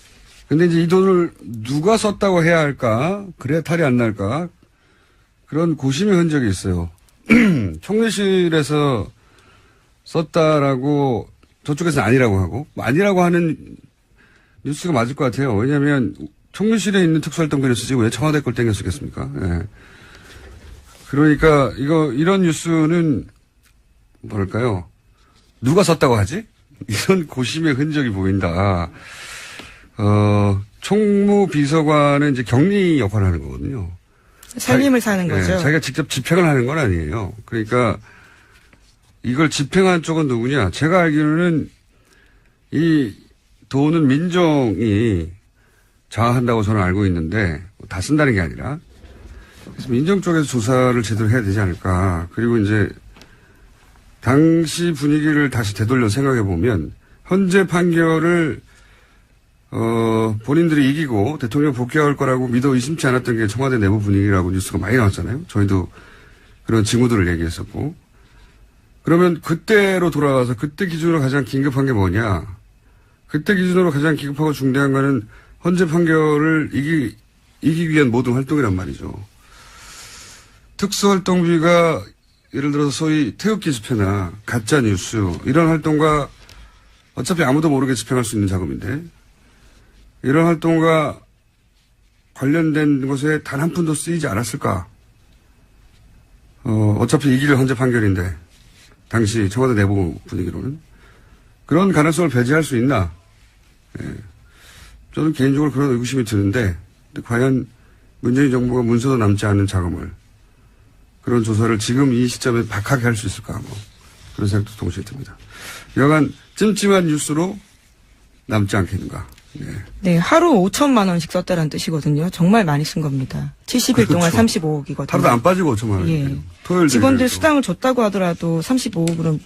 근데 이제 이 돈을 누가 썼다고 해야 할까? 그래야 탈이 안 날까? 그런 고심의 흔적이 있어요. 총리실에서 썼다라고 저쪽에서는 아니라고 하고 아니라고 하는 뉴스가 맞을 것 같아요. 왜냐하면 총리실에 있는 특수활동비를 쓰지 왜 청와대 걸 땡겨 쓰겠습니까? 예. 그러니까 이런 뉴스는 뭐랄까요? 누가 썼다고 하지? 이런 고심의 흔적이 보인다. 총무비서관은 이제 격리 역할을 하는 거거든요. 살림을 사는 거죠. 자기가 직접 집행을 하는 건 아니에요. 그러니까 이걸 집행한 쪽은 누구냐? 제가 알기로는 이 돈은 민정이 장악한다고 저는 알고 있는데 다 쓴다는 게 아니라 그래서 민정 쪽에서 조사를 제대로 해야 되지 않을까. 그리고 이제 당시 분위기를 다시 되돌려 생각해 보면 현재 판결을 본인들이 이기고 대통령 복귀할 거라고 믿어 의심치 않았던 게 청와대 내부 분위기라고 뉴스가 많이 나왔잖아요. 저희도 그런 징후들을 얘기했었고. 그러면 그때로 돌아가서 그때 기준으로 가장 긴급한 게 뭐냐. 그때 기준으로 가장 긴급하고 중대한 거는 현재 판결을 이기기 위한 모든 활동이란 말이죠. 특수활동비가 예를 들어서 소위 태극기 집회나 가짜뉴스 이런 활동과 어차피 아무도 모르게 집행할 수 있는 작업인데 이런 활동과 관련된 것에 단 한 푼도 쓰이지 않았을까? 어차피 이길 헌재 판결인데 당시 청와대 내부 분위기로는 그런 가능성을 배제할 수 있나? 예. 저는 개인적으로 그런 의구심이 드는데 과연 문재인 정부가 문서도 남지 않은 자금을 그런 조사를 지금 이 시점에 박하게 할 수 있을까? 뭐 그런 생각도 동시에 듭니다. 여간 찜찜한 뉴스로 남지 않겠는가? 네. 네, 하루 5천만 원씩 썼다는 뜻이거든요. 정말 많이 쓴 겁니다. 70일 동안 그렇죠. 35억이거든요. 하루도 안 빠지고 5천만 원. 예. 토요일 직원들 되면 수당을 줬다고 하더라도 35억으로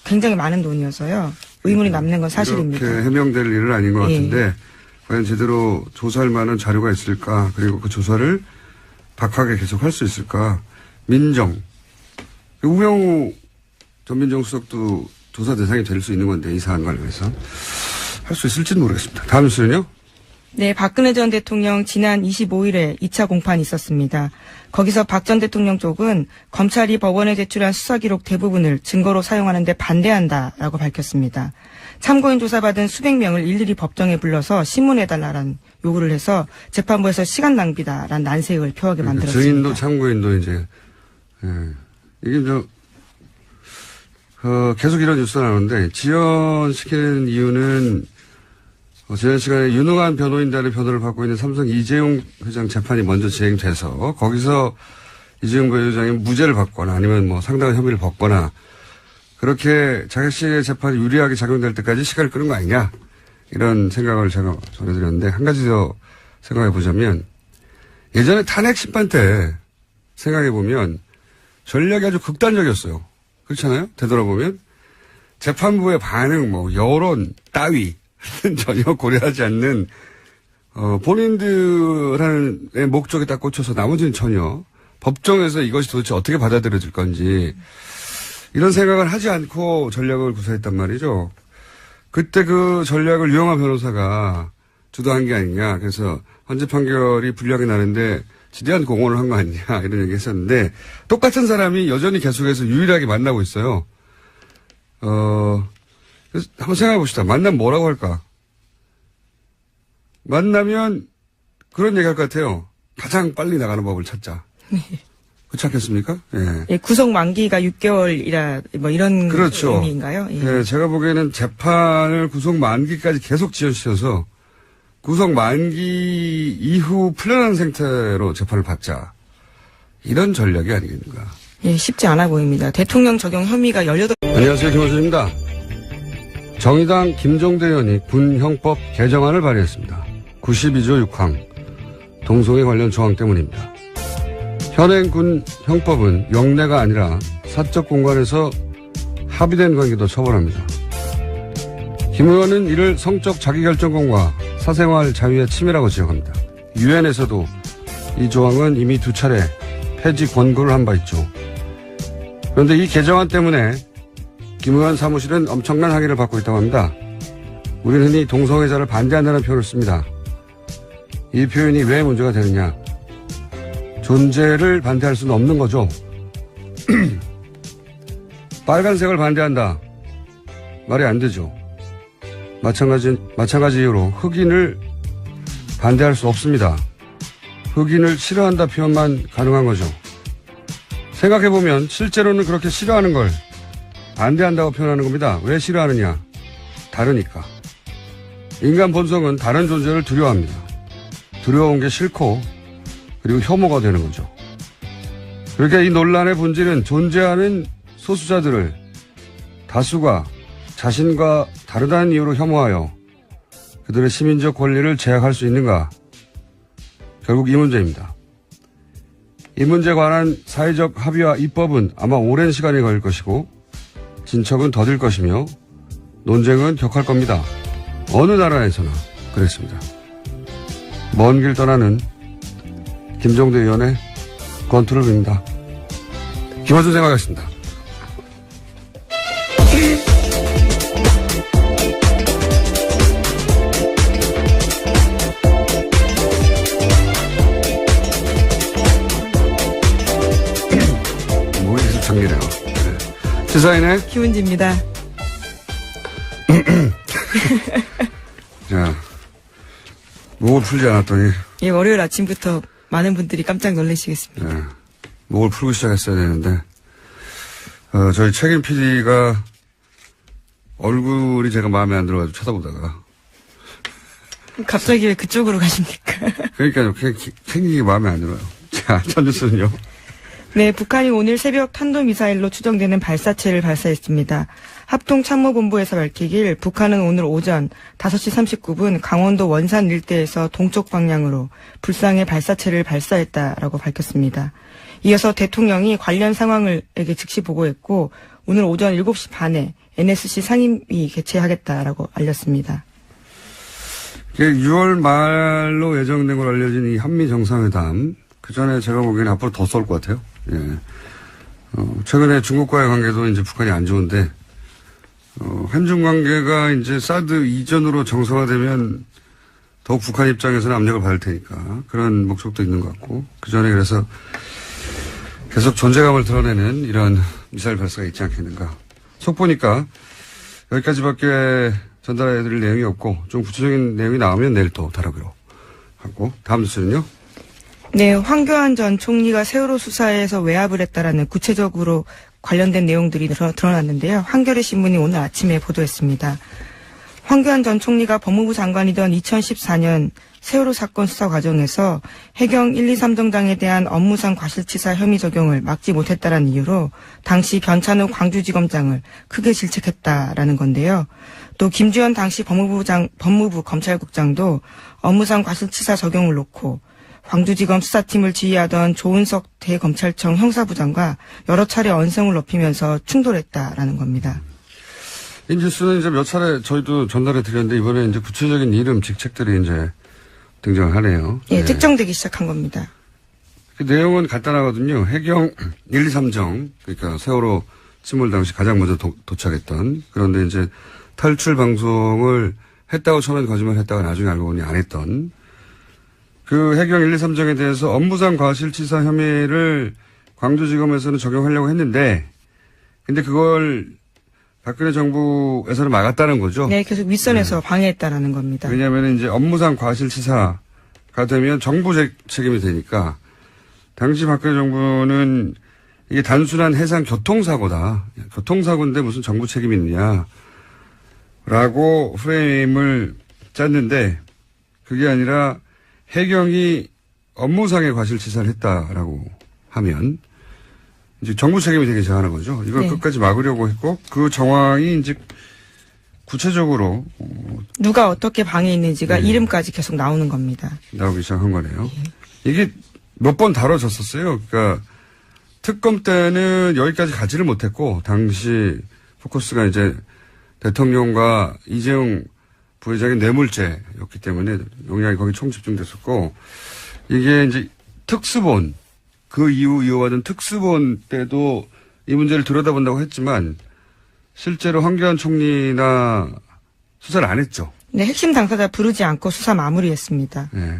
굉장히 많은 돈이어서요. 의문이 남는 건 사실입니다. 이렇게 해명될 일은 아닌 것 예. 같은데 과연 제대로 조사할 만한 자료가 있을까? 그리고 그 조사를 박하게 계속 할 수 있을까? 민정. 우병우 전 민정수석도 조사 대상이 될 수 있는 건데 이 사안 관련해서 할 수 있을지는 모르겠습니다. 다음 뉴스는요? 네, 박근혜 전 대통령 지난 25일에 2차 공판이 있었습니다. 거기서 박 전 대통령 쪽은 검찰이 법원에 제출한 수사 기록 대부분을 증거로 사용하는데 반대한다라고 밝혔습니다. 참고인 조사받은 수백 명을 일일이 법정에 불러서 신문해달라는 요구를 해서 재판부에서 시간 낭비다라는 난색을 표하게 만들었습니다. 증인도 참고인도 이제 이게 계속 이런 뉴스가 나오는데 지연시키는 이유는 지난 시간에 유능한 변호인단의 변호를 받고 있는 삼성 이재용 회장 재판이 먼저 진행돼서 거기서 이재용 부회장이 무죄를 받거나 아니면 뭐 상당한 혐의를 벗거나 그렇게 자객식의 재판이 유리하게 작용될 때까지 시간을 끄는 거 아니냐 이런 생각을 제가 전해드렸는데 한 가지 더 생각해 보자면 예전에 탄핵 심판 때 생각해 보면 전략이 아주 극단적이었어요. 그렇잖아요? 되돌아보면 재판부의 반응, 뭐 여론 따위 전혀 고려하지 않는 본인들의 목적에 딱 꽂혀서 나머지는 전혀 법정에서 이것이 도대체 어떻게 받아들여질 건지 이런 생각을 하지 않고 전략을 구사했단 말이죠. 그때 그 전략을 유영하 변호사가 주도한 게 아니냐. 그래서 헌재 판결이 불리하게 나는데 지대한 공헌을 한 거 아니냐 이런 얘기 했었는데 똑같은 사람이 여전히 계속해서 유일하게 만나고 있어요. 그래서 한번 생각해 봅시다. 만나면 뭐라고 할까? 만나면 그런 얘기 할 것 같아요. 가장 빨리 나가는 법을 찾자. 그렇지 않겠습니까? 예. 예, 구속 만기가 6개월이라 뭐 이런 그렇죠. 의미인가요? 예. 예, 제가 보기에는 재판을 구속 만기까지 계속 지연시켜서 구속 만기 이후 풀려난 상태로 재판을 받자. 이런 전략이 아니겠는가. 예, 쉽지 않아 보입니다. 대통령 적용 혐의가 18. 안녕하세요. 김호준입니다. 정의당 김종대 의원이 군형법 개정안을 발의했습니다. 92조 6항 동성애 관련 조항 때문입니다. 현행 군 형법은 영내가 아니라 사적 공간에서 합의된 관계도 처벌합니다. 김 의원은 이를 성적 자기결정권과 사생활 자유의 침해라고 지적합니다. 유엔에서도 이 조항은 이미 2차례 폐지 권고를 한 바 있죠. 그런데 이 개정안 때문에 김 의원 사무실은 엄청난 항의를 받고 있다고 합니다. 우리는 흔히 동성애자를 반대한다는 표현을 씁니다. 이 표현이 왜 문제가 되느냐. 존재를 반대할 수는 없는 거죠. 빨간색을 반대한다. 말이 안 되죠. 마찬가지 이유로 흑인을 반대할 수 없습니다. 흑인을 싫어한다 표현만 가능한 거죠. 생각해보면 실제로는 그렇게 싫어하는 걸 반대한다고 표현하는 겁니다. 왜 싫어하느냐? 다르니까. 인간 본성은 다른 존재를 두려워합니다. 두려운 게 싫고 그리고 혐오가 되는 거죠. 그러니까 이 논란의 본질은 존재하는 소수자들을 다수가 자신과 다르다는 이유로 혐오하여 그들의 시민적 권리를 제약할 수 있는가? 결국 이 문제입니다. 이 문제에 관한 사회적 합의와 입법은 아마 오랜 시간이 걸릴 것이고 진척은 더딜 것이며 논쟁은 격할 겁니다. 어느 나라에서나 그랬습니다. 먼 길 떠나는 김종대 의원의 권투를 빕니다. 김호준 생각하겠습니다. 뭐 계속 정리래요. 네. 시사인의 김은지입니다. 자, 목을 풀지 않았더니 예, 월요일 아침부터 많은 분들이 깜짝 놀라시겠습니다. 네, 목을 풀고 시작했어야 되는데 저희 책임 PD가 얼굴이 제가 마음에 안 들어가지고 쳐다보다가 갑자기 왜 그쪽으로 가십니까? 그러니까요. 생기기 마음에 안 들어요. 자, 첫 뉴스는요. 네, 북한이 오늘 새벽 탄도미사일로 추정되는 발사체를 발사했습니다. 합동참모본부에서 밝히길 북한은 오늘 오전 5시 39분 강원도 원산 일대에서 동쪽 방향으로 불상의 발사체를 발사했다라고 밝혔습니다. 이어서 대통령이 관련 상황을 즉시 보고했고 오늘 오전 7시 반에 NSC 상임위 개최하겠다라고 알렸습니다. 6월 말로 예정된 걸로 알려진 이 한미 정상회담, 그 전에 제가 보기에는 앞으로 더 쏠 것 같아요. 예. 최근에 중국과의 관계도 이제 북한이 안 좋은데, 한중 관계가 이제 사드 이전으로 정상화되면 더욱 북한 입장에서는 압력을 받을 테니까 그런 목적도 있는 것 같고, 그 전에 그래서 계속 존재감을 드러내는 이런 미사일 발사가 있지 않겠는가. 속 보니까 여기까지밖에 전달해드릴 내용이 없고, 좀 구체적인 내용이 나오면 내일 또 다루기로 하고, 다음 뉴스는요? 네, 황교안 전 총리가 세월호 수사에서 외압을 했다라는 구체적으로 관련된 내용들이 드러났는데요. 한겨레 신문이 오늘 아침에 보도했습니다. 황교안 전 총리가 법무부 장관이던 2014년 세월호 사건 수사 과정에서 해경 1, 2, 3정장에 대한 업무상 과실치사 혐의 적용을 막지 못했다는 이유로 당시 변찬욱 광주지검장을 크게 질책했다라는 건데요. 또 김주현 당시 법무부 검찰국장도 업무상 과실치사 적용을 놓고 광주지검 수사팀을 지휘하던 조은석 대검찰청 형사부장과 여러 차례 언성을 높이면서 충돌했다라는 겁니다. 이 뉴스는 이제 몇 차례 저희도 전달해 드렸는데, 이번에 이제 구체적인 이름, 직책들이 이제 등장을 하네요. 예, 네. 특정되기 시작한 겁니다. 그 내용은 간단하거든요. 해경 1, 2, 3정, 그러니까 세월호 침몰 당시 가장 먼저 도착했던, 그런데 이제 탈출 방송을 했다고 처음엔 거짓말 했다가 나중에 알고 보니 안 했던, 그 해경 1, 2, 3정에 대해서 업무상 과실치사 혐의를 광주지검에서는 적용하려고 했는데, 근데 그걸 박근혜 정부에서는 막았다는 거죠. 네, 계속 윗선에서 방해했다라는 겁니다. 왜냐하면 이제 업무상 과실치사가 되면 정부 책임이 되니까, 당시 박근혜 정부는 이게 단순한 해상 교통사고다. 교통사고인데 무슨 정부 책임이 있느냐. 라고 프레임을 짰는데, 그게 아니라 해경이 업무상의 과실치사를 했다라고 하면 이제 정부 책임이 되게 정하는 거죠. 이걸 네. 끝까지 막으려고 했고, 그 정황이 이제 구체적으로 누가 어떻게 방해했는지가 네. 이름까지 계속 나오는 겁니다. 나오기 시작한 거네요. 이게 몇 번 다뤄졌었어요. 그러니까 특검 때는 여기까지 가지를 못했고, 당시 포커스가 이제 대통령과 이재용 부회장의 뇌물죄였기 때문에 용량이 거기 총 집중됐었고, 이게 이제 특수본, 그 이후 이어받은 특수본 때도 이 문제를 들여다본다고 했지만 실제로 황교안 총리나 수사를 안 했죠. 네, 핵심 당사자 부르지 않고 수사 마무리했습니다. 네.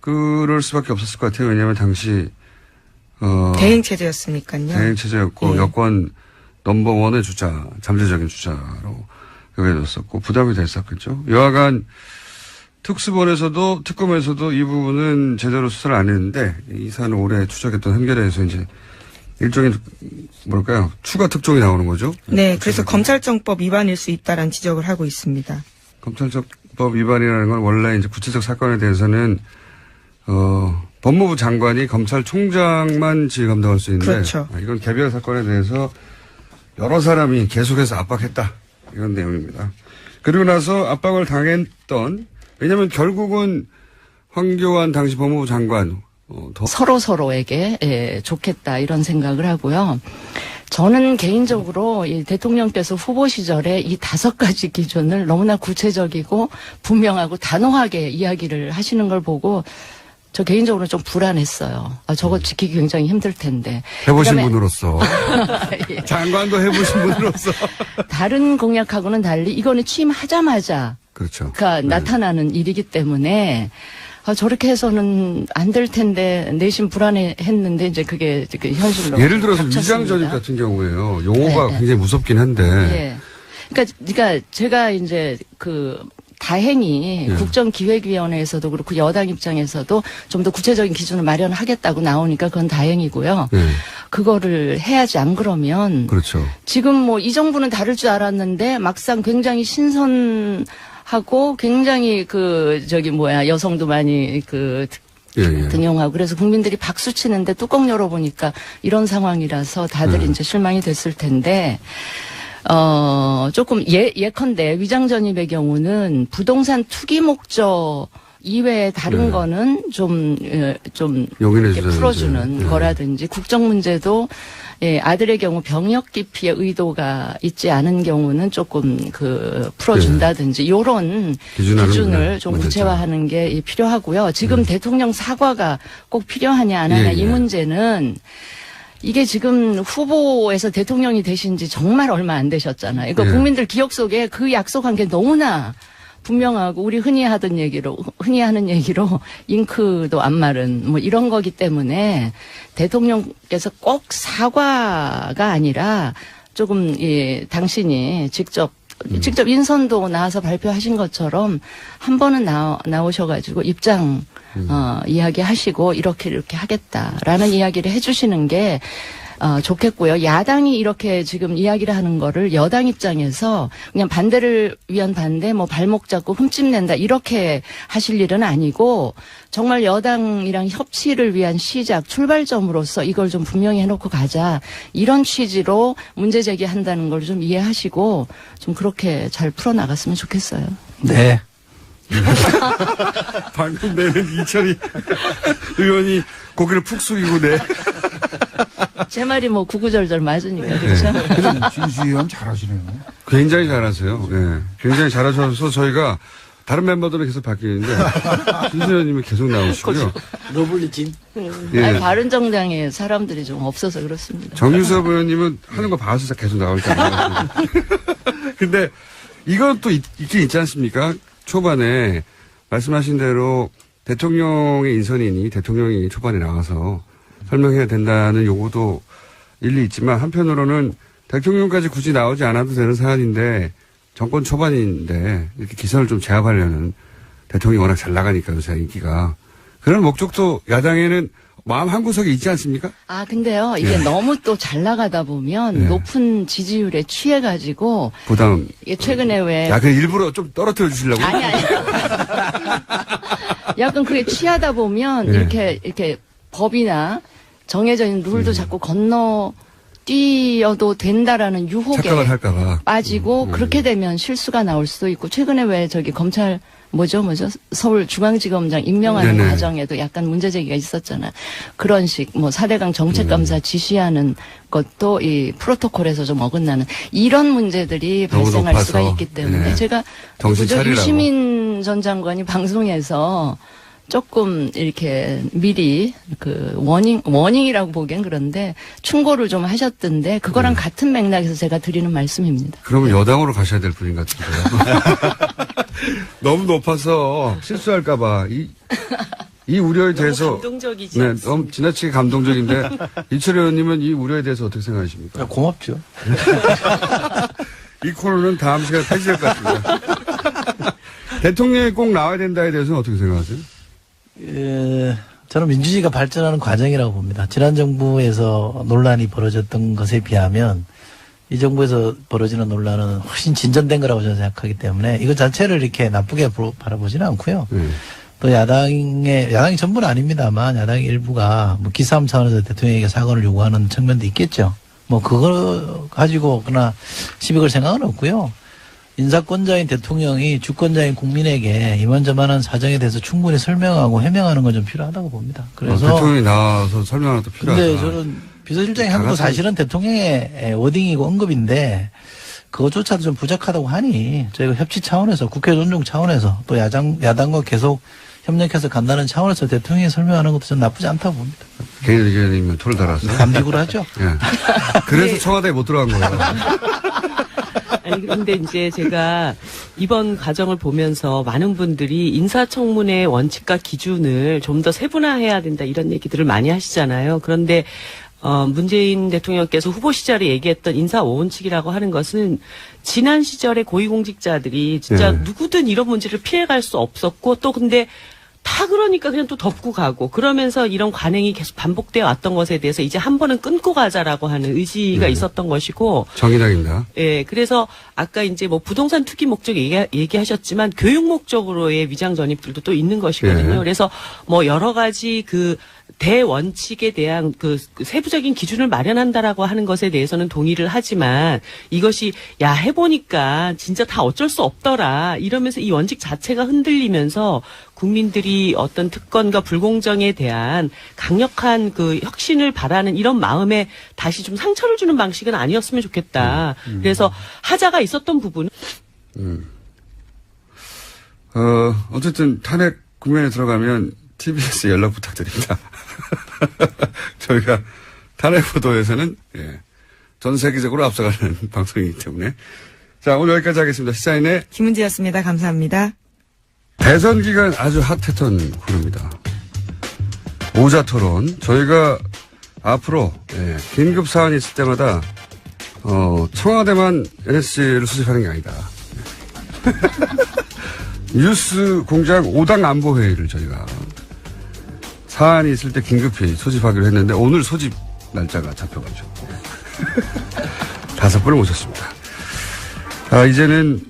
그럴 수밖에 없었을 것 같아요. 왜냐하면 당시 대행 체제였으니까요. 대행 체제였고, 예. 여권 넘버원의 주자, 잠재적인 주자로 여겨졌었고 부담이 됐었겠죠. 여하간 특수본에서도 특검에서도 이 부분은 제대로 수사를 안 했는데, 이 사안을 오래 추적했던 한겨레에서 이제 일종의 뭘까요? 추가 특종이 나오는 거죠. 네, 그래서 검찰청법 위반일 수 있다라는 지적을 하고 있습니다. 검찰청법 위반이라는 건 원래 이제 구체적 사건에 대해서는 법무부 장관이 검찰총장만 지휘 감독할 수 있는데, 그렇죠. 이건 개별 사건에 대해서 여러 사람이 계속해서 압박했다, 이런 내용입니다. 그리고 나서 압박을 당했던, 왜냐하면 결국은 황교안 당시 법무부 장관 서로에게 좋겠다 이런 생각을 하고요. 저는 개인적으로 이 대통령께서 후보 시절에 이 5가지 기준을 너무나 구체적이고 분명하고 단호하게 이야기를 하시는 걸 보고 저 개인적으로 좀 불안했어요. 저거 지키기 굉장히 힘들 텐데. 해보신 그다음에 분으로서. 예. 장관도 해보신 분으로서. 다른 공약하고는 달리 이거는 취임하자마자 그렇죠. 나타나는 일이기 때문에 저렇게 해서는 안 될 텐데 내심 불안했는데 이제 그게 현실로 예를 들어서 닥쳤습니다. 위장전입 같은 경우에요. 용어가 네. 굉장히 무섭긴 한데. 예. 그러니까 제가 이제 다행히 국정기획위원회에서도 그렇고 여당 입장에서도 좀 더 구체적인 기준을 마련하겠다고 나오니까 그건 다행이고요. 네. 그거를 해야지 안 그러면 그렇죠. 지금 이 정부는 다를 줄 알았는데 막상 굉장히 신선하고 굉장히 여성도 많이 등용하고 그래서 국민들이 박수 치는데 뚜껑 열어보니까 이런 상황이라서 다들 이제 실망이 됐을 텐데 조금 예컨대 위장 전입의 경우는 부동산 투기 목적 이외에 다른 네. 거는 좀 용인해 이렇게 주자든지. 풀어주는 네. 거라든지 국정 문제도 예, 아들의 경우 병역 기피의 의도가 있지 않은 경우는 조금 풀어준다든지 요런 기준하는 기준을 좀 문제죠. 구체화하는 게 필요하고요. 지금 대통령 사과가 꼭 필요하냐 안 하냐 예, 이 예. 문제는 이게 지금 후보에서 대통령이 되신 지 정말 얼마 안 되셨잖아요. 그러니까 예. 국민들 기억 속에 그 약속한 게 너무나 분명하고 우리 흔히 하는 얘기로 잉크도 안 마른 뭐 이런 거기 때문에 대통령께서 꼭 사과가 아니라 조금 당신이 직접 인선도 나와서 발표하신 것처럼 한 번은 나오셔가지고 입장 이야기하시고 이렇게 하겠다라는 이야기를 해주시는 게 좋겠고요. 야당이 이렇게 지금 이야기를 하는 거를 여당 입장에서 그냥 반대를 위한 반대, 뭐 발목 잡고 흠집낸다 이렇게 하실 일은 아니고 정말 여당이랑 협치를 위한 시작, 출발점으로서 이걸 좀 분명히 해놓고 가자 이런 취지로 문제 제기한다는 걸 좀 이해하시고 좀 그렇게 잘 풀어나갔으면 좋겠어요. 네. 방금 내는 이철이 의원이 고개를 푹 숙이고 제 말이 뭐 구구절절 맞으니까 그렇죠. 근데 진수 의원 잘하시네요. 굉장히 잘하세요. 예. 굉장히 잘하셔서 저희가 다른 멤버들은 계속 바뀌는데 진수 의원님이 계속 나오시고요. 러블리진. 예. 아니, 바른정당에 사람들이 좀 없어서 그렇습니다. 정유섭 의원님은 하는 거 봐서 계속 나오잖아요. 근데 이건 또 있긴 있지 않습니까? 초반에 말씀하신 대로 대통령의 인선이니 대통령이 초반에 나와서 설명해야 된다는 요구도 일리 있지만 한편으로는 대통령까지 굳이 나오지 않아도 되는 사안인데 정권 초반인데 이렇게 기선을 좀 제압하려는 대통령이 워낙 잘 나가니까 요새 인기가 그런 목적도 야당에는 마음 한구석에 있지 않습니까? 아, 근데요, 이게 너무 또 잘 나가다 보면 높은 지지율에 취해가지고. 부담. 이게 최근에 왜. 야, 그 일부러 좀 떨어뜨려 주시려고? 아니. 약간 그게 취하다 보면 이렇게 법이나 정해져 있는 룰도 자꾸 뛰어도 된다라는 유혹에 착각을 할까봐 빠지고 그렇게 되면 실수가 나올 수도 있고 최근에 왜 검찰 서울중앙지검장 임명하는 네네. 과정에도 약간 문제 제기가 있었잖아. 그런 식, 4대강 정책감사 지시하는 것도 이 프로토콜에서 좀 어긋나는 이런 문제들이 너무 발생할 높아서. 수가 있기 때문에 네. 제가 정신 차리라고. 유시민 전 장관이 방송에서 조금 이렇게 미리 워닝이라고 보기엔 그런데 충고를 좀 하셨던데 그거랑 같은 맥락에서 제가 드리는 말씀입니다. 그러면 여당으로 가셔야 될 분인 것 같은데요. 너무 높아서 실수할까봐 이 우려에 대해서 감동적이지 네, 않습니다. 너무 지나치게 감동적인데 이철 의원님은 이 우려에 대해서 어떻게 생각하십니까? 고맙죠. 이 코너는 다음 시간에 폐지될 것 같습니다. 대통령이 꼭 나와야 된다에 대해서는 어떻게 생각하세요? 저는 민주주의가 발전하는 과정이라고 봅니다. 지난 정부에서 논란이 벌어졌던 것에 비하면 이 정부에서 벌어지는 논란은 훨씬 진전된 거라고 저는 생각하기 때문에 이거 자체를 이렇게 나쁘게 바라보지는 않고요. 또 야당이 전부는 아닙니다만 야당 일부가 뭐 기싸움 차원에서 대통령에게 사과를 요구하는 측면도 있겠죠. 뭐 그거 가지고 그러나 시비 걸 생각은 없고요. 인사권자인 대통령이 주권자인 국민에게 이만저만한 사정에 대해서 충분히 설명하고 해명하는 건 좀 필요하다고 봅니다. 그래서 대통령이 나와서 설명하는 것도 필요하다. 근데 저는 비서실장이 한 것도 사실은 대통령의 워딩이고 언급인데 그것조차도 좀 부족하다고 하니 저희가 협치 차원에서 국회 존중 차원에서 또 야당과 계속 협력해서 간다는 차원에서 대통령이 설명하는 것도 좀 나쁘지 않다고 봅니다. 개인 의견이면 토를 달았어요. 감비구를 하죠. 예. 그래서 청와대에 못 들어간 거예요. 아니, 근데 이제 제가 이번 과정을 보면서 많은 분들이 인사청문회 원칙과 기준을 좀 더 세분화해야 된다 이런 얘기들을 많이 하시잖아요. 그런데 문재인 대통령께서 후보 시절에 얘기했던 인사 5원칙이라고 하는 것은 지난 시절에 고위공직자들이 진짜 누구든 이런 문제를 피해갈 수 없었고 또 근데 다 그러니까 그냥 또 덮고 가고 그러면서 이런 관행이 계속 반복되어 왔던 것에 대해서 이제 한 번은 끊고 가자라고 하는 의지가 있었던 것이고 정의당입니다. 예, 그래서 아까 이제 뭐 부동산 투기 목적 얘기하셨지만 교육 목적으로의 위장 전입들도 또 있는 것이거든요. 예. 그래서 뭐 여러 가지 대원칙에 대한 그 세부적인 기준을 마련한다라고 하는 것에 대해서는 동의를 하지만 이것이 야 해보니까 진짜 다 어쩔 수 없더라 이러면서 이 원칙 자체가 흔들리면서 국민들이 어떤 특권과 불공정에 대한 강력한 그 혁신을 바라는 이런 마음에 다시 좀 상처를 주는 방식은 아니었으면 좋겠다. 그래서 하자가 있었던 부분은 어쨌든 탄핵 국면에 들어가면 TBS 연락 부탁드립니다. 저희가 탄핵 보도에서는 전 세계적으로 앞서가는 방송이기 때문에. 자, 오늘 여기까지 하겠습니다. 시사인의 김은지였습니다. 감사합니다. 대선 기간 아주 핫했던 후입니다. 오자토론. 저희가 앞으로 긴급 사안이 있을 때마다 청와대만 NSC를 수집하는 게 아니다. 뉴스 공장 5당 안보회의를 저희가 사안이 있을 때 긴급히 소집하기로 했는데 오늘 소집 날짜가 잡혀가지고 5분을 모셨습니다. 이제는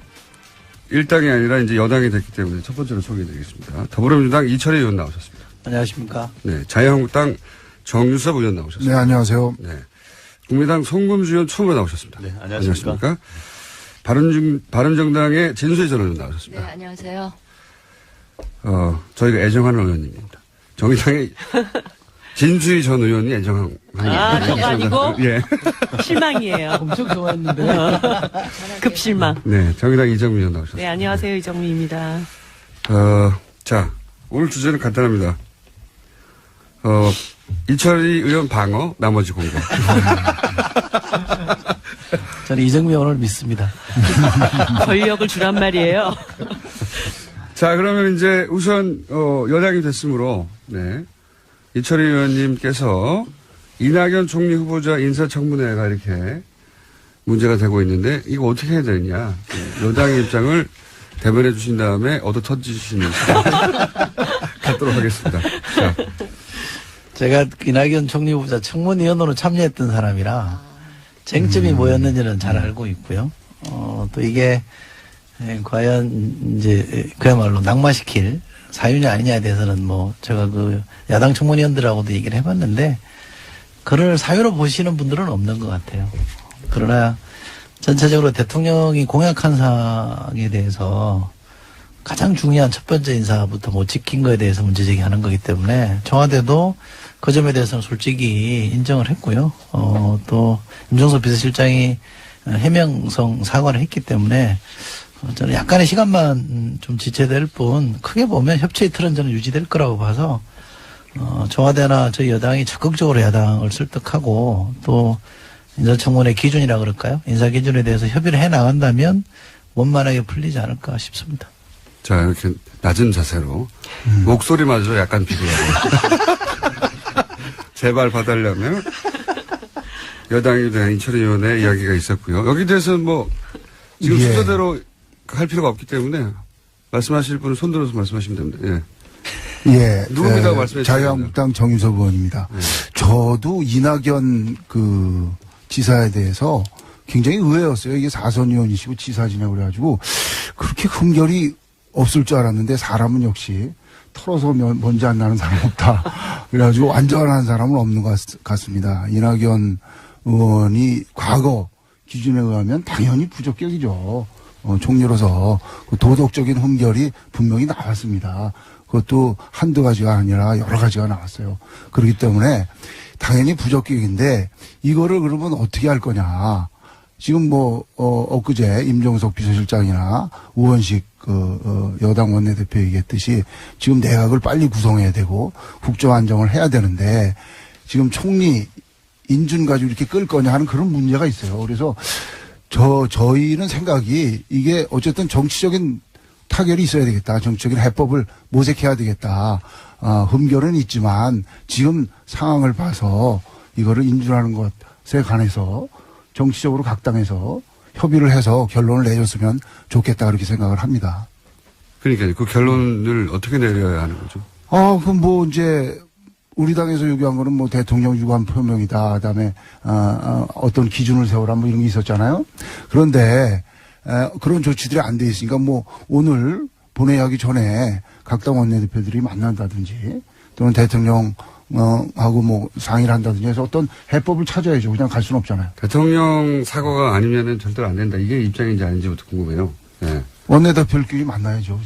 일당이 아니라 이제 여당이 됐기 때문에 첫 번째로 소개해드리겠습니다. 더불어민주당 이철희 의원 나오셨습니다. 안녕하십니까? 네, 자유한국당 정유섭 의원 나오셨습니다. 네, 안녕하세요. 네, 국민의당 송금주 의원 처음으로 나오셨습니다. 네, 안녕하십니까? 바른정당의 진수희 전 의원 나오셨습니다. 네, 안녕하세요. 저희가 애정하는 의원님입니다. 정의당의 진수희 전 의원이 애정하는. 저거 아니고? 예. 실망이에요. 엄청 좋아했는데. 급실망. 네, 정의당 이정미 의원 나오셨습니다. 네, 안녕하세요. 이정미입니다. 자, 오늘 주제는 간단합니다. 이철희 의원 방어, 나머지 공개. 저는 이정미 의원을 믿습니다. 권력을 주란 말이에요. 자, 그러면 이제 우선, 여당이 됐으므로, 네. 이철희 의원님께서 이낙연 총리 후보자 인사청문회가 이렇게 문제가 되고 있는데, 이거 어떻게 해야 되느냐. 여당의 입장을 대변해 주신 다음에 얻어 터지시는 시간 갖도록 하겠습니다. 자. 제가 이낙연 총리 후보자 청문위원으로 참여했던 사람이라 쟁점이 뭐였는지는 잘 알고 있고요. 또 이게 과연 이제 그야말로 낙마시킬 사유냐 아니냐에 대해서는 뭐 제가 그 야당 청문위원들하고도 얘기를 해봤는데 그를 사유로 보시는 분들은 없는 것 같아요. 그러나 전체적으로 대통령이 공약한 사항에 대해서 가장 중요한 첫 번째 인사부터 못 지킨 거에 대해서 문제제기하는 거기 때문에 청와대도 그 점에 대해서는 솔직히 인정을 했고요. 또 임종석 비서실장이 해명성 사과를 했기 때문에 저는 약간의 시간만 좀 지체될 뿐 크게 보면 협치의 틀은 저는 유지될 거라고 봐서 청와대나 저희 여당이 적극적으로 야당을 설득하고 또 인사청문회 기준이라 그럴까요? 인사 기준에 대해서 협의를 해 나간다면 원만하게 풀리지 않을까 싶습니다. 자, 이렇게 낮은 자세로 목소리마저 약간 비교하고 제발 봐달라면 여당에 대한 이철희 의원의 이야기가 있었고요. 여기 대해서는 뭐 지금 순서대로 할 필요가 없기 때문에 말씀하실 분은 손들어서 말씀하시면 됩니다. 예. 누굽니다 말씀해 주세요. 자유한국당 정유섭 의원입니다. 저도 이낙연 그 지사에 대해서 굉장히 의외였어요. 이게 4선 의원이시고 지사지냐고 그래가지고 그렇게 흠결이 없을 줄 알았는데 사람은 역시 털어서 먼지 안 나는 사람 없다. 그래가지고 완전한 사람은 없는 것 같습니다. 이낙연 의원이 과거 기준에 의하면 당연히 부적격이죠. 총리로서 도덕적인 흠결이 분명히 나왔습니다. 그것도 한두 가지가 아니라 여러 가지가 나왔어요. 그렇기 때문에 당연히 부적격인데 이거를 그러면 어떻게 할 거냐. 지금 엊그제 임종석 비서실장이나 우원식 여당 원내대표 얘기했듯이 지금 내각을 빨리 구성해야 되고 국정안정을 해야 되는데 지금 총리 인준 가지고 이렇게 끌 거냐 하는 그런 문제가 있어요. 그래서 저희는 생각이 이게 어쨌든 정치적인 타결이 있어야 되겠다. 정치적인 해법을 모색해야 되겠다. 흠결은 있지만 지금 상황을 봐서 이거를 인준하는 것에 관해서 정치적으로 각 당에서 협의를 해서 결론을 내줬으면 좋겠다 그렇게 생각을 합니다. 그러니까 그 결론을 어떻게 내려야 하는 거죠? 그럼 뭐 이제 우리 당에서 요구한 거는 뭐 대통령 유감 표명이다. 그다음에 어떤 기준을 세우라 뭐 이런 게 있었잖아요. 그런데 그런 조치들이 안 돼 있으니까 뭐 오늘 본회의하기 전에 각 당 원내대표들이 만난다든지 또는 대통령 하고 뭐 상의를 한다든지 해서 어떤 해법을 찾아야죠. 그냥 갈 수는 없잖아요. 대통령 사과가 아니면은 절대로 안 된다. 이게 입장인지 아닌지부터 궁금해요. 네. 원내대표끼리 만나야죠.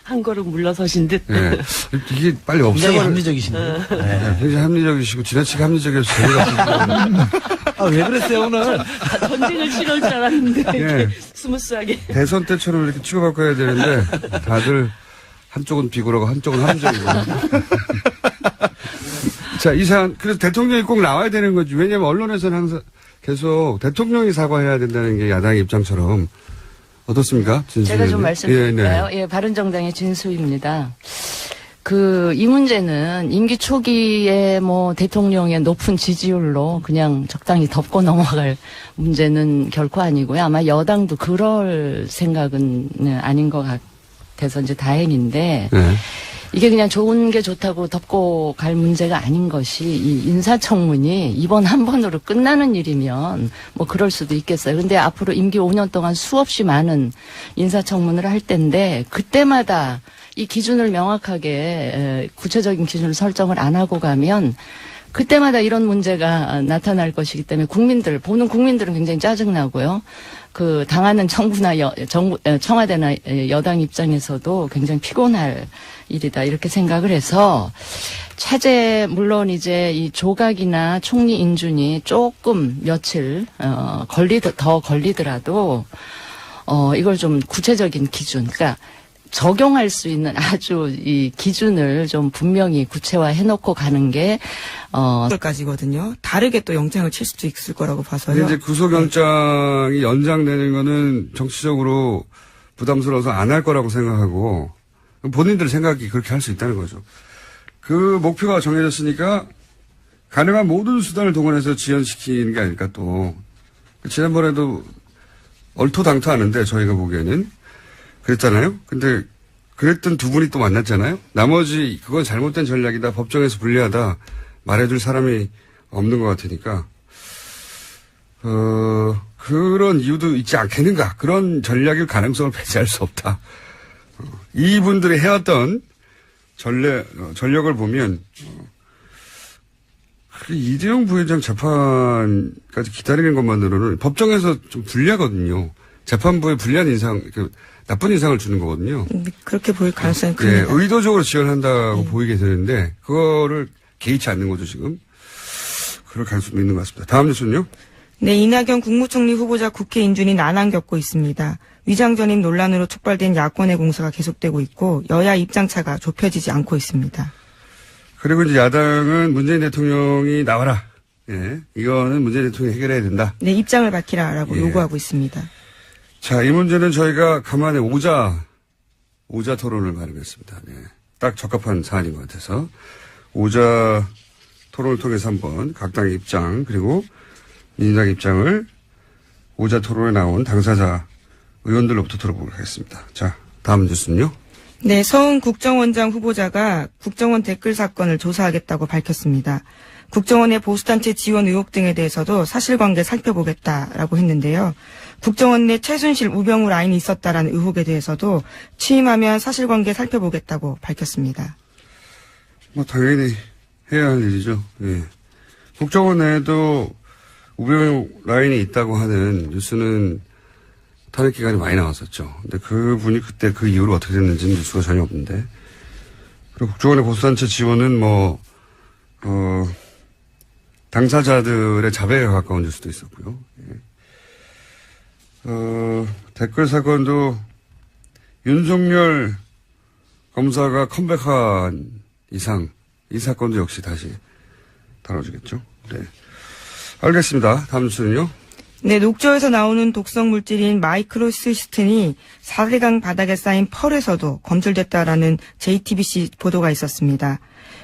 한 걸음 물러서신 듯. 네. 이게 빨리 굉장히 없애버려. 합리적이시네요. 네. 굉장히 합리적이시고 지나치게 합리적이어서 재미가 없어요. 왜 그랬어요, 오늘? 전쟁을 치러올 줄 알았는데 네. 스무스하게. 대선 때처럼 이렇게 치고받고 해야 되는데 다들 한쪽은 비굴하고 한쪽은 합리적이고. 자, 이 사안, 그래서 대통령이 꼭 나와야 되는 거지. 왜냐면 언론에서는 항상 계속 대통령이 사과해야 된다는 게 야당의 입장처럼. 어떻습니까? 제가 좀 말씀드릴까요? 예, 네. 바른정당의 진수입니다. 이 문제는 임기 초기에 뭐 대통령의 높은 지지율로 그냥 적당히 덮고 넘어갈 문제는 결코 아니고요. 아마 여당도 그럴 생각은 아닌 것 같아서 이제 다행인데, 네. 이게 그냥 좋은 게 좋다고 덮고 갈 문제가 아닌 것이 이 인사청문이 이번 한 번으로 끝나는 일이면 뭐 그럴 수도 있겠어요. 근데 앞으로 임기 5년 동안 수없이 많은 인사청문을 할 텐데 그때마다 이 기준을 명확하게 구체적인 기준을 설정을 안 하고 가면 그때마다 이런 문제가 나타날 것이기 때문에 보는 국민들은 굉장히 짜증나고요. 당하는 정부나 청와대나 여당 입장에서도 굉장히 피곤할 일이다 이렇게 생각을 해서 차제 물론 이제 이 조각이나 총리 인준이 조금 며칠 더 걸리더라도 이걸 좀 구체적인 기준, 그러니까 적용할 수 있는 아주 이 기준을 좀 분명히 구체화해놓고 가는 게 까지거든요. 다르게 또 영장을 칠 수도 있을 거라고 봐서요. 근데 이제 구속영장이 연장되는 거는 정치적으로 부담스러워서 안 할 거라고 생각하고 본인들 생각이 그렇게 할 수 있다는 거죠. 그 목표가 정해졌으니까 가능한 모든 수단을 동원해서 지연시키는 게 아닐까 또. 지난번에도 얼토당토하는데 저희가 보기에는 그랬잖아요. 근데 그랬던 두 분이 또 만났잖아요. 나머지 그건 잘못된 전략이다. 법정에서 불리하다. 말해줄 사람이 없는 것 같으니까 그런 이유도 있지 않겠는가. 그런 전략일 가능성을 배제할 수 없다. 이분들이 해왔던 전력을 보면 이재용 부회장 재판까지 기다리는 것만으로는 법정에서 좀 불리하거든요. 재판부에 불리한 인상, 나쁜 인상을 주는 거거든요. 그렇게 보일 가능성이 네, 큽니다. 의도적으로 지원한다고 보이게 되는데 그거를 개의치 않는 거죠 지금. 그럴 가능성도 있는 것 같습니다. 다음 뉴스는요. 네, 이낙연 국무총리 후보자 국회 인준이 난항 겪고 있습니다. 위장 전입 논란으로 촉발된 야권의 공세가 계속되고 있고 여야 입장차가 좁혀지지 않고 있습니다. 그리고 이제 야당은 문재인 대통령이 나와라. 예, 이거는 문재인 대통령이 해결해야 된다. 네, 입장을 밝히라라고 예. 요구하고 있습니다. 자, 이 문제는 저희가 간만에 오자 토론을 마련했습니다. 네. 딱 적합한 사안인 것 같아서 오자 토론을 통해서 한번 각 당의 입장 그리고 민주당 입장을 오자 토론에 나온 당사자 의원들로부터 들어보도록 하겠습니다. 자, 다음 뉴스는요. 네, 서훈 국정원장 후보자가 국정원 댓글 사건을 조사하겠다고 밝혔습니다. 국정원의 보수단체 지원 의혹 등에 대해서도 사실관계 살펴보겠다라고 했는데요. 국정원 내 최순실, 우병우 라인이 있었다라는 의혹에 대해서도 취임하면 사실관계 살펴보겠다고 밝혔습니다. 뭐 당연히 해야 할 일이죠. 예. 국정원 내에도 우병우 라인이 있다고 하는 뉴스는 탄핵 기간이 많이 나왔었죠. 근데 그분이 그때 그 이후로 어떻게 됐는지는 뉴스가 전혀 없는데. 그리고 국정원의 보수단체 지원은 당사자들의 자백에 가까운 뉴스도 있었고요. 예. 댓글 사건도 윤석열 검사가 컴백한 이상 이 사건도 역시 다시 다뤄주겠죠. 네. 알겠습니다. 다음 뉴스는요. 네, 녹조에서 나오는 독성 물질인 마이크로시스틴이 4대강 바닥에 쌓인 펄에서도 검출됐다라는 JTBC 보도가 있었습니다.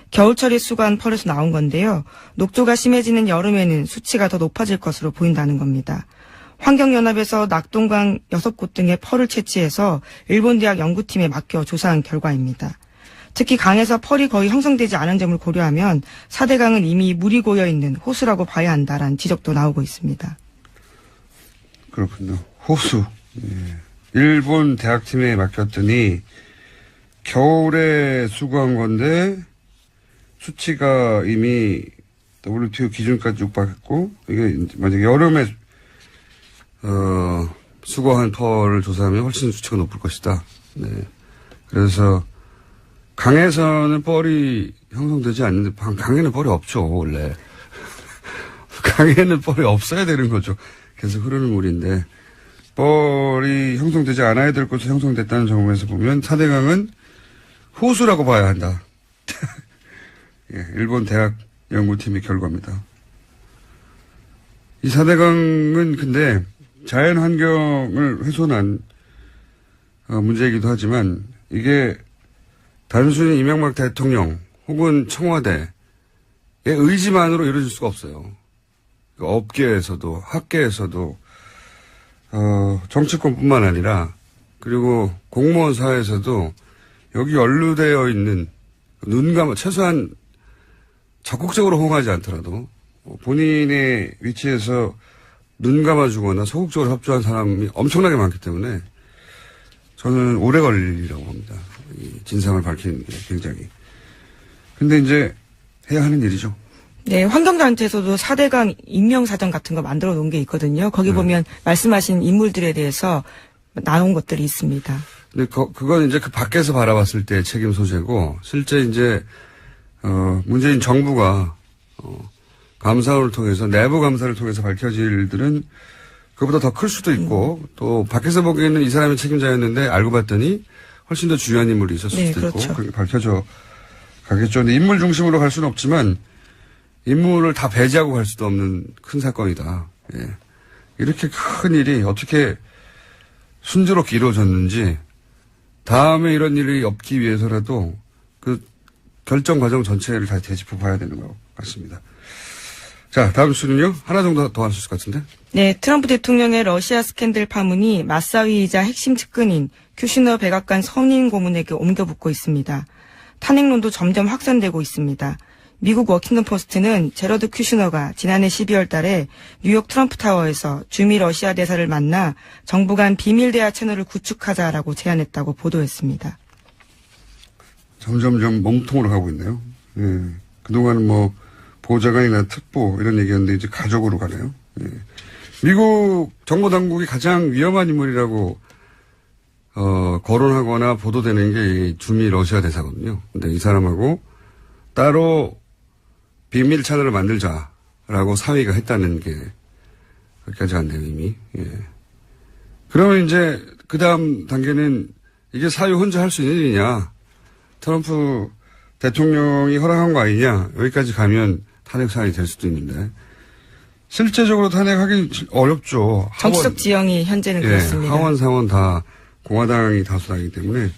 겨울철에 수거한 펄에서 나온 건데요. 녹조가 심해지는 여름에는 수치가 더 높아질 것으로 보인다는 겁니다. 환경연합에서 낙동강 6곳 등의 펄을 채취해서 일본 대학 연구팀에 맡겨 조사한 결과입니다. 특히 강에서 펄이 거의 형성되지 않은 점을 고려하면 4대강은 이미 물이 고여있는 호수라고 봐야 한다라는 지적도 나오고 있습니다. 그렇군요. 호수. 예. 일본 대학팀에 맡겼더니 겨울에 수거한 건데 수치가 이미 WTO 기준까지 육박했고, 이게 만약에 여름에, 수거한 펄을 조사하면 훨씬 수치가 높을 것이다. 네. 그래서, 강에서는 뻘이 형성되지 않는데, 강에는 뻘이 없죠, 원래. 강에는 뻘이 없어야 되는 거죠. 계속 흐르는 물인데, 뻘이 형성되지 않아야 될 곳에 형성됐다는 점에서 보면, 4대강은 호수라고 봐야 한다. 예, 일본 대학 연구팀의 결과입니다. 이 4대강은 근데 자연 환경을 훼손한 문제이기도 하지만 이게 단순히 이명박 대통령 혹은 청와대의 의지만으로 이루어질 수가 없어요. 업계에서도 학계에서도 정치권뿐만 아니라 그리고 공무원 사회에서도 여기 연루되어 있는 최소한 적극적으로 호응하지 않더라도 본인의 위치에서 눈 감아주거나 소극적으로 협조한 사람이 엄청나게 많기 때문에 저는 오래 걸리라고 봅니다. 이 진상을 밝히는 게 굉장히. 근데 이제 해야 하는 일이죠. 네, 환경단체에서도 4대강 임명사전 같은 거 만들어 놓은 게 있거든요. 거기 보면 말씀하신 인물들에 대해서 나온 것들이 있습니다. 근데 그건 이제 그 밖에서 바라봤을 때 책임 소재고 실제 이제 문재인 정부가 감사원을 통해서 내부 감사를 통해서 밝혀질 일들은 그보다 더 클 수도 있고 또 밖에서 보기에는 이 사람이 책임자였는데 알고 봤더니 훨씬 더 중요한 인물이 있었을 수도 그렇죠. 있고 그렇게 밝혀져 가겠죠. 근데 인물 중심으로 갈 수는 없지만 인물을 다 배제하고 갈 수도 없는 큰 사건이다. 예. 이렇게 큰 일이 어떻게 순조롭게 이루어졌는지 다음에 이런 일이 없기 위해서라도 그 결정 과정 전체를 다 되짚어 봐야 되는 것 같습니다. 자, 다음 수는요? 하나 정도 더 할 수 있을 것 같은데? 네, 트럼프 대통령의 러시아 스캔들 파문이 맞사위이자 핵심 측근인 큐시너 백악관 선임 고문에게 옮겨붙고 있습니다. 탄핵론도 점점 확산되고 있습니다. 미국 워킹턴 포스트는 제러드 큐시너가 지난해 12월 달에 뉴욕 트럼프 타워에서 주미 러시아 대사를 만나 정부 간 비밀 대화 채널을 구축하자라고 제안했다고 보도했습니다. 점점점 몸통으로 가고 있네요. 예. 그동안은 뭐 보좌관이나 특보 이런 얘기였는데 이제 가족으로 가네요. 예. 미국 정보 당국이 가장 위험한 인물이라고 거론하거나 보도되는 게 이 주미 러시아 대사거든요. 근데 이 사람하고 따로 비밀 채널을 만들자라고 사위가 했다는 게 거기까지 갔네요, 이미. 예. 그러면 이제 그 다음 단계는 이게 사위 혼자 할 수 있는 일이냐. 트럼프 대통령이 허락한 거 아니냐. 여기까지 가면 탄핵 사안이 될 수도 있는데. 실제적으로 탄핵하기 어렵죠. 정치적 지형이 현재는 그렇습니다. 하원, 상원 다 공화당이 다수당이기 때문에